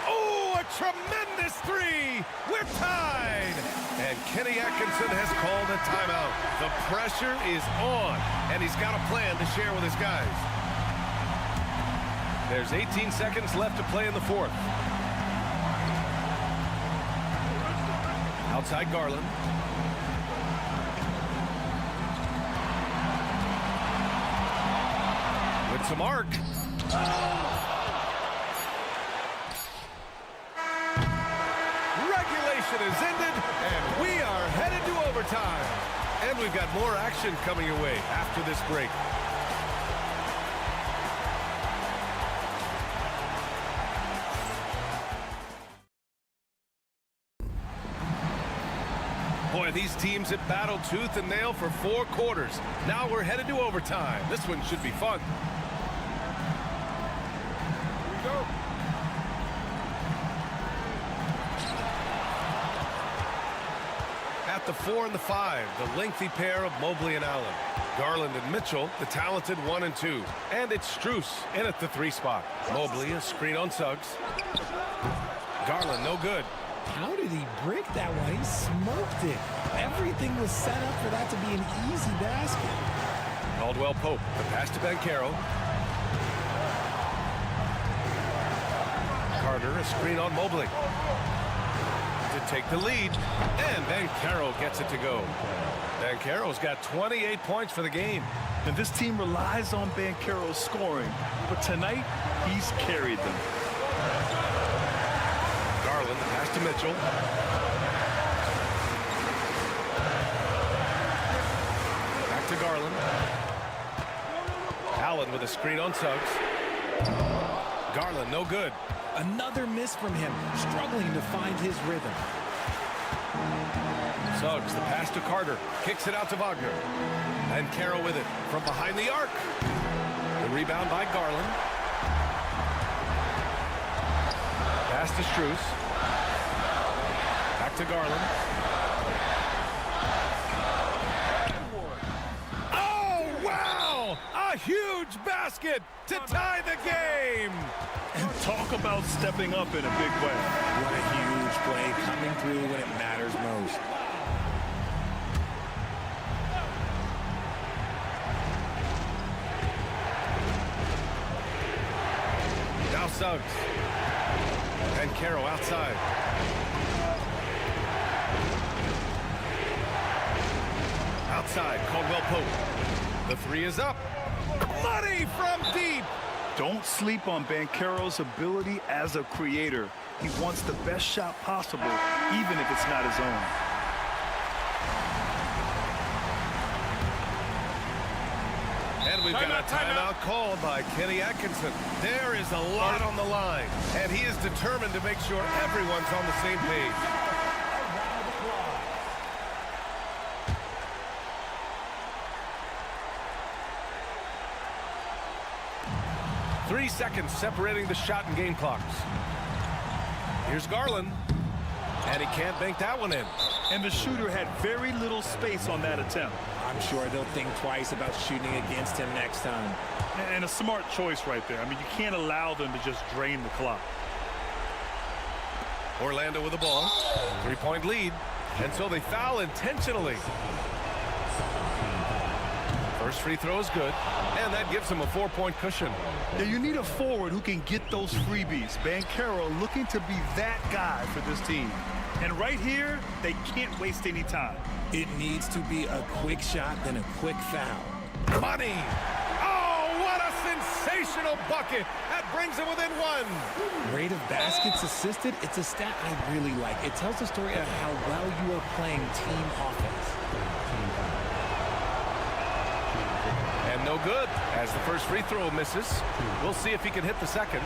Oh, a tremendous 3. We're tied. And Kenny Atkinson has called a timeout. The pressure is on, and he's got a plan to share with his guys. There's 18 seconds left to play in the fourth. Outside Garland. With some arc. Regulation is ended, and we are headed to overtime. And we've got more action coming your way after this break. Boy, these teams have battled tooth and nail for 4 quarters. Now we're headed to overtime. This one should be fun. Here we go. At the 4 and the 5, the lengthy pair of Mobley and Allen. Garland and Mitchell, the talented 1 and 2. And it's Strus in at the 3 spot. Mobley, a screen on Suggs. Garland, no good. How did he break that one? He smoked it. Everything was set up for that to be an easy basket. Caldwell Pope, the pass to Banchero. Carter, a screen on Mobley. To take the lead, and Banchero gets it to go. Banchero's got 28 points for the game. And this team relies on Banchero's scoring, but tonight he's carried them. Garland, the pass to Mitchell. Back to Garland. Allen with a screen on Suggs. Garland, no good. Another miss from him, struggling to find his rhythm. Suggs, the pass to Carter. Kicks it out to Wagner. And Banchero with it from behind the arc. The rebound by Garland. Pass to Strus. Back to Garland. Oh, wow! A huge basket to tie the game! And talk about stepping up in a big way. What a huge play, coming through when it matters most. Now Suggs. And Banchero outside. Outside, Caldwell Pope. The 3 is up. Money from deep. Don't sleep on Banchero's ability as a creator. He wants the best shot possible, even if it's not his own. And we've got a timeout called by Kenny Atkinson. There is a lot on the line, and he is determined to make sure everyone's on the same page. 3 seconds separating the shot and game clocks. Here's Garland. And he can't bank that one in. And the shooter had very little space on that attempt. I'm sure they'll think twice about shooting against him next time. And a smart choice right there. I mean, you can't allow them to just drain the clock. Orlando with the ball. 3-point lead. And so they foul intentionally. First free throw is good. And that gives them a 4-point cushion. Yeah, you need a forward who can get those freebies. Banchero looking to be that guy for this team. And right here, they can't waste any time. It needs to be a quick shot, then a quick foul. Money! Oh, what a sensational bucket! That brings them within one. Rate of baskets assisted, it's a stat I really like. It tells the story of how well you are playing team offense. And no good, as the first free throw misses. We'll see if he can hit the second.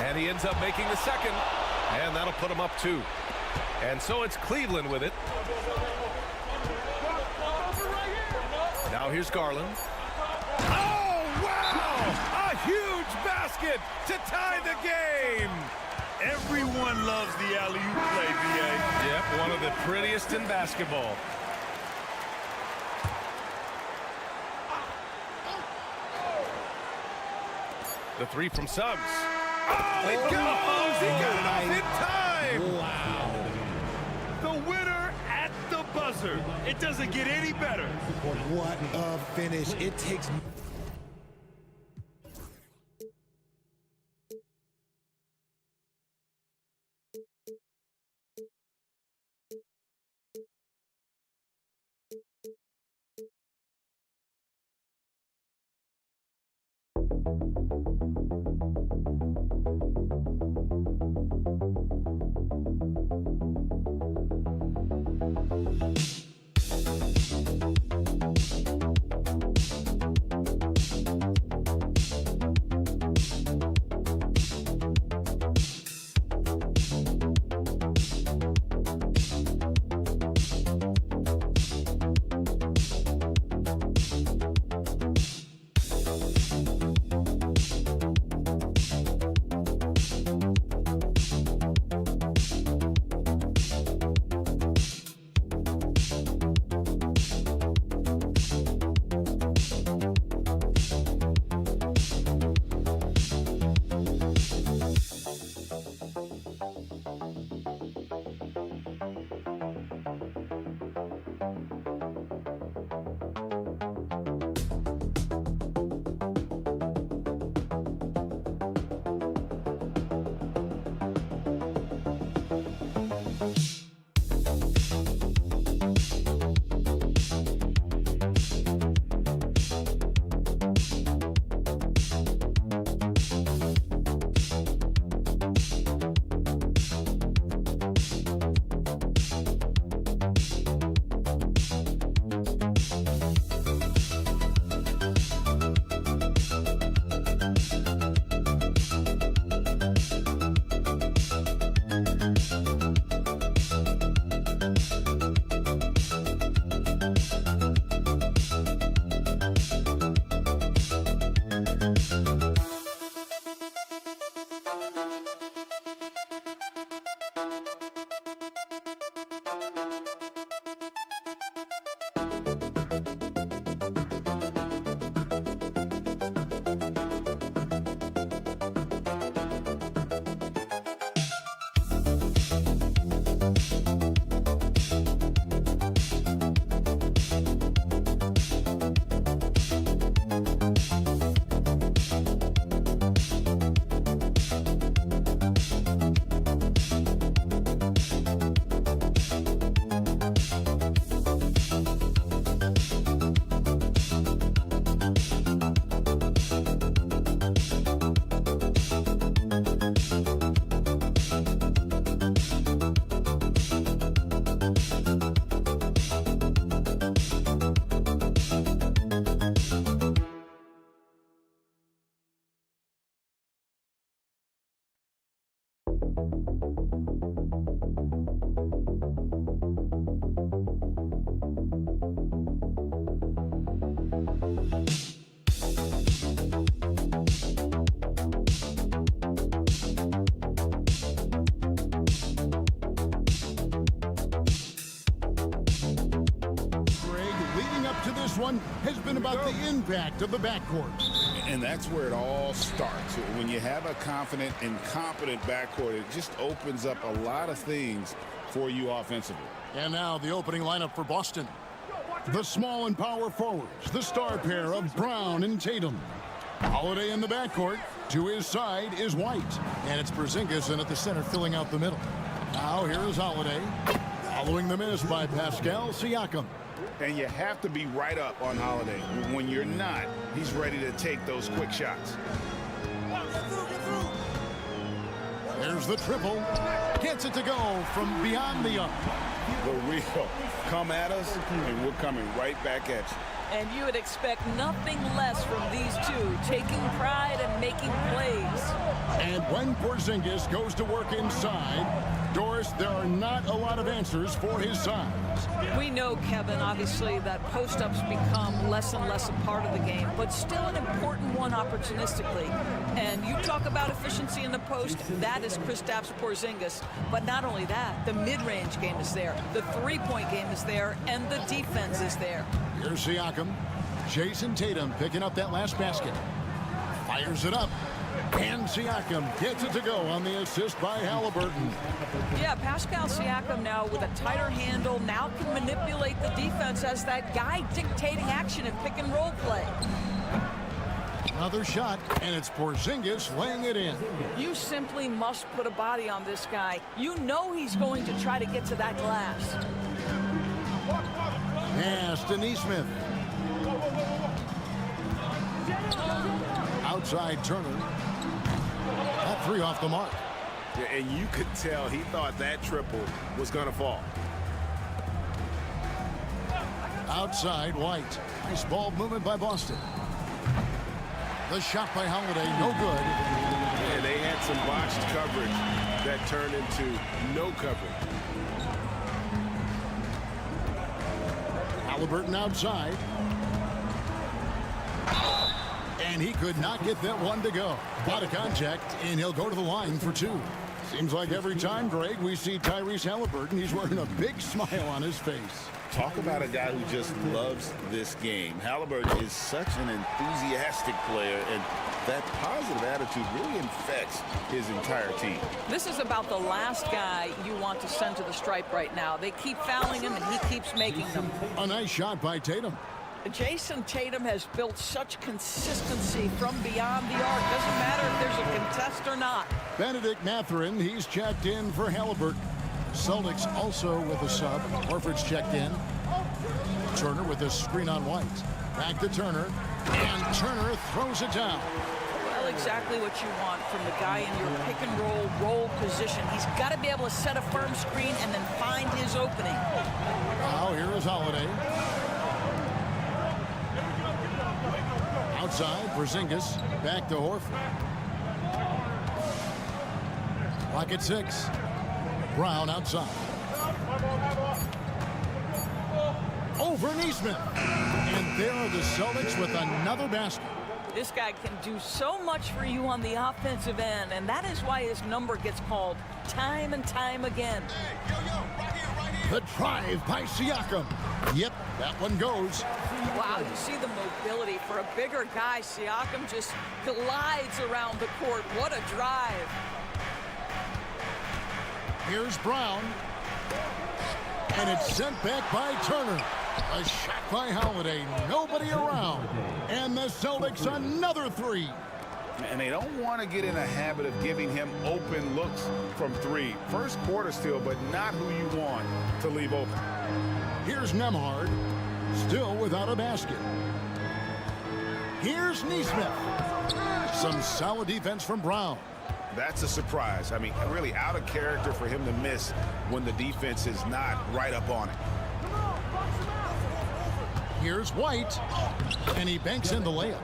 And he ends up making the second. And that'll put him up 2. And so it's Cleveland with it. Now here's Garland. Oh, wow! A huge basket to tie the game! Everyone loves the alley-oop play, B.A. Yep, one of the prettiest in basketball. The 3 from Suggs. Oh, it goes! He got it off in time! Wow. The winner at the buzzer. It doesn't get any better. What a finish. It takes... one has been about the impact of the backcourt. And that's where it all starts. When you have a confident and competent backcourt, it just opens up a lot of things for you offensively. And now the opening lineup for Boston. The small and power forwards, the star pair of Brown and Tatum. Holiday in the backcourt. To his side is White. And it's Porzingis in at the center filling out the middle. Now here is Holiday. Following the miss by Pascal Siakam. And you have to be right up on Holiday. When you're not, he's ready to take those quick shots. There's the triple. Gets it to go from beyond the arc. The real come at us, and we're coming right back at you. And you would expect nothing less from these two, taking pride and making plays. And when Porzingis goes to work inside, Doris, there are not a lot of answers for his size. We know, Kevin, obviously, that post-ups become less and less a part of the game, but still an important one opportunistically. And you talk about efficiency in the post, that is Kristaps Porzingis. But not only that, the mid-range game is there, the three-point game is there, and the defense is there. Here's Siakam. Jason Tatum picking up that last basket. Fires it up. And Siakam gets it to go on the assist by Halliburton. Yeah, Pascal Siakam now with a tighter handle, now can manipulate the defense as that guy dictating action in pick and roll play. Another shot, and it's Porzingis laying it in. You simply must put a body on this guy. You know he's going to try to get to that glass. Pass to Neesmith. Outside Turner. That three off the mark. Yeah, and you could tell he thought that triple was going to fall. Outside White. Nice ball movement by Boston. The shot by Holiday, no good. And they had some botched coverage that turned into no coverage. Halliburton outside. And he could not get that one to go. A lot of contact, and he'll go to the line for two. Seems like every time, Greg, we see Tyrese Halliburton, he's wearing a big smile on his face. Talk about a guy who just loves this game. Halliburton is such an enthusiastic player, and that positive attitude really infects his entire team. This is about the last guy you want to send to the stripe right now. They keep fouling him, and he keeps making them. A nice shot by Tatum. Jason Tatum has built such consistency from beyond the arc. Doesn't matter if there's a contest or not. Benedict Mathurin, he's checked in for Halliburton. Celtics also with a sub. Horford's checked in. Turner with a screen on White. Back to Turner. And Turner throws it down. Well, exactly what you want from the guy in your pick and roll position. He's got to be able to set a firm screen and then find his opening. Now here is Holiday. Outside, Porzingis. Back to Horford. Clock at 6. Brown outside. Over Neesmith. And there are the Celtics with another basket. This guy can do so much for you on the offensive end, and that is why his number gets called time and time again. The drive by Siakam. Yep, that one goes. Wow, you see the mobility for a bigger guy. Siakam just glides around the court. What a drive. Here's Brown. And it's sent back by Turner. A shot by Holiday. Nobody around. And the Celtics another three. And they don't want to get in a habit of giving him open looks from three. First quarter still, but not who you want to leave open. Here's Nembhard. Still without a basket. Here's Neesmith. Some solid defense from Brown. That's a surprise. I mean, really out of character for him to miss when the defense is not right up on it. Here's White. And he banks in the layup.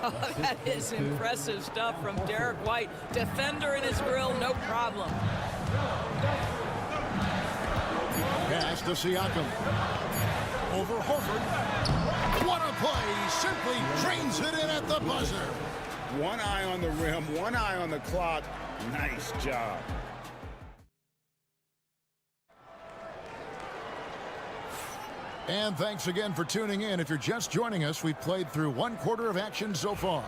Oh, that is impressive stuff from Derek White. Defender in his grill, no problem. Pass to Siakam. Over Horford. What a play. Simply drains it in at the buzzer. One eye on the rim, one eye on the clock. Nice job. And thanks again for tuning in. If you're just joining us, we've played through 1/4 of action so far.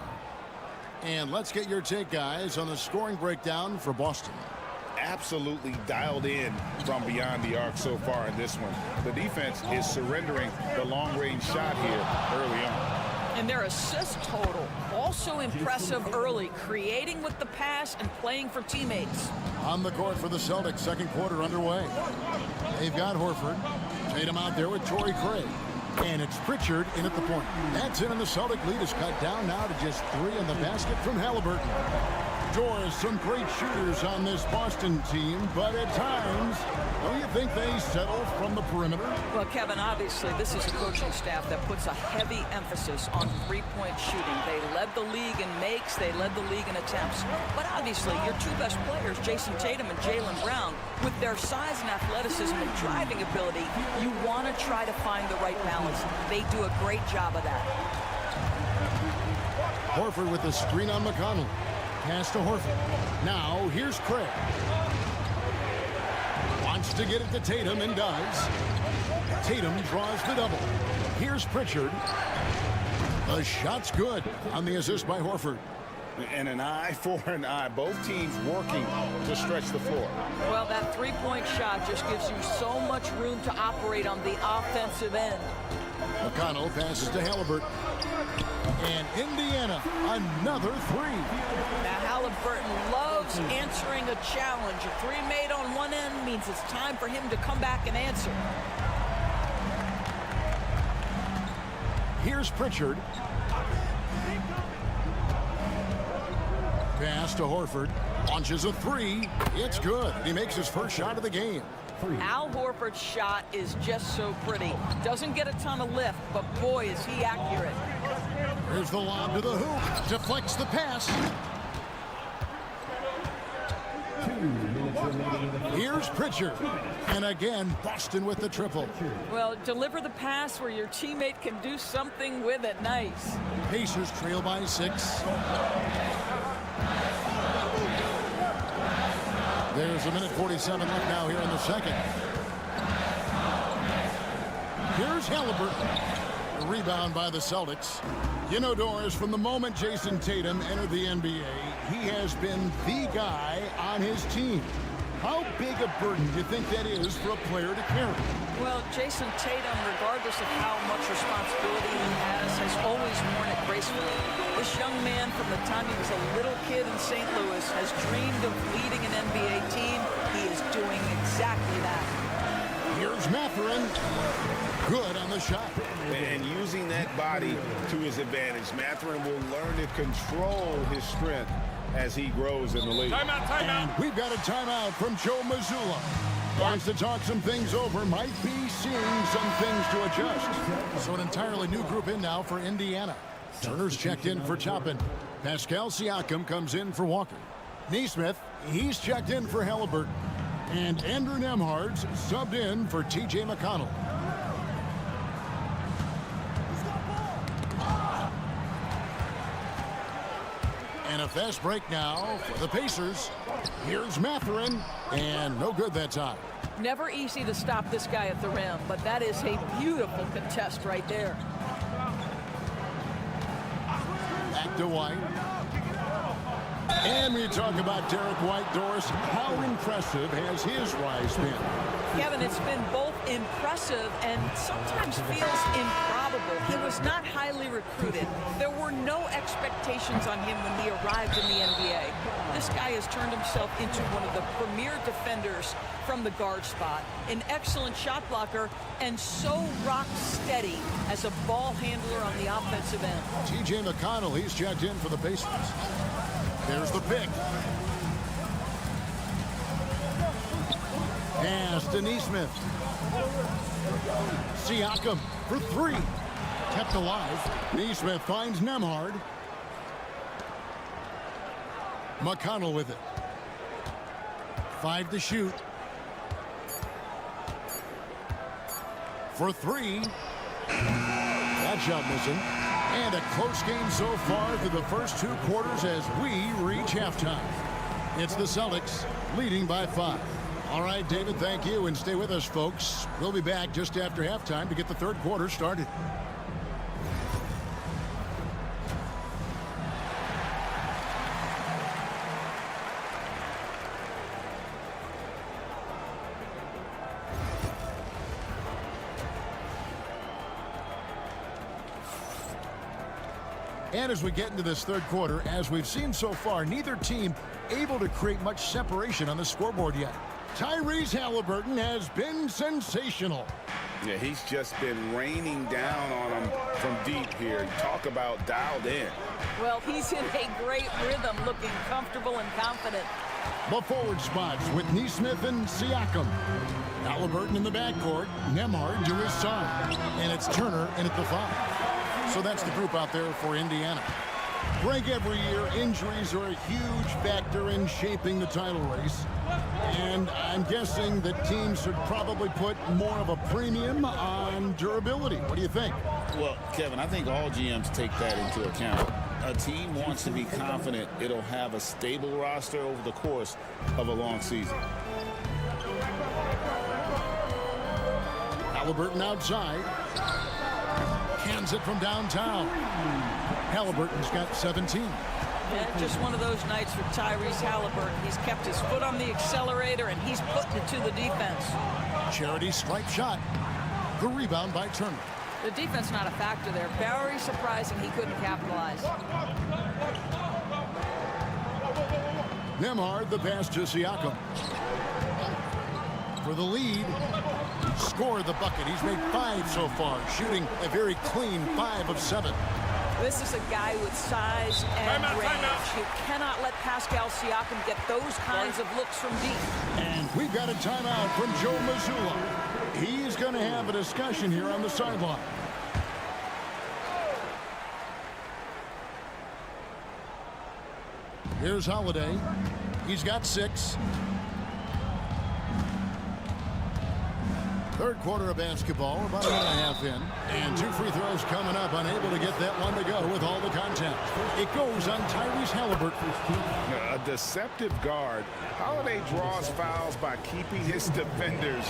And let's get your take, guys, on the scoring breakdown for Boston. Absolutely dialed in from beyond the arc so far in this one. The defense is surrendering the long-range shot here early on. And their assist total, also impressive early, creating with the pass and playing for teammates. On the court for the Celtics, second quarter underway. They've got Horford. Tatum out there with Torrey Craig. And it's Pritchard in at the point. That's in, and the Celtic lead is cut down now to just 3 in the basket from Halliburton. Doris, some great shooters on this Boston team, but at times, don't you think they settle from the perimeter? Well, Kevin, obviously, this is a coaching staff that puts a heavy emphasis on three-point shooting. They led the league in makes, they led the league in attempts. But obviously, your two best players, Jason Tatum and Jaylen Brown, with their size and athleticism and driving ability, you want to try to find the right balance. They do a great job of that. Horford with the screen on McConnell. Pass to Horford. Now, here's Craig. Wants to get it to Tatum and does. Tatum draws the double. Here's Pritchard. The shot's good on the assist by Horford. And an eye for an eye. Both teams working to stretch the floor. Well, that three-point shot just gives you so much room to operate on the offensive end. McConnell passes to Halliburton. And Indiana, another 3. Now, Halliburton loves answering a challenge. A 3 made on one end means it's time for him to come back and answer. Here's Pritchard. Pass to Horford. Launches a 3. It's good. He makes his first shot of the game. Al Horford's shot is just so pretty. Doesn't get a ton of lift, but boy, is he accurate. Here's the lob to the hoop. Deflects the pass. Here's Pritchard. And again, Boston with the triple. Well, deliver the pass where your teammate can do something with it. Nice. Pacers trail by 6. There's 1:47 left now here in the second. Here's Halliburton. A rebound by the Celtics. You know, Doris, from the moment Jason Tatum entered the NBA, he has been the guy on his team. How big a burden do you think that is for a player to carry? Well, Jason Tatum, regardless of how much responsibility he has always worn it gracefully. This young man, from the time he was a little kid in St. Louis, has dreamed of leading an NBA team. He is doing exactly that. Here's Mathurin. Good on the shot. And using that body to his advantage, Mathurin will learn to control his strength as he grows in the league. Timeout, timeout. And we've got a timeout from Joe Mazzulla. Wants to talk some things over. Might be seeing some things to adjust. So an entirely new group in now for Indiana. Turner's checked in for Toppin. Pascal Siakam comes in for Walker. Neesmith, he's checked in for Halliburton. And Andrew Nembhard's subbed in for T.J. McConnell. And a fast break now for the Pacers. Here's Mathurin, and no good that time. Never easy to stop this guy at the rim, but that is a beautiful contest right there. Back to White. And we talk about Derek White, Doris. How impressive has his rise been? Kevin, it's been both impressive and sometimes feels improbable. He was not highly recruited. There were no expectations on him when he arrived in the NBA. This guy has turned himself into one of the premier defenders from the guard spot, an excellent shot blocker, and so rock steady as a ball handler on the offensive end. T.J. McConnell, he's checked in for the Pacers. There's the pick. Pass to Neesmith. Siakam for 3. Kept alive. Neesmith finds Nembhard. McConnell with it. 5 to shoot. For 3. That shot missing. And a close game so far through the first 2 quarters as we reach halftime. It's the Celtics leading by 5. All right, David, thank you, and stay with us, folks. We'll be back just after halftime to get the third quarter started. And as we get into this third quarter, as we've seen so far, neither team able to create much separation on the scoreboard yet. Tyrese Halliburton has been sensational. Yeah, he's just been raining down on them from deep here. Talk about dialed in. Well, he's in a great rhythm, looking comfortable and confident. The forward spots with Nesmith and Siakam. Halliburton in the backcourt, Nembhard to his side. And it's Turner in at the 5. So that's the group out there for Indiana. Greg, every year, injuries are a huge factor in shaping the title race. And I'm guessing that teams should probably put more of a premium on durability. What do you think? Well, Kevin, I think all GMs take that into account. A team wants to be confident it'll have a stable roster over the course of a long season. Halliburton outside. Hands it from downtown. Halliburton's got 17. Yeah, just one of those nights for Tyrese Halliburton. He's kept his foot on the accelerator, and he's putting it to the defense. Charity stripe shot. The rebound by Turner. The defense not a factor there. Very surprising he couldn't capitalize. Nembhard, the pass to Siakam. For the lead. Scored the bucket. He's made 5 so far, shooting a very clean 5 of 7. This is a guy with size and range. You cannot let Pascal Siakam get those kinds of looks from deep. And we've got a timeout from Joe Mazzulla. He's going to have a discussion here on the sideline. Here's Holiday. He's got 6. Third quarter of basketball, about 1.5 in. And 2 free throws coming up, unable to get that one to go with all the contact. It goes on Tyrese Halliburton. A deceptive guard. Holiday draws fouls by keeping his defenders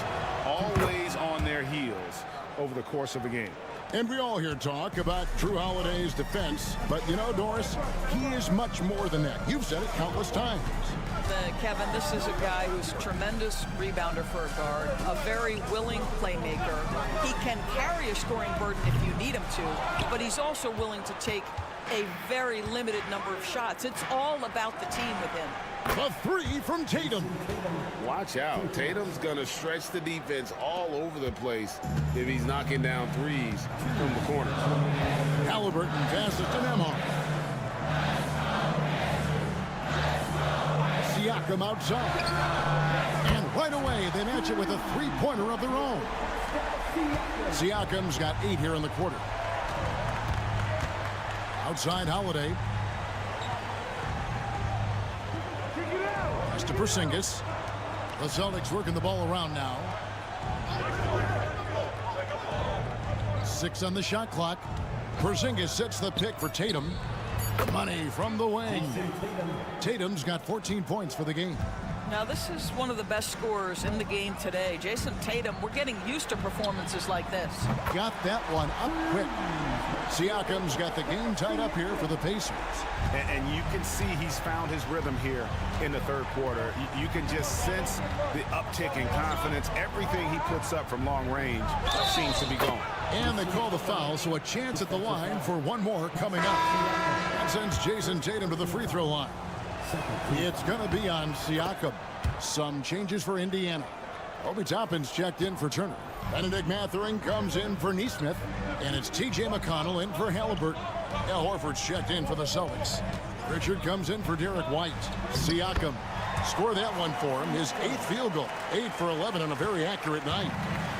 always on their heels over the course of a game. And we all hear talk about Drew Holiday's defense. But, you know, Doris, he is much more than that. You've said it countless times. Kevin, this is a guy who's a tremendous rebounder for a guard, a very willing playmaker. He can carry a scoring burden if you need him to, but he's also willing to take a very limited number of shots. It's all about the team with him. The 3 from Tatum. Watch out. Tatum's going to stretch the defense all over the place if he's knocking down threes from the corner. Halliburton passes to Nembhard. Siakam outside. And right away, they match it with a 3-pointer of their own. Siakam's got 8 here in the quarter. Outside Holiday. Pass to Porzingis. The Celtics working the ball around now. 6 on the shot clock. Porzingis sets the pick for Tatum. Money from the wing. Tatum's got 14 points for the game. Now, this is one of the best scorers in the game today. Jason Tatum, we're getting used to performances like this. Got that one up quick. Siakam's got the game tied up here for the Pacers. And you can see he's found his rhythm here in the third quarter. You can just sense the uptick in confidence. Everything he puts up from long range seems to be going. And they call the foul, so a chance at the line for one more coming up. That sends Jason Tatum to the free throw line. It's going to be on Siakam. Some changes for Indiana. Obi Toppin's checked in for Turner. Benedict Mathurin comes in for Nesmith. And it's T.J. McConnell in for Halliburton. Al Horford's checked in for the Celtics. Richard comes in for Derek White. Siakam score that one for him. His 8th field goal. 8 for 11 on a very accurate night.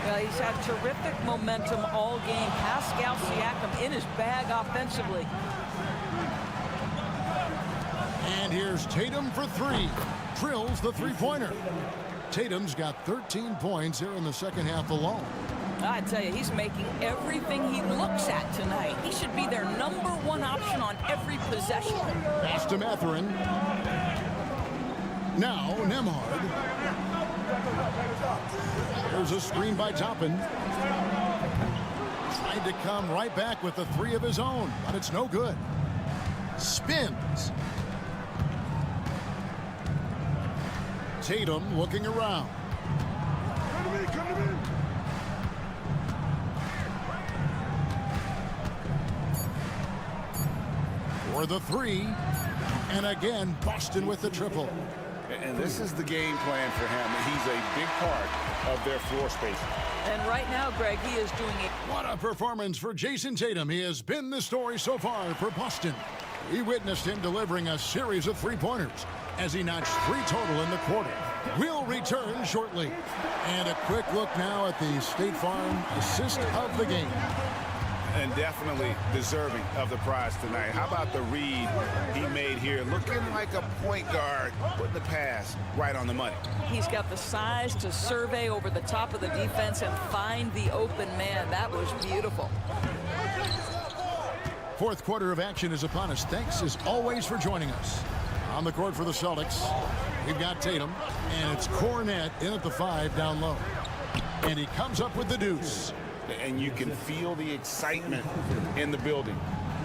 Well, he's had terrific momentum all game. Pascal Siakam in his bag offensively. And here's Tatum for 3. Drills the 3-pointer. Tatum's got 13 points here in the second half alone. I tell you, he's making everything he looks at tonight. He should be their #1 option on every possession. Pass to Mathurin. Now Nembhard. Here's a screen by Toppin. Tried to come right back with the three of his own, but it's no good. Spins. Tatum looking around. For the three. And again, Boston with the triple. And this is the game plan for him. He's a big part of their floor spacing. And right now, Greg, he is doing it. What a performance for Jason Tatum. He has been the story so far for Boston. We witnessed him delivering a series of three-pointers as he notched 3 total in the quarter. We'll return shortly. And a quick look now at the State Farm assist of the game. And definitely deserving of the prize tonight. How about the read he made here? Looking like a point guard, putting the pass right on the money. He's got the size to survey over the top of the defense and find the open man. That was beautiful. Fourth quarter of action is upon us. Thanks as always for joining us. On the court for the Celtics, we've got Tatum, and it's Cornette in at the 5 down low. And he comes up with the deuce. And you can feel the excitement in the building.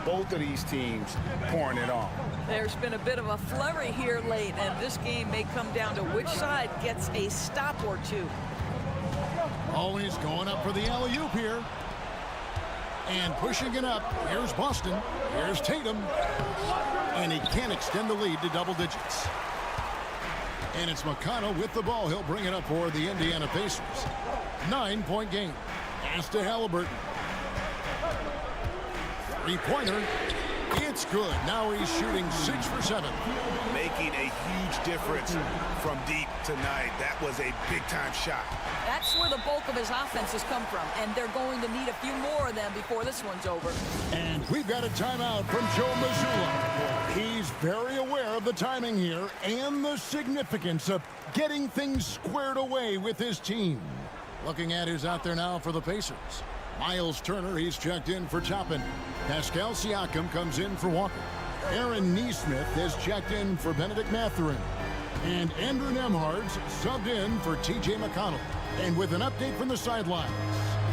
Both of these teams pouring it on. There's been a bit of a flurry here late, and this game may come down to which side gets a stop or two. Always going up for the alley-oop here. And pushing it up. Here's Boston. Here's Tatum. And he can't extend the lead to double digits. And it's McConnell with the ball. He'll bring it up for the Indiana Pacers. 9-point game. Pass to Halliburton. Three-pointer. It's good. Now he's shooting 6 for 7. Making a huge difference from deep tonight. That was a big-time shot. That's where the bulk of his offense has come from, and they're going to need a few more of them before this one's over. And we've got a timeout from Joe Mazzulla. He's very aware of the timing here and the significance of getting things squared away with his team. Looking at who's out there now for the Pacers. Miles Turner, he's checked in for Toppin. Pascal Siakam comes in for Walker. Aaron Nesmith has checked in for Benedict Mathurin. And Andrew Nembhard's subbed in for T.J. McConnell. And with an update from the sidelines,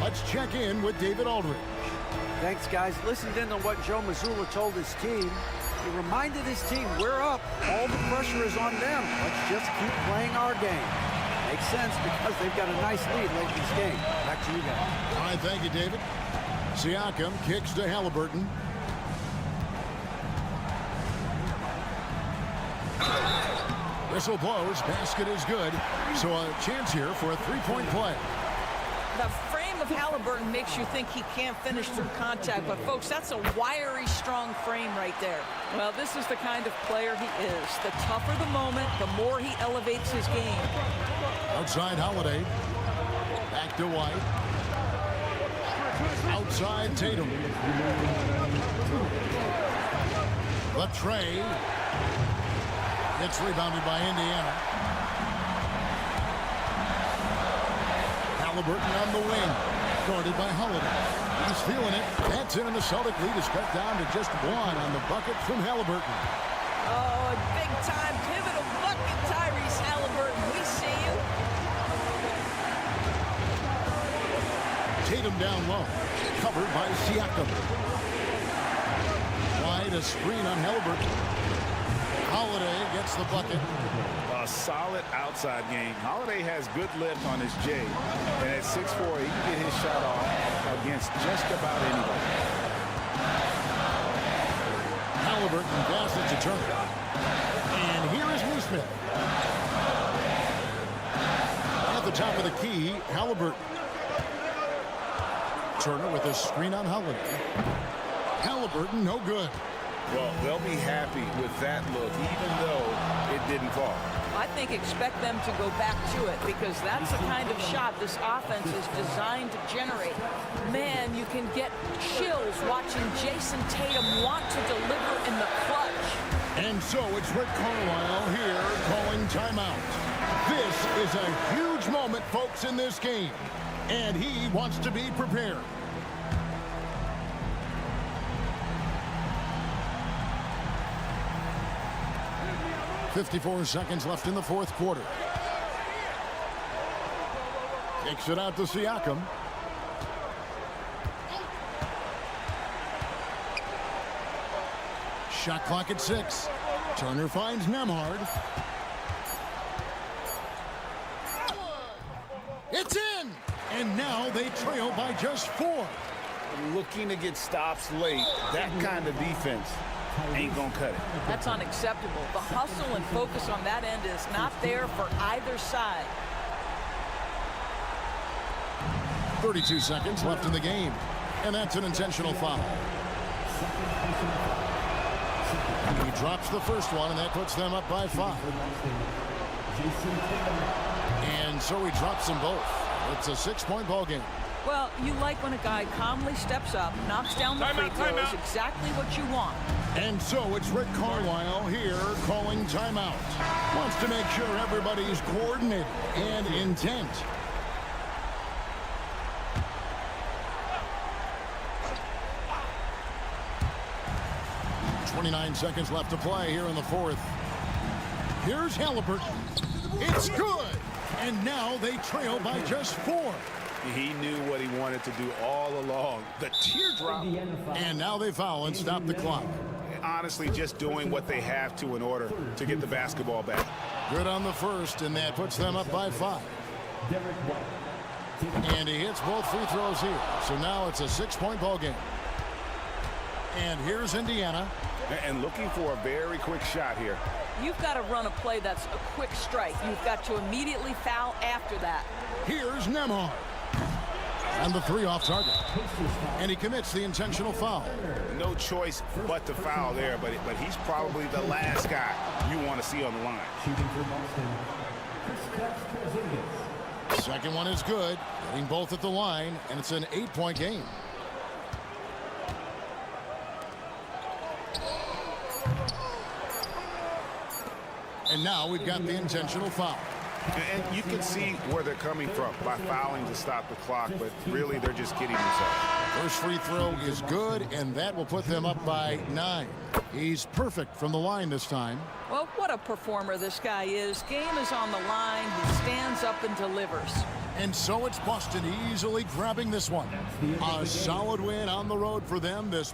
let's check in with David Aldridge. Thanks, guys. Listened in to what Joe Mazzulla told his team. He reminded his team, we're up. All the pressure is on them. Let's just keep playing our game. Makes sense because they've got a nice lead late in this game. Back to you guys. All right, thank you, David. Siakam kicks to Halliburton. Whistle blows, basket is good. So a chance here for a three-point play. The frame of Halliburton makes you think he can't finish through contact, but folks, that's a wiry, strong frame right there. Well, this is the kind of player he is. The tougher the moment, the more he elevates his game. Outside Holiday. Back to White. Outside Tatum. The tray. Gets rebounded by Indiana. Halliburton on the wing. Guarded by Holiday. He's feeling it. That's in, and the Celtic lead is cut down to just 1 on the bucket from Halliburton. Oh, a big-time pivotal bucket, Tyrese Halliburton. We see you. Tatum down low. Covered by Siakam. Wide, a screen on Halliburton. Holiday gets the bucket. A solid outside game. Holiday has good lift on his J. And at 6'4", he can get his shot off against just about anybody. Halliburton passes to Turner. And here is Nesmith. At the top of the key, Halliburton. Turner with a screen on Holiday. Halliburton, no good. Well, they'll be happy with that look, even though it didn't fall. I think expect them to go back to it because that's the kind of shot this offense is designed to generate. Man, you can get chills watching Jason Tatum want to deliver in the clutch. And so it's Rick Carlisle here calling timeout. This is a huge moment, folks, in this game. And he wants to be prepared. .54 seconds left in the fourth quarter. Kicks it out to Siakam. Shot clock at 6. Turner finds Nemhard. It's in! And now they trail by just 4. Looking to get stops late. That kind of defense ain't gonna cut it. That's unacceptable. The hustle and focus on that end is not there for either side. 32 seconds left in the game. And that's an intentional foul. He drops the first one, and that puts them up by 5. And so he drops them both. It's a 6-point ball game. Well, you like when a guy calmly steps up, knocks down the free throws, exactly what you want. And so it's Rick Carlisle here calling timeout. Wants to make sure everybody's coordinated and intent. .29 seconds left to play here in the 4th. Here's Halliburton. It's good. And now they trail by just 4. He knew what he wanted to do all along. The teardrop. And now they foul and stop the clock. Honestly, just doing what they have to in order to get the basketball back. Good on the first, and that puts them up by 5. And he hits both free throws here. So now it's a 6-point ball game. And here's Indiana. And looking for a very quick shot here. You've got to run a play that's a quick strike. You've got to immediately foul after that. Here's Nemhard. And the 3 off target. And he commits the intentional foul. No choice but to foul there, but he's probably the last guy you want to see on the line. Second one is good. Getting both at the line, and it's an 8-point game. And now we've got the intentional foul. And you can see where they're coming from by fouling to stop the clock, but really they're just kidding themselves. First free throw is good, and that will put them up by 9. He's perfect from the line this time. Well, what a performer this guy is. Game is on the line. He stands up and delivers. And so it's Boston easily grabbing this one. A solid win on the road for them this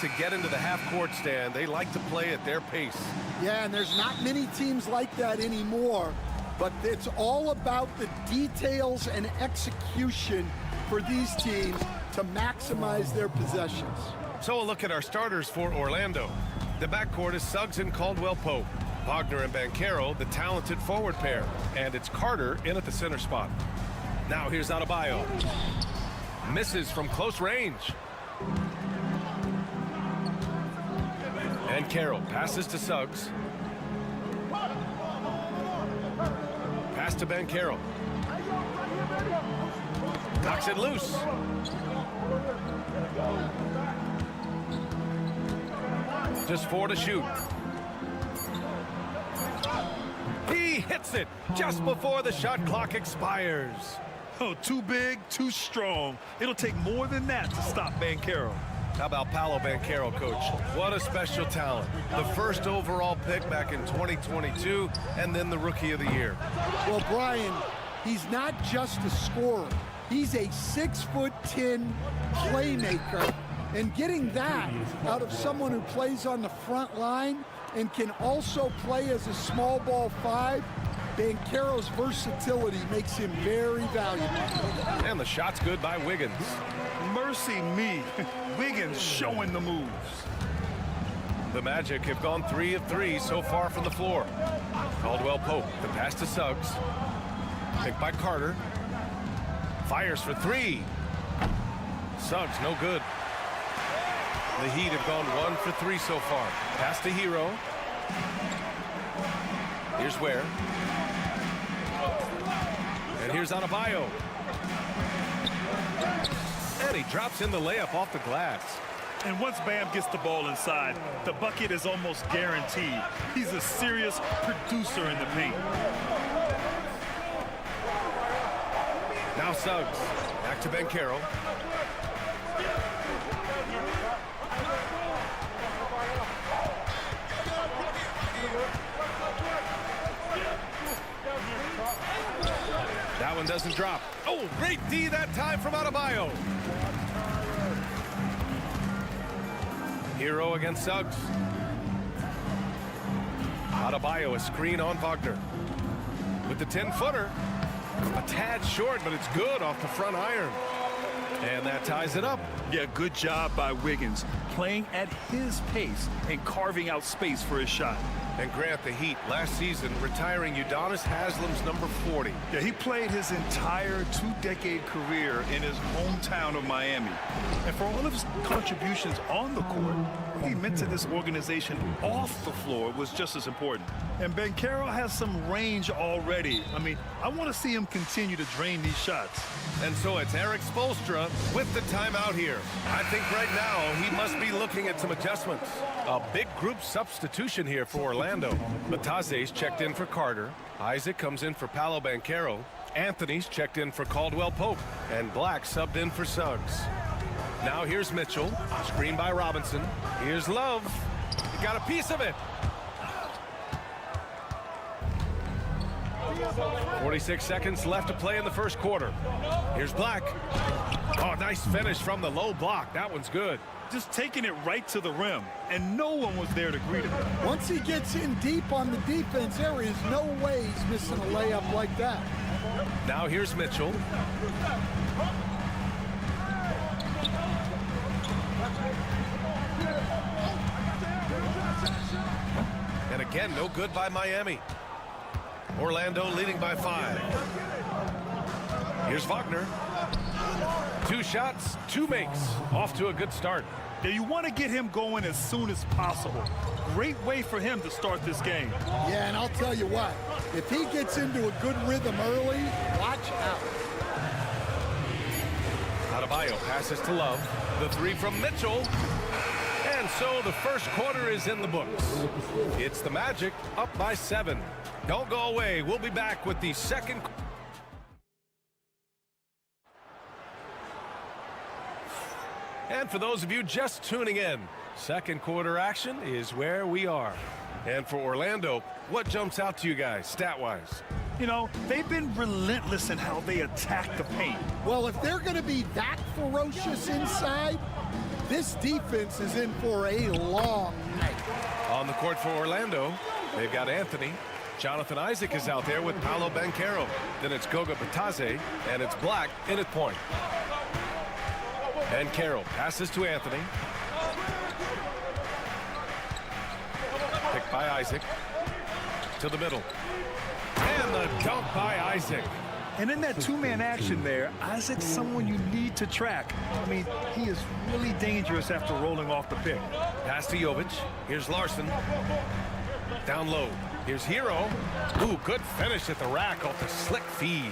To get into the half-court stand. They like to play at their pace. Yeah, and there's not many teams like that anymore, but it's all about the details and execution for these teams to maximize their possessions. So a look at our starters for Orlando. The backcourt is Suggs and Caldwell-Pope. Wagner and Banchero, the talented forward pair. And it's Carter in at the center spot. Now here's Adebayo. Misses from close range. Banchero passes to Suggs. Pass to Banchero. Knocks it loose. Just 4 to shoot. He hits it just before the shot clock expires. Oh, too big, too strong. It'll take more than that to stop Banchero. How about Paolo Banchero, Coach? What a special talent. The first overall pick back in 2022, and then the Rookie of the Year. Well, Brian, he's not just a scorer. He's a 6'10" playmaker. And getting that out of someone who plays on the front line and can also play as a small ball 5, Banchero's versatility makes him very valuable. And the shot's good by Wiggins. Mercy me. Wiggins showing the moves. The Magic have gone 3 of 3 so far from the floor. Caldwell Pope, the pass to Suggs. Picked by Carter. Fires for 3. Suggs, no good. The Heat have gone 1 for 3 so far. Pass to Hero. Here's Ware. And here's Adebayo. And he drops in the layup off the glass. And once Bam gets the ball inside, the bucket is almost guaranteed. He's a serious producer in the paint. Now Suggs. Back to Banchero. That one doesn't drop. Oh, great D that time from Adebayo. Hero against Suggs. Adebayo, a screen on Wagner. With the 10-footer. A tad short, but it's good off the front iron. And that ties it up. Yeah, good job by Wiggins. Playing at his pace and carving out space for his shot. And Grant, the Heat, last season, retiring Udonis Haslam's number 40. Yeah, he played his entire 2-decade career in his hometown of Miami. And for all of his contributions on the court, what he meant to this organization off the floor was just as important. And Banchero has some range already. I mean, I want to see him continue to drain these shots. And so it's Eric Spoelstra with the timeout here. I think right now he must be looking at some adjustments. A big group substitution here for Orlando. Bataze's checked in for Carter. Isaac comes in for Paolo Banchero. Anthony's checked in for Caldwell Pope. And Black subbed in for Suggs. Now here's Mitchell. Screen by Robinson. Here's Love. He got a piece of it. 46 seconds left to play in the first quarter. Here's Black. Oh, nice finish from the low block. That one's good. Just taking it right to the rim, and no one was there to greet him. Once he gets in deep on the defense, there is no way he's missing a layup like that. Now here's Mitchell. And again, no good by Miami. Orlando leading by 5. Here's Wagner. 2 shots, 2 makes. Off to a good start. Yeah, you want to get him going as soon as possible. Great way for him to start this game. Yeah, and I'll tell you what, if he gets into a good rhythm early, watch out. Adebayo passes to Love. The 3 from Mitchell. And so the first quarter is in the books. It's the Magic up by 7. Don't go away. We'll be back with the second. And for those of you just tuning in, second quarter action is where we are. And for Orlando, what jumps out to you guys, stat-wise? You know, they've been relentless in how they attack the paint. Well, if they're going to be that ferocious inside, this defense is in for a long night. On the court for Orlando, they've got Anthony. Jonathan Isaac is out there with Paolo Banchero. Then it's Goga Bataze, and it's Black in at point. And Carroll passes to Anthony. Picked by Isaac. To the middle. And the dunk by Isaac. And in that two-man action there, Isaac's someone you need to track. I mean, he is really dangerous after rolling off the pick. Pass to Jovic. Here's Larson. Down low. Here's Hero. Ooh, good finish at the rack off the slick feed.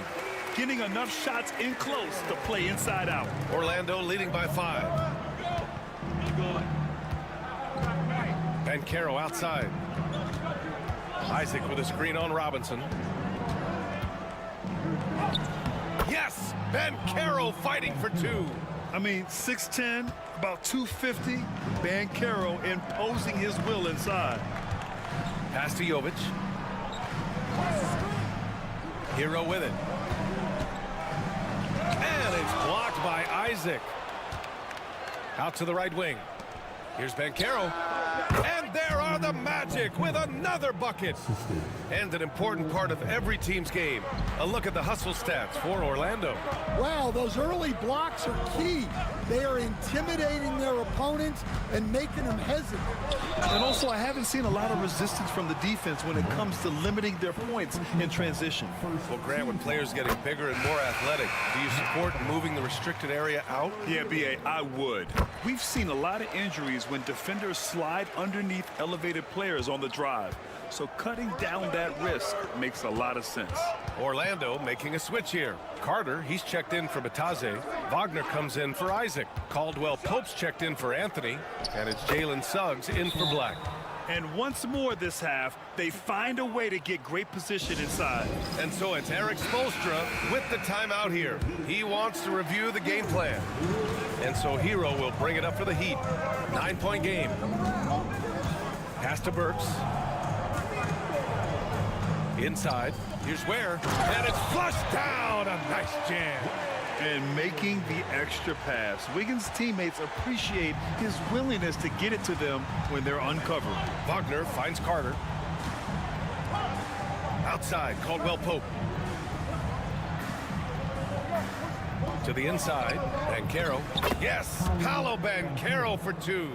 Getting enough shots in close to play inside out. Orlando leading by 5. Banchero outside. Isaac with a screen on Robinson. Yes! Banchero fighting for 2. I mean, 6'10", about 250. Banchero imposing his will inside. Pass to Jovic. Hero with it. And it's blocked by Isaac. Out to the right wing. Here's Banchero. And there are the Magic with another bucket. And an important part of every team's game. A look at the hustle stats for Orlando. Wow, those early blocks are key. They are intimidating their opponents and making them hesitant. And also, I haven't seen a lot of resistance from the defense when it comes to limiting their points in transition. Well, Grant, when players getting bigger and more athletic, do you support moving the restricted area out? Yeah, B.A., I would. We've seen a lot of injuries when defenders slide underneath elevated players on the drive. So cutting down that risk makes a lot of sense. Orlando making a switch here. Carter, he's checked in for Bataze. Wagner comes in for Isaac. Caldwell Pope's checked in for Anthony. And it's Jalen Suggs in for Black. And once more this half, they find a way to get great position inside. And so it's Eric Spoelstra with the timeout here. He wants to review the game plan. And so Hero will bring it up for the Heat. 9-point game. Pass to Burks. Inside. Here's Ware. And it's flushed down. A nice jam. And making the extra pass. Wiggins' teammates appreciate his willingness to get it to them when they're uncovered. Wagner finds Carter. Outside, Caldwell Pope. To the inside, Banchero. Yes, Paolo Banchero for 2.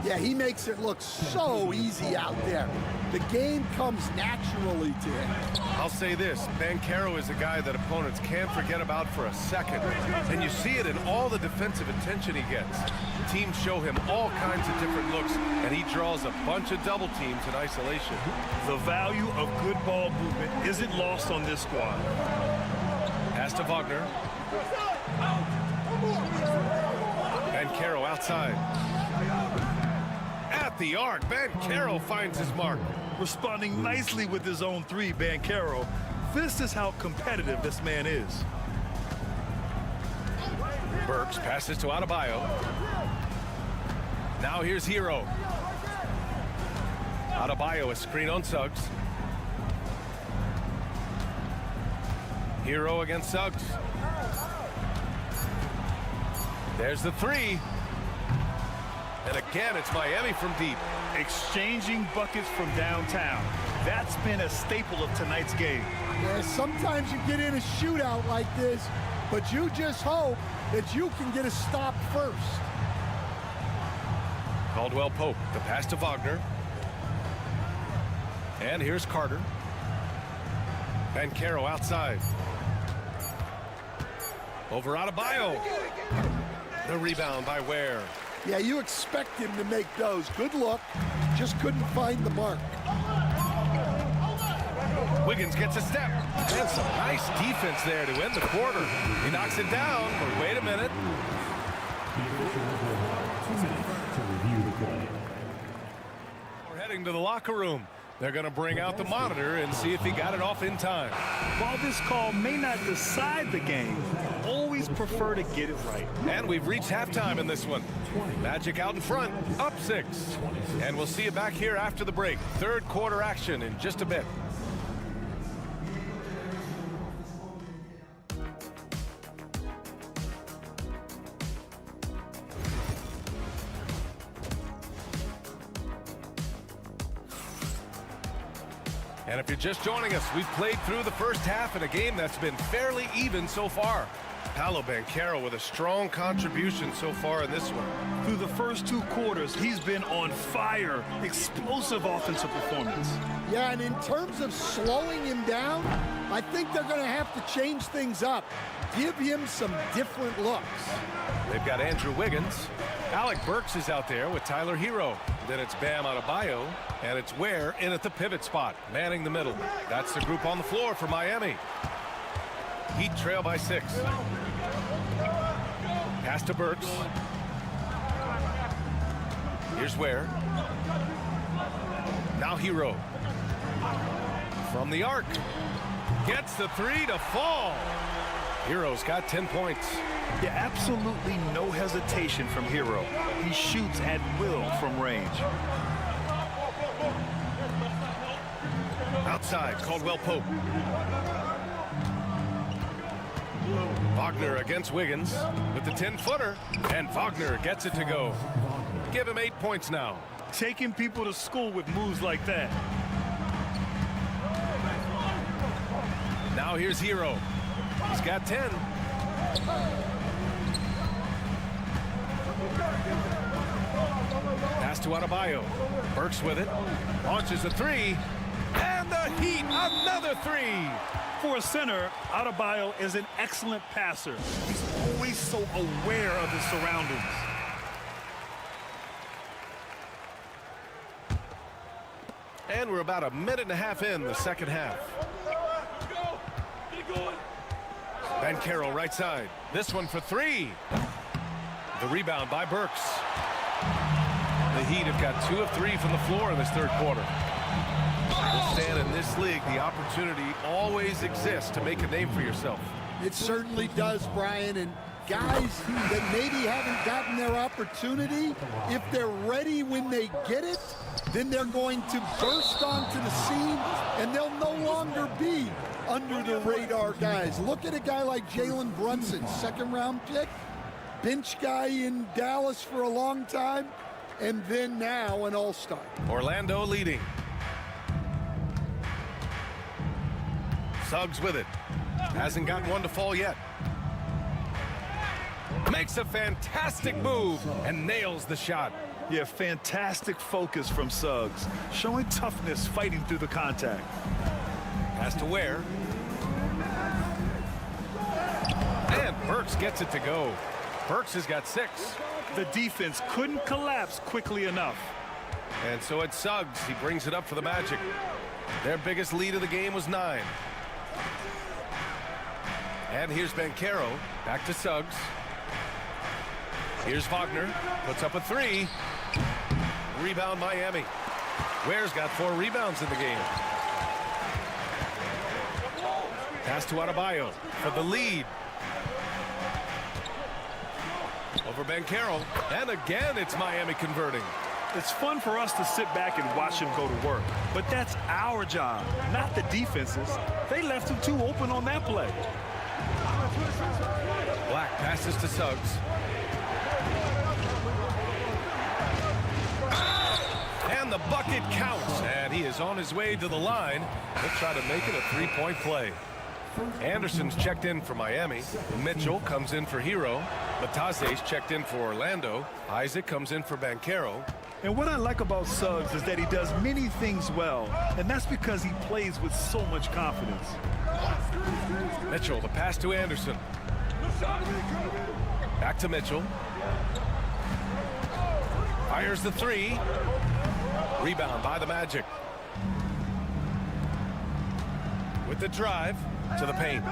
Yeah, he makes it look so easy out there. The game comes naturally to him. I'll say this, Banchero is a guy that opponents can't forget about for a second. And you see it in all the defensive attention he gets. Teams show him all kinds of different looks, and he draws a bunch of double teams in isolation. The value of good ball movement isn't lost on this squad. Pass to Wagner. Banchero outside. At the arc, Banchero finds his mark. Responding nicely with his own 3, Banchero. This is how competitive this man is. Burks passes to Adebayo. Now here's Hero. Adebayo, a screen on Suggs. Hero against Suggs. There's the 3. And again, it's Miami from deep. Exchanging buckets from downtown. That's been a staple of tonight's game. Yeah, sometimes you get in a shootout like this, but you just hope that you can get a stop first. Caldwell Pope, the pass to Wagner. And here's Carter. Banchero outside. Over Adebayo. The rebound by Ware. Yeah, you expect him to make those. Good look. Just couldn't find the mark. Wiggins gets a step. And some nice defense there to end the quarter. He knocks it down, but wait a minute. We're heading to the locker room. They're going to bring out the monitor and see if he got it off in time. While this call may not decide the game, always prefer to get it right. And we've reached halftime in this one. Magic out in front, up 6. And we'll see you back here after the break. Third quarter action in just a bit. And if you're just joining us, we've played through the first half in a game that's been fairly even so far. Paolo Banchero with a strong contribution so far in this one. Through the first 2 quarters, he's been on fire. Explosive offensive performance. Yeah, and in terms of slowing him down, I think they're going to have to change things up. Give him some different looks. They've got Andrew Wiggins. Alec Burks is out there with Tyler Hero. Then it's Bam Adebayo, and it's Ware in at the pivot spot, manning the middle. That's the group on the floor for Miami. Heat trail by 6. Pass to Burks. Here's Ware. Now Hero. From the arc. Gets the 3 to fall. Hero's got 10 points. Yeah, absolutely no hesitation from Hero. He shoots at will from range. Outside, Caldwell Pope. Wagner against Wiggins with the 10-footer, and Wagner gets it to go. Give him 8 points now. Taking people to school with moves like that. Now here's Hero. He's got 10. Pass to Adebayo. Burks with it. Launches a 3. And the Heat, another 3. For a center, Adebayo is an excellent passer. He's always so aware of his surroundings. And we're about a minute and a half in the second half. Banchero right side. This one for 3. The rebound by Burks. The Heat have got 2 of 3 from the floor in this third quarter. We'll stand in this league. The opportunity always exists to make a name for yourself. It certainly does, Brian. And guys that maybe haven't gotten their opportunity, if they're ready when they get it, then they're going to burst onto the scene, and they'll no longer be under the radar guys. Look at a guy like Jalen Brunson, 2nd-round pick, bench guy in Dallas for a long time, and then now an all-star. Orlando leading. Suggs with it. Hasn't gotten one to fall yet. Makes a fantastic move and nails the shot. Yeah, fantastic focus from Suggs. Showing toughness, fighting through the contact. Pass to Ware. And Burks gets it to go. Burks has got 6. The defense couldn't collapse quickly enough. And so it's Suggs. He brings it up for the Magic. Their biggest lead of the game was 9. And here's Banchero. Back to Suggs. Here's Wagner. Puts up a 3. Rebound Miami. Ware's got 4 rebounds in the game. Pass to Adebayo for the lead. Over Banchero. And again, it's Miami converting. It's fun for us to sit back and watch him go to work. But that's our job, not the defense's. They left him too open on that play. Black passes to Suggs. And the bucket counts. And he is on his way to the line. He'll try to make it a 3-point play. Anderson's checked in for Miami. Mitchell comes in for Hero. Batase's checked in for Orlando. Isaac comes in for Banchero. And what I like about Suggs is that he does many things well, and that's because he plays with so much confidence. Mitchell, the pass to Anderson. Back to Mitchell. Fires the 3. Rebound by the Magic. With the drive to the paint.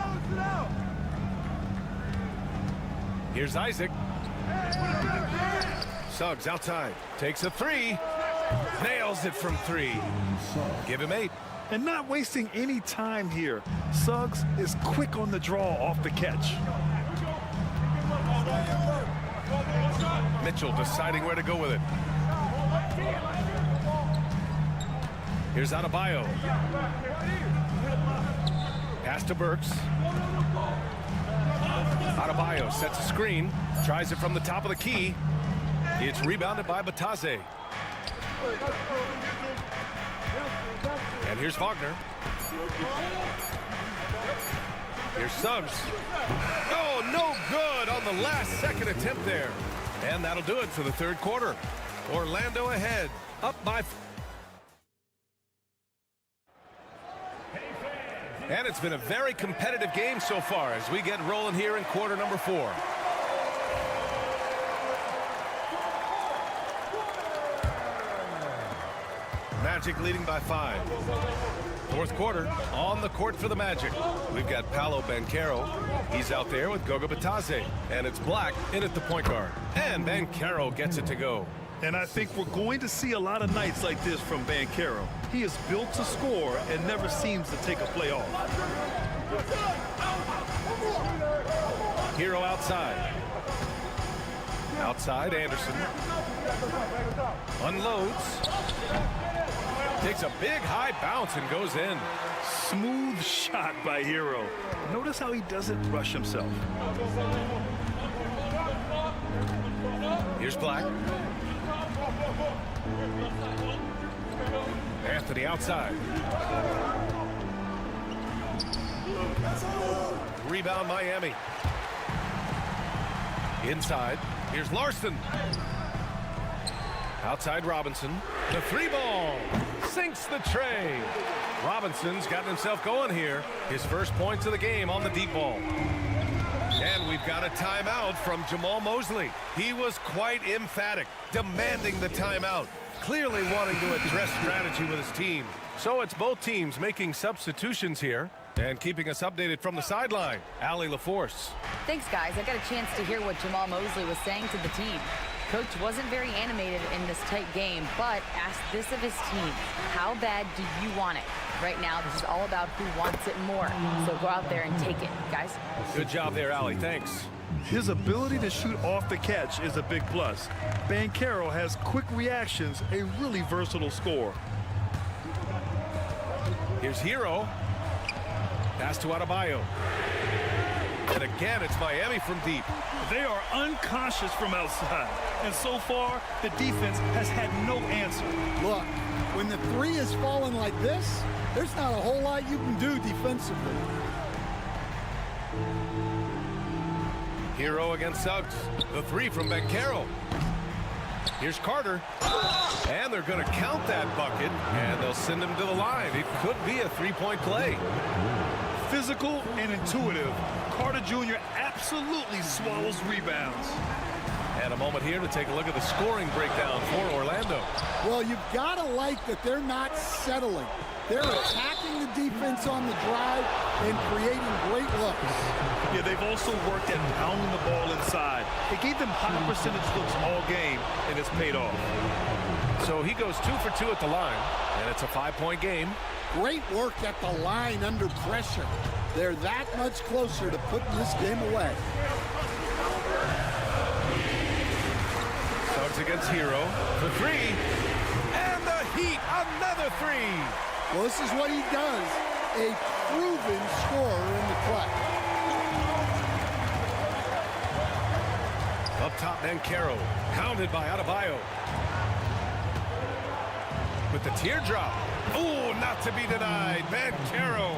Here's Isaac. Suggs outside. Takes a 3. Nails it from 3. Give him 8. And not wasting any time here. Suggs is quick on the draw off the catch. Mitchell deciding where to go with it. Here's Adebayo. Pass to Burks. Adebayo sets a screen. Tries it from the top of the key. It's rebounded by Batase. And here's Wagner. Here's Suggs. Oh, no good on the last second attempt there. And that'll do it for the third quarter. Orlando ahead, up by... And it's been a very competitive game so far as we get rolling here in quarter number 4. Magic leading by 5. Fourth quarter, on the court for the Magic. We've got Paolo Banchero. He's out there with Goga Bitadze. And it's Black in at the point guard. And Banchero gets it to go. And I think we're going to see a lot of nights like this from Banchero. He is built to score and never seems to take a play off. Hero outside. Outside, Anderson. Unloads. Takes a big high bounce and goes in. Smooth shot by Hero. Notice how he doesn't rush himself. Here's Black. Anthony outside. Rebound Miami. Inside. Here's Larson. Outside Robinson. The 3-ball. Sinks the tray. Robinson's gotten himself going here. His first points of the game on the deep ball. And we've got a timeout from Jamal Mosley. He was quite emphatic, demanding the timeout, clearly wanting to address strategy with his team. So it's both teams making substitutions here and keeping us updated from the sideline. Allie LaForce. Thanks, guys. I got a chance to hear what Jamal Mosley was saying to the team. Coach wasn't very animated in this tight game, but asked this of his team: how bad do you want it? Right now, this is all about who wants it more. So go out there and take it, guys. Good job there, Allie. Thanks. His ability to shoot off the catch is a big plus. Banchero has quick reactions, a really versatile scorer. Here's Hero. Pass to Adebayo. And again, it's Miami from deep. They are unconscious from outside. And so far, the defense has had no answer. Look, when the 3 is falling like this, there's not a whole lot you can do defensively. Hero against Suggs. The 3 from Banchero. Here's Carter. And they're going to count that bucket. And they'll send him to the line. It could be a 3-point play. Physical and intuitive, Carter Jr. absolutely swallows rebounds. And a moment here to take a look at the scoring breakdown for Orlando. Well, you've got to like that they're not settling. They're attacking the defense on the drive and creating great looks. Yeah, they've also worked at pounding the ball inside. It gave them high percentage looks all game, and it's paid off. So he goes 2 for 2 at the line, and it's a 5-point game. Great work at the line under pressure. They're that much closer to putting this game away. Suggs against Hero. The 3. And the Heat, another 3. Well, this is what he does. A proven scorer in the clutch. Up top, Banchero. Pounded by Adebayo. With the teardrop. Oh, not to be denied. Banchero.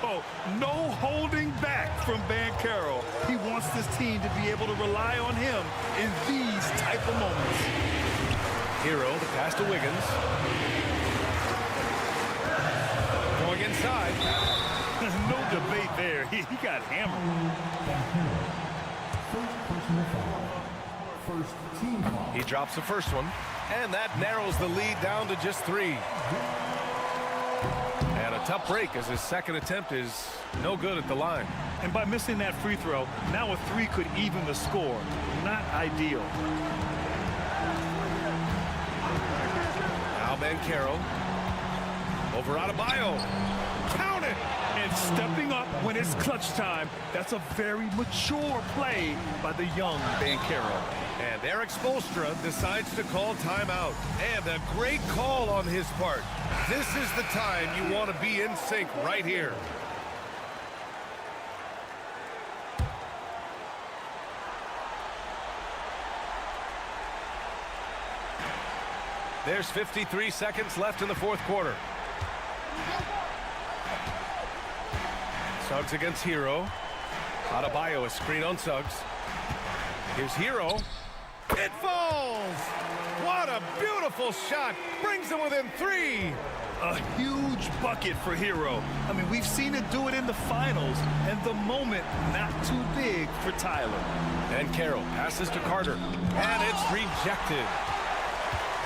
Oh, no holding back from Banchero. He wants this team to be able to rely on him in these type of moments. Hero, the pass to Wiggins. Going inside. No debate there. He got hammered. First team foul. He drops the first one. And that narrows the lead down to just 3. And a tough break as his second attempt is no good at the line. And by missing that free throw, now a 3 could even the score. Not ideal. Now Banchero. Over Adebayo. Count it! And stepping up when it's clutch time. That's a very mature play by the young Banchero. And Eric Spoelstra decides to call timeout. And a great call on his part. This is the time you want to be in sync right here. There's 53 seconds left in the fourth quarter. Suggs against Hero. Adebayo, a screen on Suggs. Here's Hero. It falls! What a beautiful shot! Brings them within 3. A huge bucket for Hero. I mean, we've seen it do it in the finals, and the moment not too big for Tyler. And Carroll passes to Carter, and it's rejected.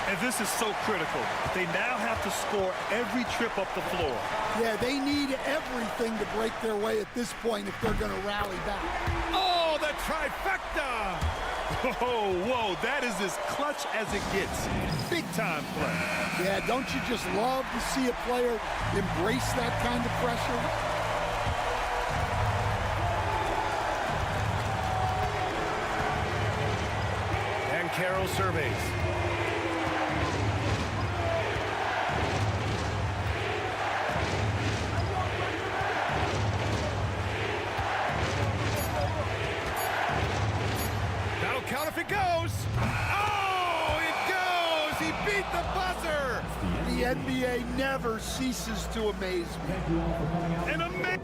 And this is so critical. They now have to score every trip up the floor. Yeah, they need everything to break their way at this point if they're going to rally back. Oh, the trifecta! Oh, whoa, that is as clutch as it gets. Big time play. Yeah, don't you just love to see a player embrace that kind of pressure? And Carroll surveys. That'll count if it goes. Oh, it goes! He beat the buzzer! The NBA never ceases to amaze me. And amazing.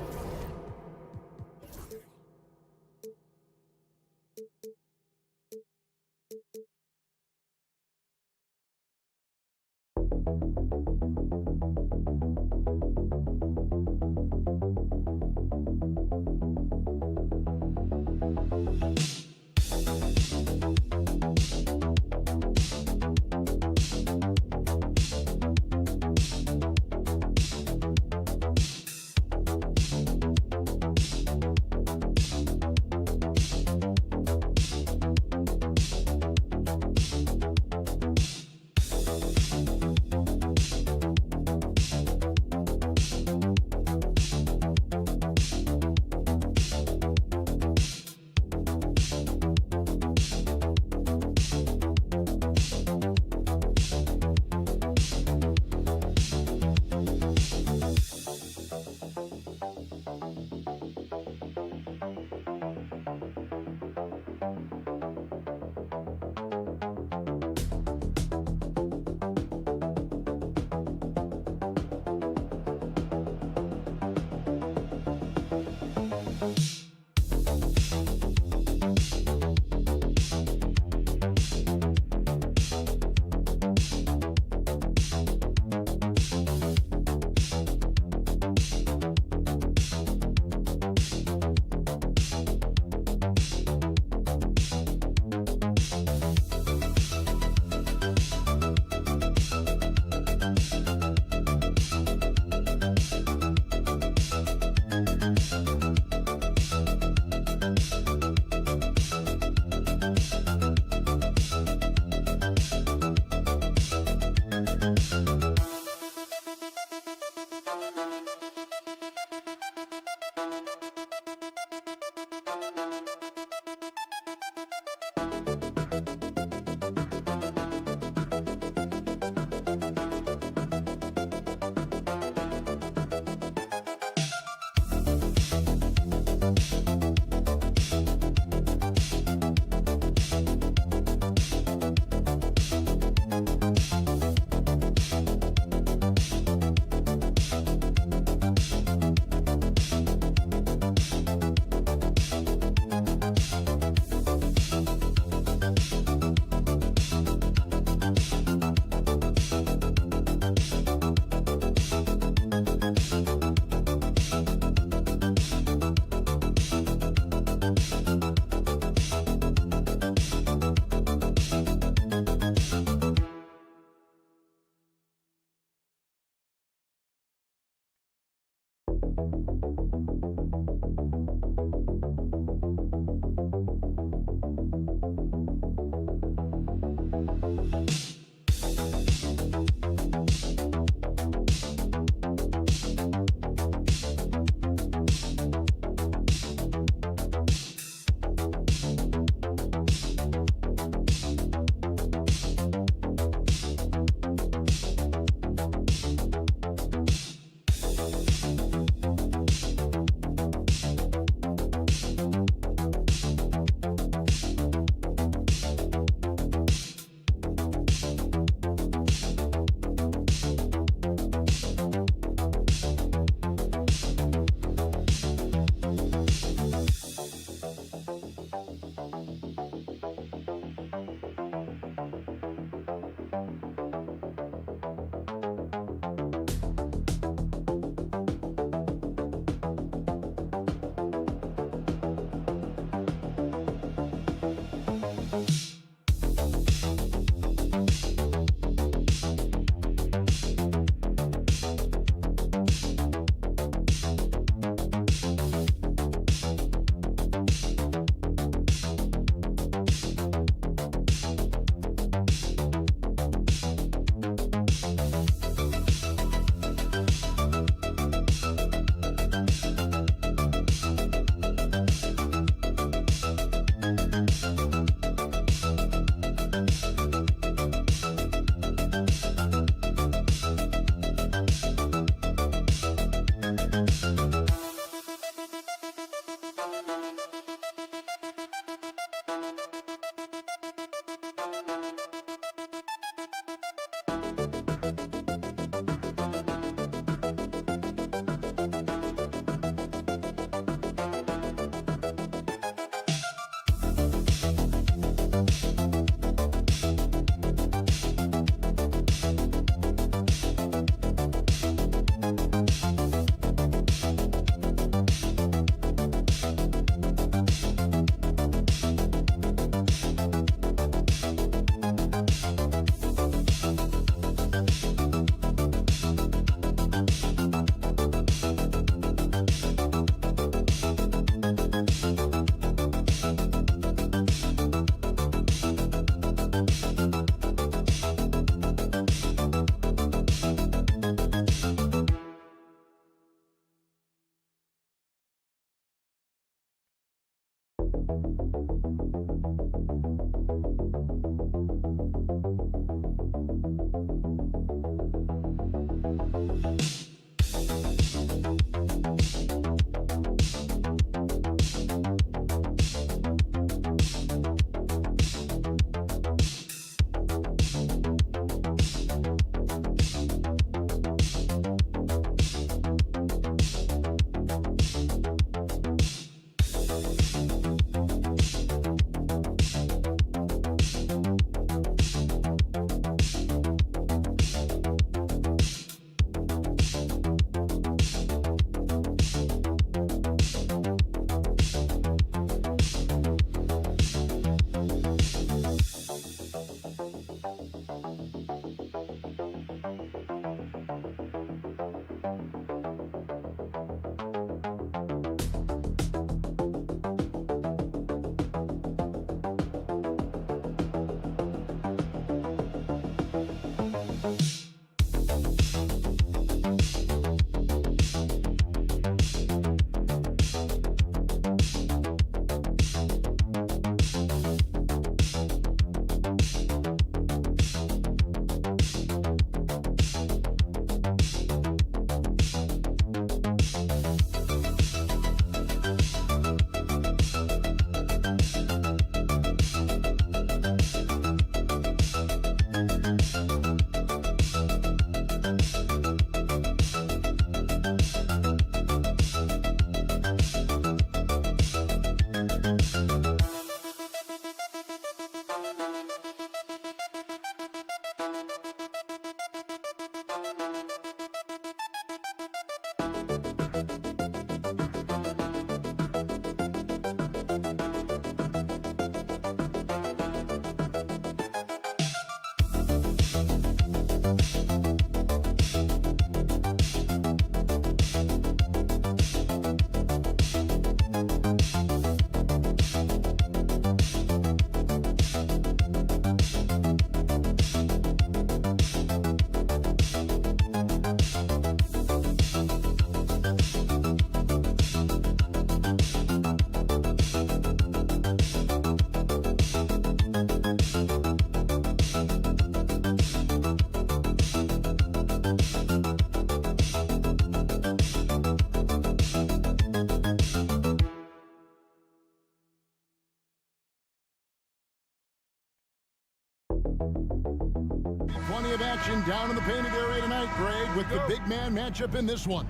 Plenty of action down in the painted area tonight, Greg, with the big man matchup in this one.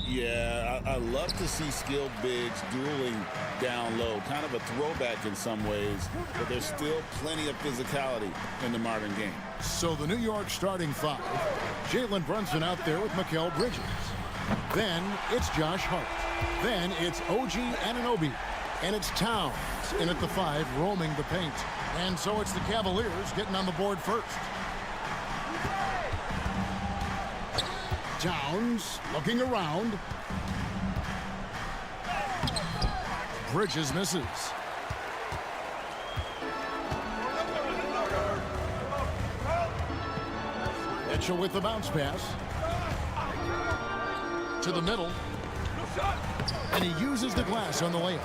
Yeah, I love to see skilled bigs dueling down low. Kind of a throwback in some ways, but there's still plenty of physicality in the modern game. So the New York starting five, Jalen Brunson out there with Mikal Bridges. Then it's Josh Hart. Then it's OG Anunoby. And it's Towns in at the 5, roaming the paint. And so it's the Cavaliers getting on the board first. Towns looking around. Bridges misses. Mitchell with the bounce pass. To the middle. And he uses the glass on the layup.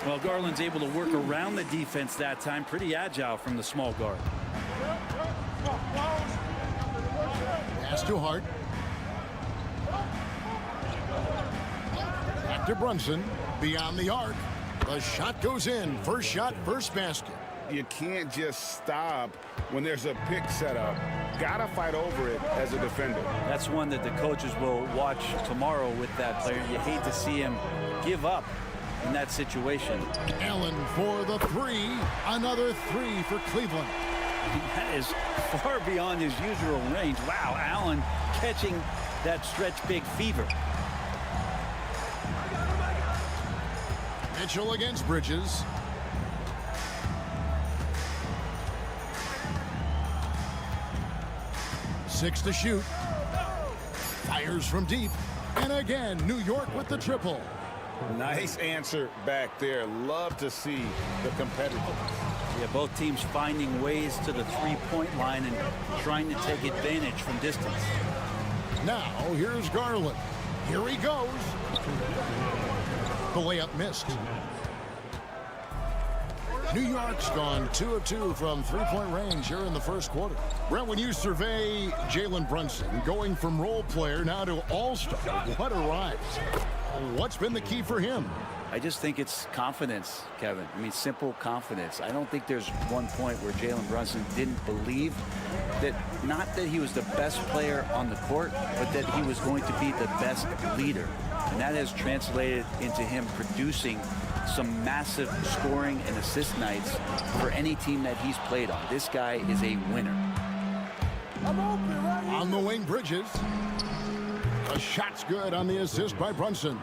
Well, Garland's able to work around the defense that time. Pretty agile from the small guard. Pass to Hart. Back to Brunson. Beyond the arc. The shot goes in. First shot, first basket. You can't just stop when there's a pick set up. Gotta fight over it as a defender. That's one that the coaches will watch tomorrow with that player. You hate to see him give up in that situation. Allen for the 3. Another 3 for Cleveland. That is far beyond his usual range. Wow, Allen catching that stretch big fever. Mitchell against Bridges. Six to shoot. Fires from deep. And again, New York with the triple. Nice answer back there. Love to see the competitiveness. Yeah, both teams finding ways to the three-point line and trying to take advantage from distance. Now, here's Garland. Here he goes. The layup missed. New York's gone 2 of 2 from three-point range here in the first quarter. Brent, when you survey Jalen Brunson going from role player now to all-star, what a rise. What's been the key for him? I just think it's confidence, Kevin. I mean, simple confidence. I don't think there's one point where Jalen Brunson didn't believe that, not that he was the best player on the court, but that he was going to be the best leader. And that has translated into him producing some massive scoring and assist nights for any team that he's played on. This guy is a winner. On the wing, Bridges. A shot's good on the assist by Brunson.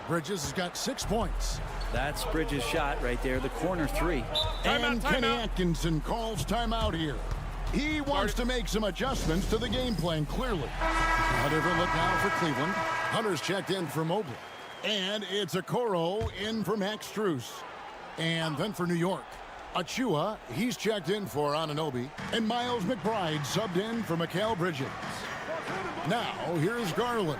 Bridges has got 6 points. That's Bridges' shot right there, the corner 3. And Kenny Atkinson calls timeout here. He wants to make some adjustments to the game plan, clearly. A different look now for Cleveland. Hunter's checked in for Mobley. And it's Okoro in for Max Strus. And then for New York, Achua, he's checked in for Anunoby. And Miles McBride subbed in for Mikal Bridges. Now, here's Garland.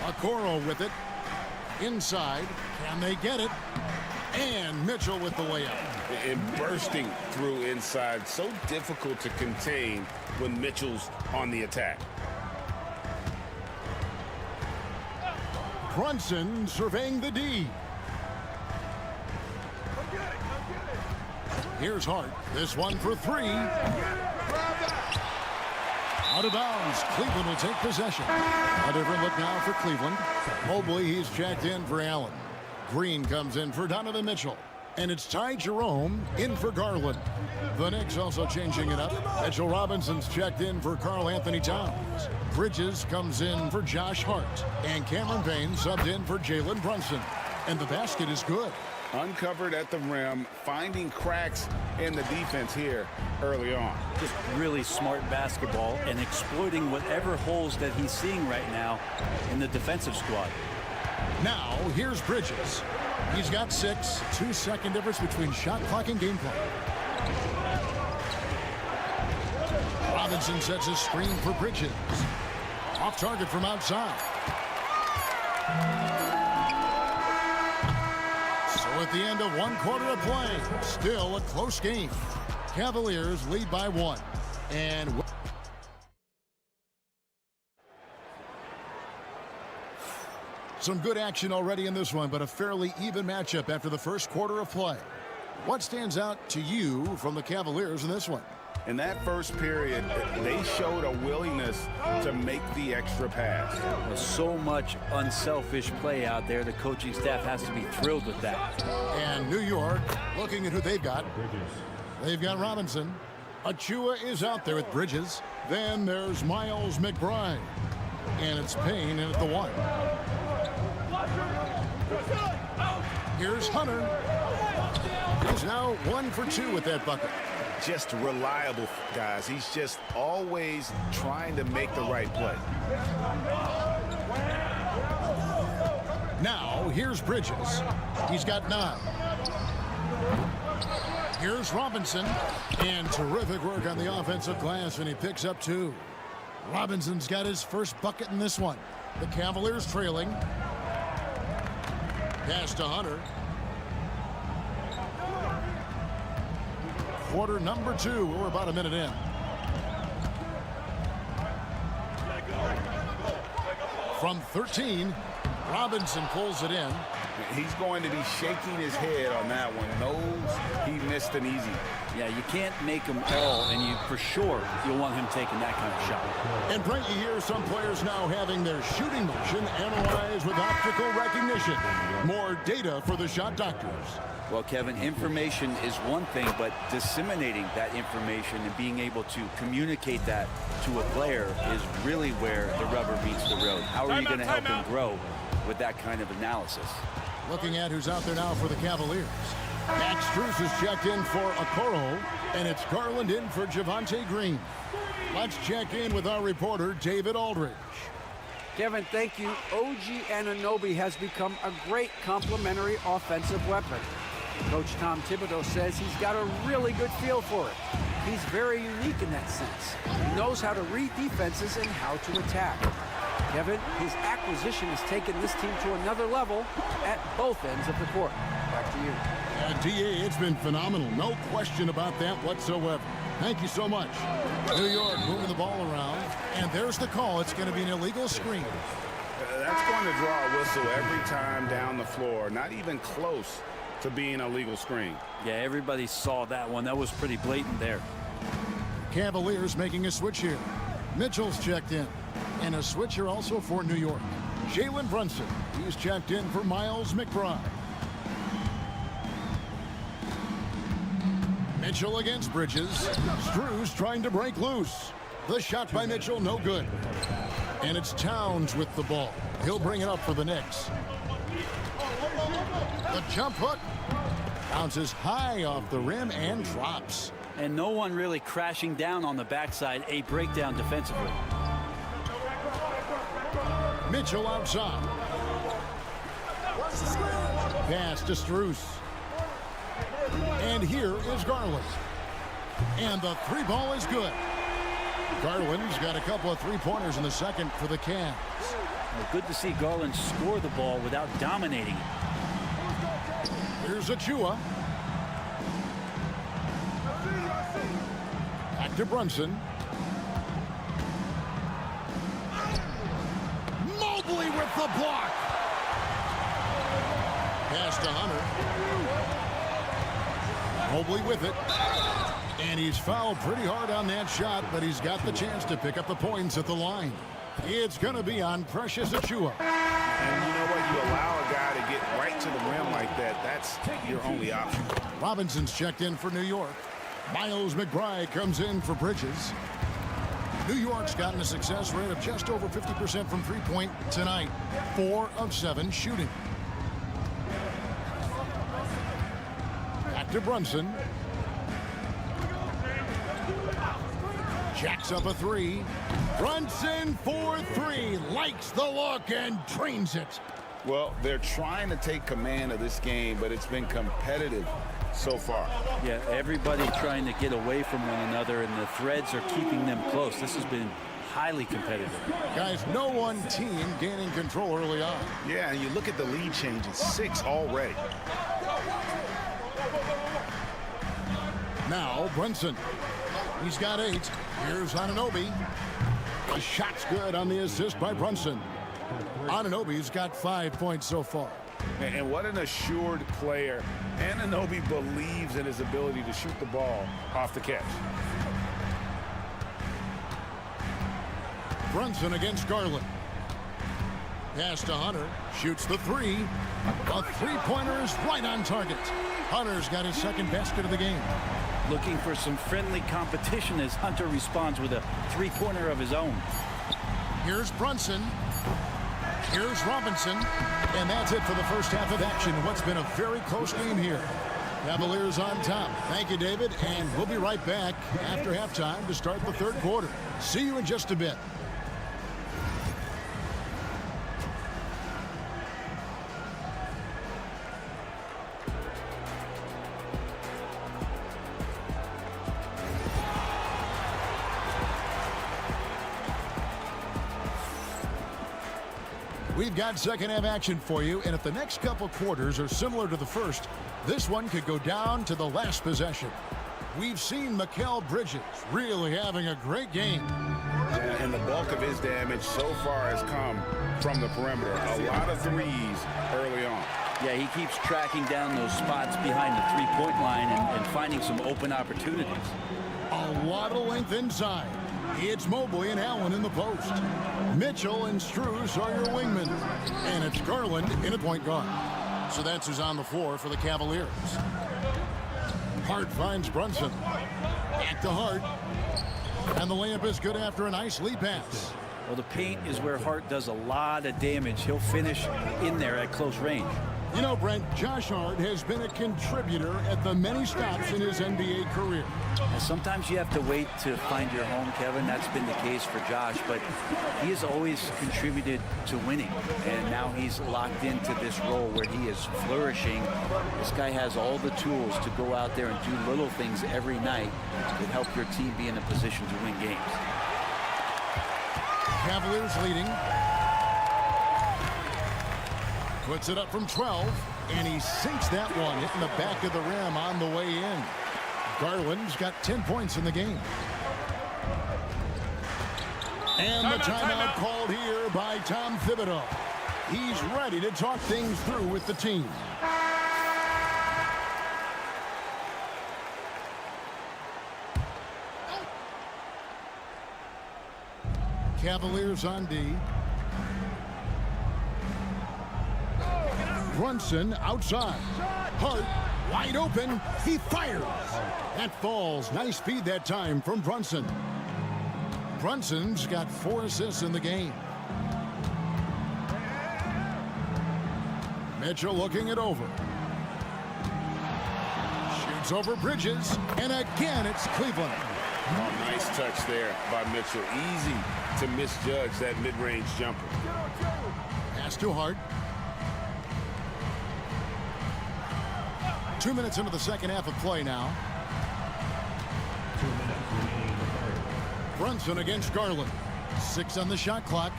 Okoro with it. Inside. Can they get it? And Mitchell with the layup. And bursting through inside. So difficult to contain when Mitchell's on the attack. Brunson surveying the D. Here's Hart. This one for 3. Out of bounds. Cleveland will take possession. A different look now for Cleveland. Mobley, he's checked in for Allen. Green comes in for Donovan Mitchell. And it's Ty Jerome in for Garland. The Knicks also changing it up. Mitchell Robinson's checked in for Karl Anthony Towns. Bridges comes in for Josh Hart. And Cameron Payne subbed in for Jalen Brunson. And the basket is good. Uncovered at the rim, finding cracks in the defense here early on. Just really smart basketball and exploiting whatever holes that he's seeing right now in the defensive squad. Now, here's Bridges. He's got 6. 2-second difference between shot clock and game clock. Robinson sets a screen for Bridges. Off target from outside. So at the end of 1 quarter of play, still a close game. Cavaliers lead by 1. And some good action already in this one, but a fairly even matchup after the first quarter of play. What stands out to you from the Cavaliers in this one? In that first period, they showed a willingness to make the extra pass. Well, so much unselfish play out there. The coaching staff has to be thrilled with that. And New York, looking at who they've got. They've got Robinson. Achua is out there with Bridges. Then there's Miles McBride. And it's Payne in at the 1. Here's Hunter. He's now 1 for 2 with that bucket. Just reliable, guys. He's just always trying to make the right play. Now, here's Bridges. He's got 9. Here's Robinson. And terrific work on the offensive glass, and he picks up 2. Robinson's got his first bucket in this one. The Cavaliers trailing. Pass to Hunter. Quarter number 2. We're about a minute in. From 13, Robinson pulls it in. He's going to be shaking his head on that one. Knows he missed an easy. Yeah, you can't make them all, and you for sure you'll want him taking that kind of shot. And Brent, you hear some players now having their shooting motion analyzed with optical recognition. More data for the shot doctors. Well, Kevin, information is one thing, but disseminating that information and being able to communicate that to a player is really where the rubber meets the road. How are you going to help him grow with that kind of analysis? Looking at who's out there now for the Cavaliers. Max Strus has checked in for Okoro, and it's Garland in for Javonte Green. Let's check in with our reporter, David Aldridge. Kevin, thank you. OG Anunoby has become a great complementary offensive weapon. Coach Tom Thibodeau says he's got a really good feel for it. He's very unique in that sense. He knows how to read defenses and how to attack. Kevin, his acquisition has taken this team to another level at both ends of the court. Back to you. DA, it's been phenomenal. No question about that whatsoever. Thank you so much. New York moving the ball around. And there's the call. It's going to be an illegal screen. That's going to draw a whistle every time down the floor. Not even close to being a legal screen. Yeah, everybody saw that one. That was pretty blatant there. Cavaliers making a switch here. Mitchell's checked in. And a switch here also for New York. Jalen Brunson. He's checked in for Miles McBride. Mitchell against Bridges. Strus trying to break loose. The shot by Mitchell, no good. And it's Towns with the ball. He'll bring it up for the Knicks. The jump hook bounces high off the rim and drops. And no one really crashing down on the backside. A breakdown defensively. Mitchell outside. Pass to Strus. And here is Garland. And the 3 ball is good. Garland's got a couple of 3-pointers in the second for the Cavs. Well, good to see Garland score the ball without dominating it. Here's Achua. Back to Brunson. Mobley with the block. Pass to Hunter. Mobley with it. And he's fouled pretty hard on that shot, but he's got the chance to pick up the points at the line. It's going to be on Precious Achua. And you know what? You allow a guy to get right to the rim like that. That's your only option. Robinson's checked in for New York. Miles McBride comes in for Bridges. New York's gotten a success rate of just over 50% from three-point tonight. 4 of 7 shooting. Back to Brunson. Jacks up a 3. Brunson for 3. Likes the look and drains it. Well, they're trying to take command of this game, but it's been competitive so far. Yeah, everybody trying to get away from one another, and the threads are keeping them close. This has been highly competitive. Guys, no one team gaining control early on. Yeah, and you look at the lead changes, 6 already. Now, Brunson. He's got 8. Here's Anunoby. The shot's good on the assist by Brunson. Anunoby's got 5 points so far. And what an assured player. Anunoby believes in his ability to shoot the ball off the catch. Brunson against Garland. Pass to Hunter. Shoots the three. A three-pointer is right on target. Hunter's got his second basket of the game. Looking for some friendly competition as Hunter responds with a three-pointer of his own. Here's Brunson. Here's Robinson. And that's it for the first half of action. What's been a very close game here. Cavaliers on top. Thank you, David. And we'll be right back after halftime to start the third quarter. See you in just a bit. We've got second half action for you, and if the next couple quarters are similar to the first, this one could go down to the last possession. We've seen Mikal Bridges really having a great game. And the bulk of his damage so far has come from the perimeter. A lot of threes early on. Yeah, he keeps tracking down those spots behind the three-point line and finding some open opportunities. A lot of length inside. It's Mobley and Allen in the post. Mitchell and Strus are your wingmen. And it's Garland in a point guard. So that's who's on the floor for the Cavaliers. Hart finds Brunson. Back to Hart. And the layup is good after a nice lead pass. Well, the paint is where Hart does a lot of damage. He'll finish in there at close range. You know, Brent, Josh Hart has been a contributor at the many stops in his NBA career. And sometimes you have to wait to find your home, Kevin. That's been the case for Josh, but he has always contributed to winning. And now he's locked into this role where he is flourishing. This guy has all the tools to go out there and do little things every night that help your team be in a position to win games. Cavaliers leading. Puts it up from 12, and he sinks that one, hitting the back of the rim on the way in. Garland's got 10 points in the game. And the timeout called here by Tom Thibodeau. He's ready to talk things through with the team. Cavaliers on D. Brunson outside. Hart wide open. He fires. That falls. Nice feed that time from Brunson. Brunson's got 4 assists in the game. Mitchell looking it over. Shoots over Bridges. And again, it's Cleveland. Oh, nice touch there by Mitchell. Easy to misjudge that mid-range jumper. Pass to Hart. 2 minutes into the second half of play now. Brunson against Garland. 6 on the shot clock.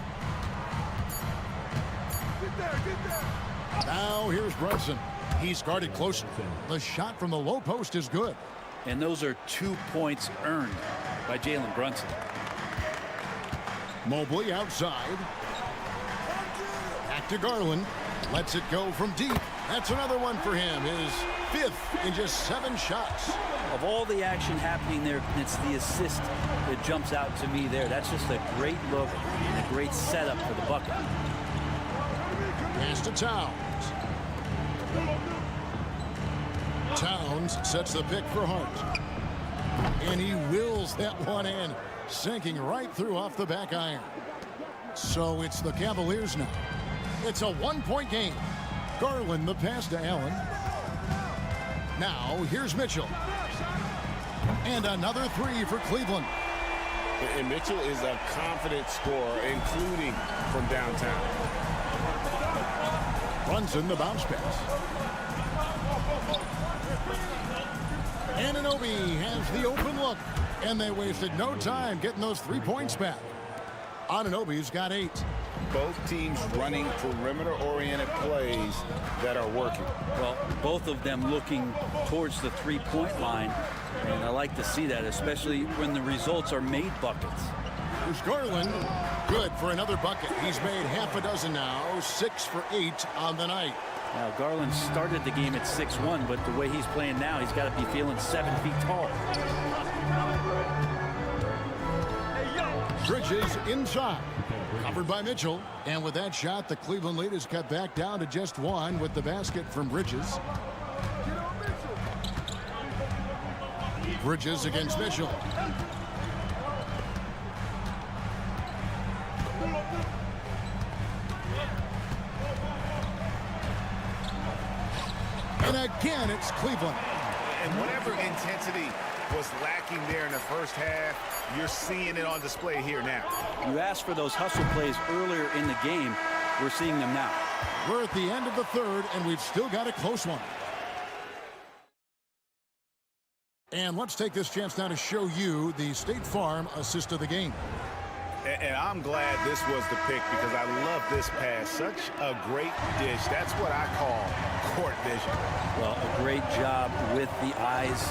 Now here's Brunson. He's guarded closely. The shot from the low post is good. And those are 2 points earned by Jalen Brunson. Mobley outside. Back to Garland. Lets it go from deep. That's another one for him. His 5th in just 7 shots. Of all the action happening there, it's the assist that jumps out to me there. That's just a great look and a great setup for the bucket. Pass to Towns. Towns sets the pick for Hart. And he wills that one in, sinking right through off the back iron. So it's the Cavaliers now. It's a 1-point game. Garland the pass to Allen. Now here's Mitchell. And another 3 for Cleveland. And Mitchell is a confident scorer, including from downtown. Brunson the bounce pass. Anunoby has the open look. And they wasted no time getting those 3 points back. Anunoby's got 8. Both teams running perimeter-oriented plays that are working. Well, both of them looking towards the three-point line, and I like to see that, especially when the results are made buckets. Here's Garland. Good for another bucket. He's made half a dozen now. 6 for 8 on the night. Now, Garland started the game at 6'1", but the way he's playing now, he's got to be feeling 7 feet tall. Bridges inside. Covered by Mitchell. And with that shot, the Cleveland lead is cut back down to just 1 with the basket from Bridges. Bridges against Mitchell. And again, it's Cleveland. And whatever intensity was lacking there in the first half, you're seeing it on display here now. You asked for those hustle plays earlier in the game. We're seeing them now. We're at the end of the third, and we've still got a close one. And let's take this chance now to show you the State Farm assist of the game. And I'm glad this was the pick because I love this pass. Such a great dish. That's what I call court vision. Well, a great job with the eyes.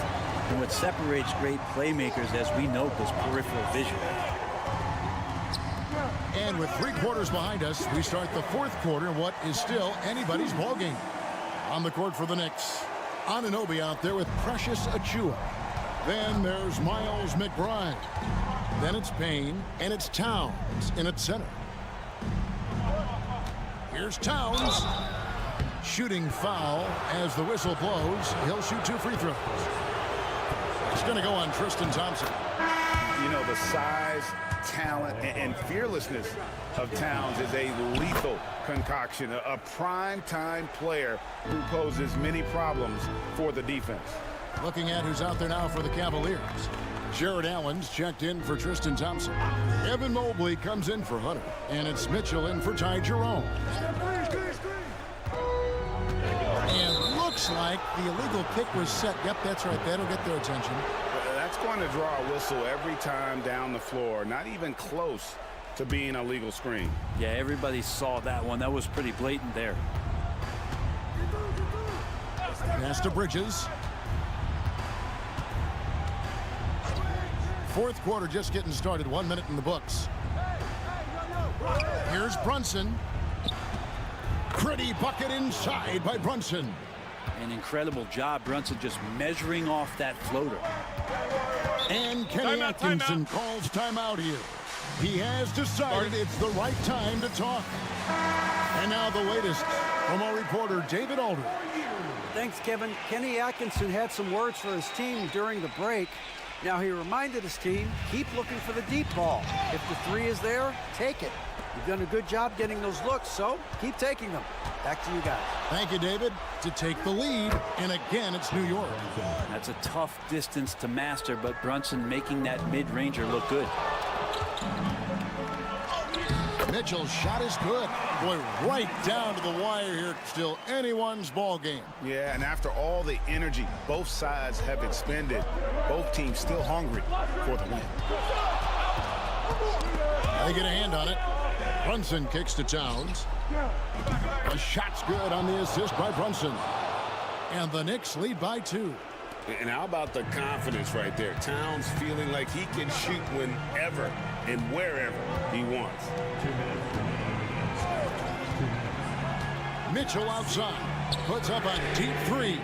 And what separates great playmakers, as we know, is peripheral vision. And with 3 quarters behind us, we start the fourth quarter in what is still anybody's ball game. On the court for the Knicks, Anunoby out there with Precious Achiuwa. Then there's Miles McBride. Then it's Payne, and it's Towns in its center. Here's Towns. Shooting foul as the whistle blows. He'll shoot 2 free throws. It's going to go on Tristan Thompson. You know, the size, talent, and fearlessness of Towns is a lethal concoction, a prime-time player who poses many problems for the defense. Looking at who's out there now for the Cavaliers. Jared Allen's checked in for Tristan Thompson. Evan Mobley comes in for Hunter. And it's Mitchell in for Ty Jerome. And looks like the illegal kick was set. Yep, that's right. That'll get their attention. That's going to draw a whistle every time down the floor. Not even close to being a legal screen. Yeah, everybody saw that one. That was pretty blatant there. Pass to Bridges. Fourth quarter just getting started. 1 minute in the books. Here's Brunson. Pretty bucket inside by Brunson. An incredible job, Brunson, just measuring off that floater. And Kenny Atkinson calls timeout here. He has decided it's the right time to talk. And now the latest from our reporter, David Aldridge. Thanks, Kevin. Kenny Atkinson had some words for his team during the break. Now he reminded his team, keep looking for the deep ball. If the 3 is there, take it. You've done a good job getting those looks, so keep taking them. Back to you guys. Thank you, David. To take the lead, and again, it's New York. That's a tough distance to master, but Brunson making that mid-ranger look good. Mitchell's shot is good. Boy, right down to the wire here. Still anyone's ball game. Yeah, and after all the energy both sides have expended, both teams still hungry for the win. They get a hand on it. Brunson kicks to Towns. The shot's good on the assist by Brunson. And the Knicks lead by 2. And how about the confidence right there? Towns feeling like he can shoot whenever and wherever he wants. Mitchell outside. Puts up a deep 3.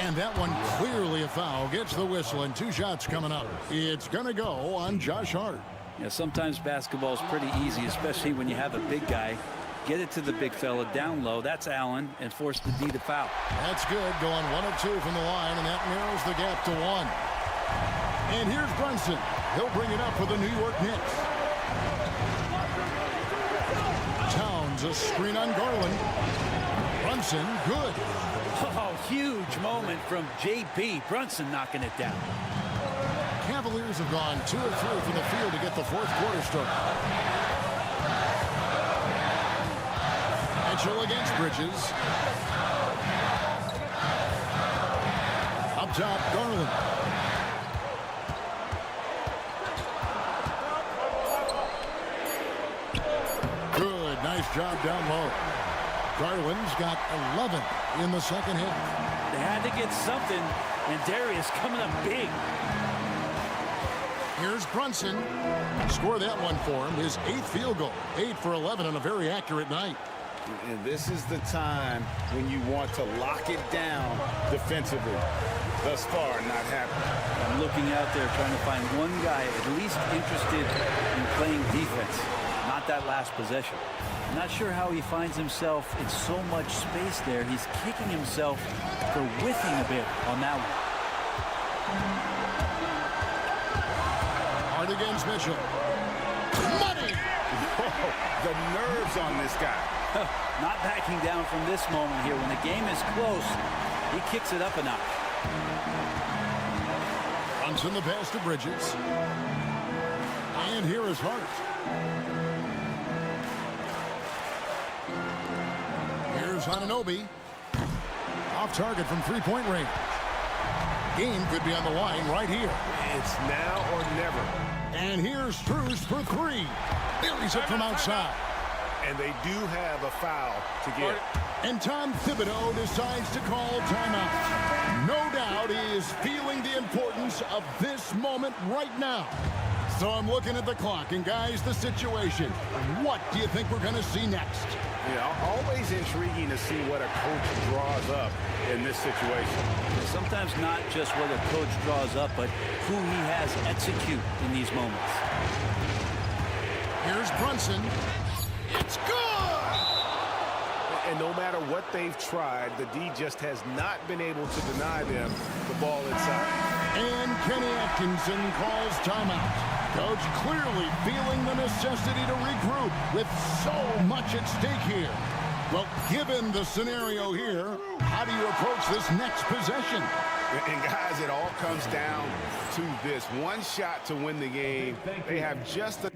And that one clearly a foul. Gets the whistle and 2 shots coming up. It's going to go on Josh Hart. Yeah, sometimes basketball is pretty easy, especially when you have a big guy. Get it to the big fella down low. That's Allen, and force the D to foul. That's good. Going 1 of 2 from the line, and that narrows the gap to 1. And here's Brunson. He'll bring it up for the New York Knicks. Towns, a screen on Garland. Brunson, good. Oh, huge moment from JB. Brunson knocking it down. Cavaliers have gone 2 of 3 from the field to get the fourth quarter started. Mitchell against Bridges. Up top, Garland. Good, nice job down low. Garland's got 11 in the second half. They had to get something, and Darius coming up big. Here's Brunson. Score that one for him. His 8th field goal. 8 for 11 on a very accurate night. And this is the time when you want to lock it down defensively. Thus far, not happening. I'm looking out there trying to find one guy at least interested in playing defense, not that last possession. I'm not sure how he finds himself in so much space there. He's kicking himself for whiffing a bit on that one. Hard against Mitchell. Money! The nerves on this guy. Not backing down from this moment here. When the game is close, he kicks it up a notch. Runs in the pass to Bridges. And here is Hart. Here's Anunoby. Off target from three-point range. Game could be on the line right here. It's now or never. And here's Strus for 3. Buries it from outside. And they do have a foul to get. And Tom Thibodeau decides to call timeout. No doubt he is feeling the importance of this moment right now. So I'm looking at the clock, and guys, the situation. What do you think we're going to see next? Yeah, always intriguing to see what a coach draws up in this situation. Sometimes not just what a coach draws up, but who he has execute in these moments. Here's Brunson. It's good! And no matter what they've tried, the D just has not been able to deny them the ball inside. And Kenny Atkinson calls timeout. Coach clearly feeling the necessity to regroup with so much at stake here. Well, given the scenario here, how do you approach this next possession? And guys, it all comes down to this. One shot to win the game. They have just a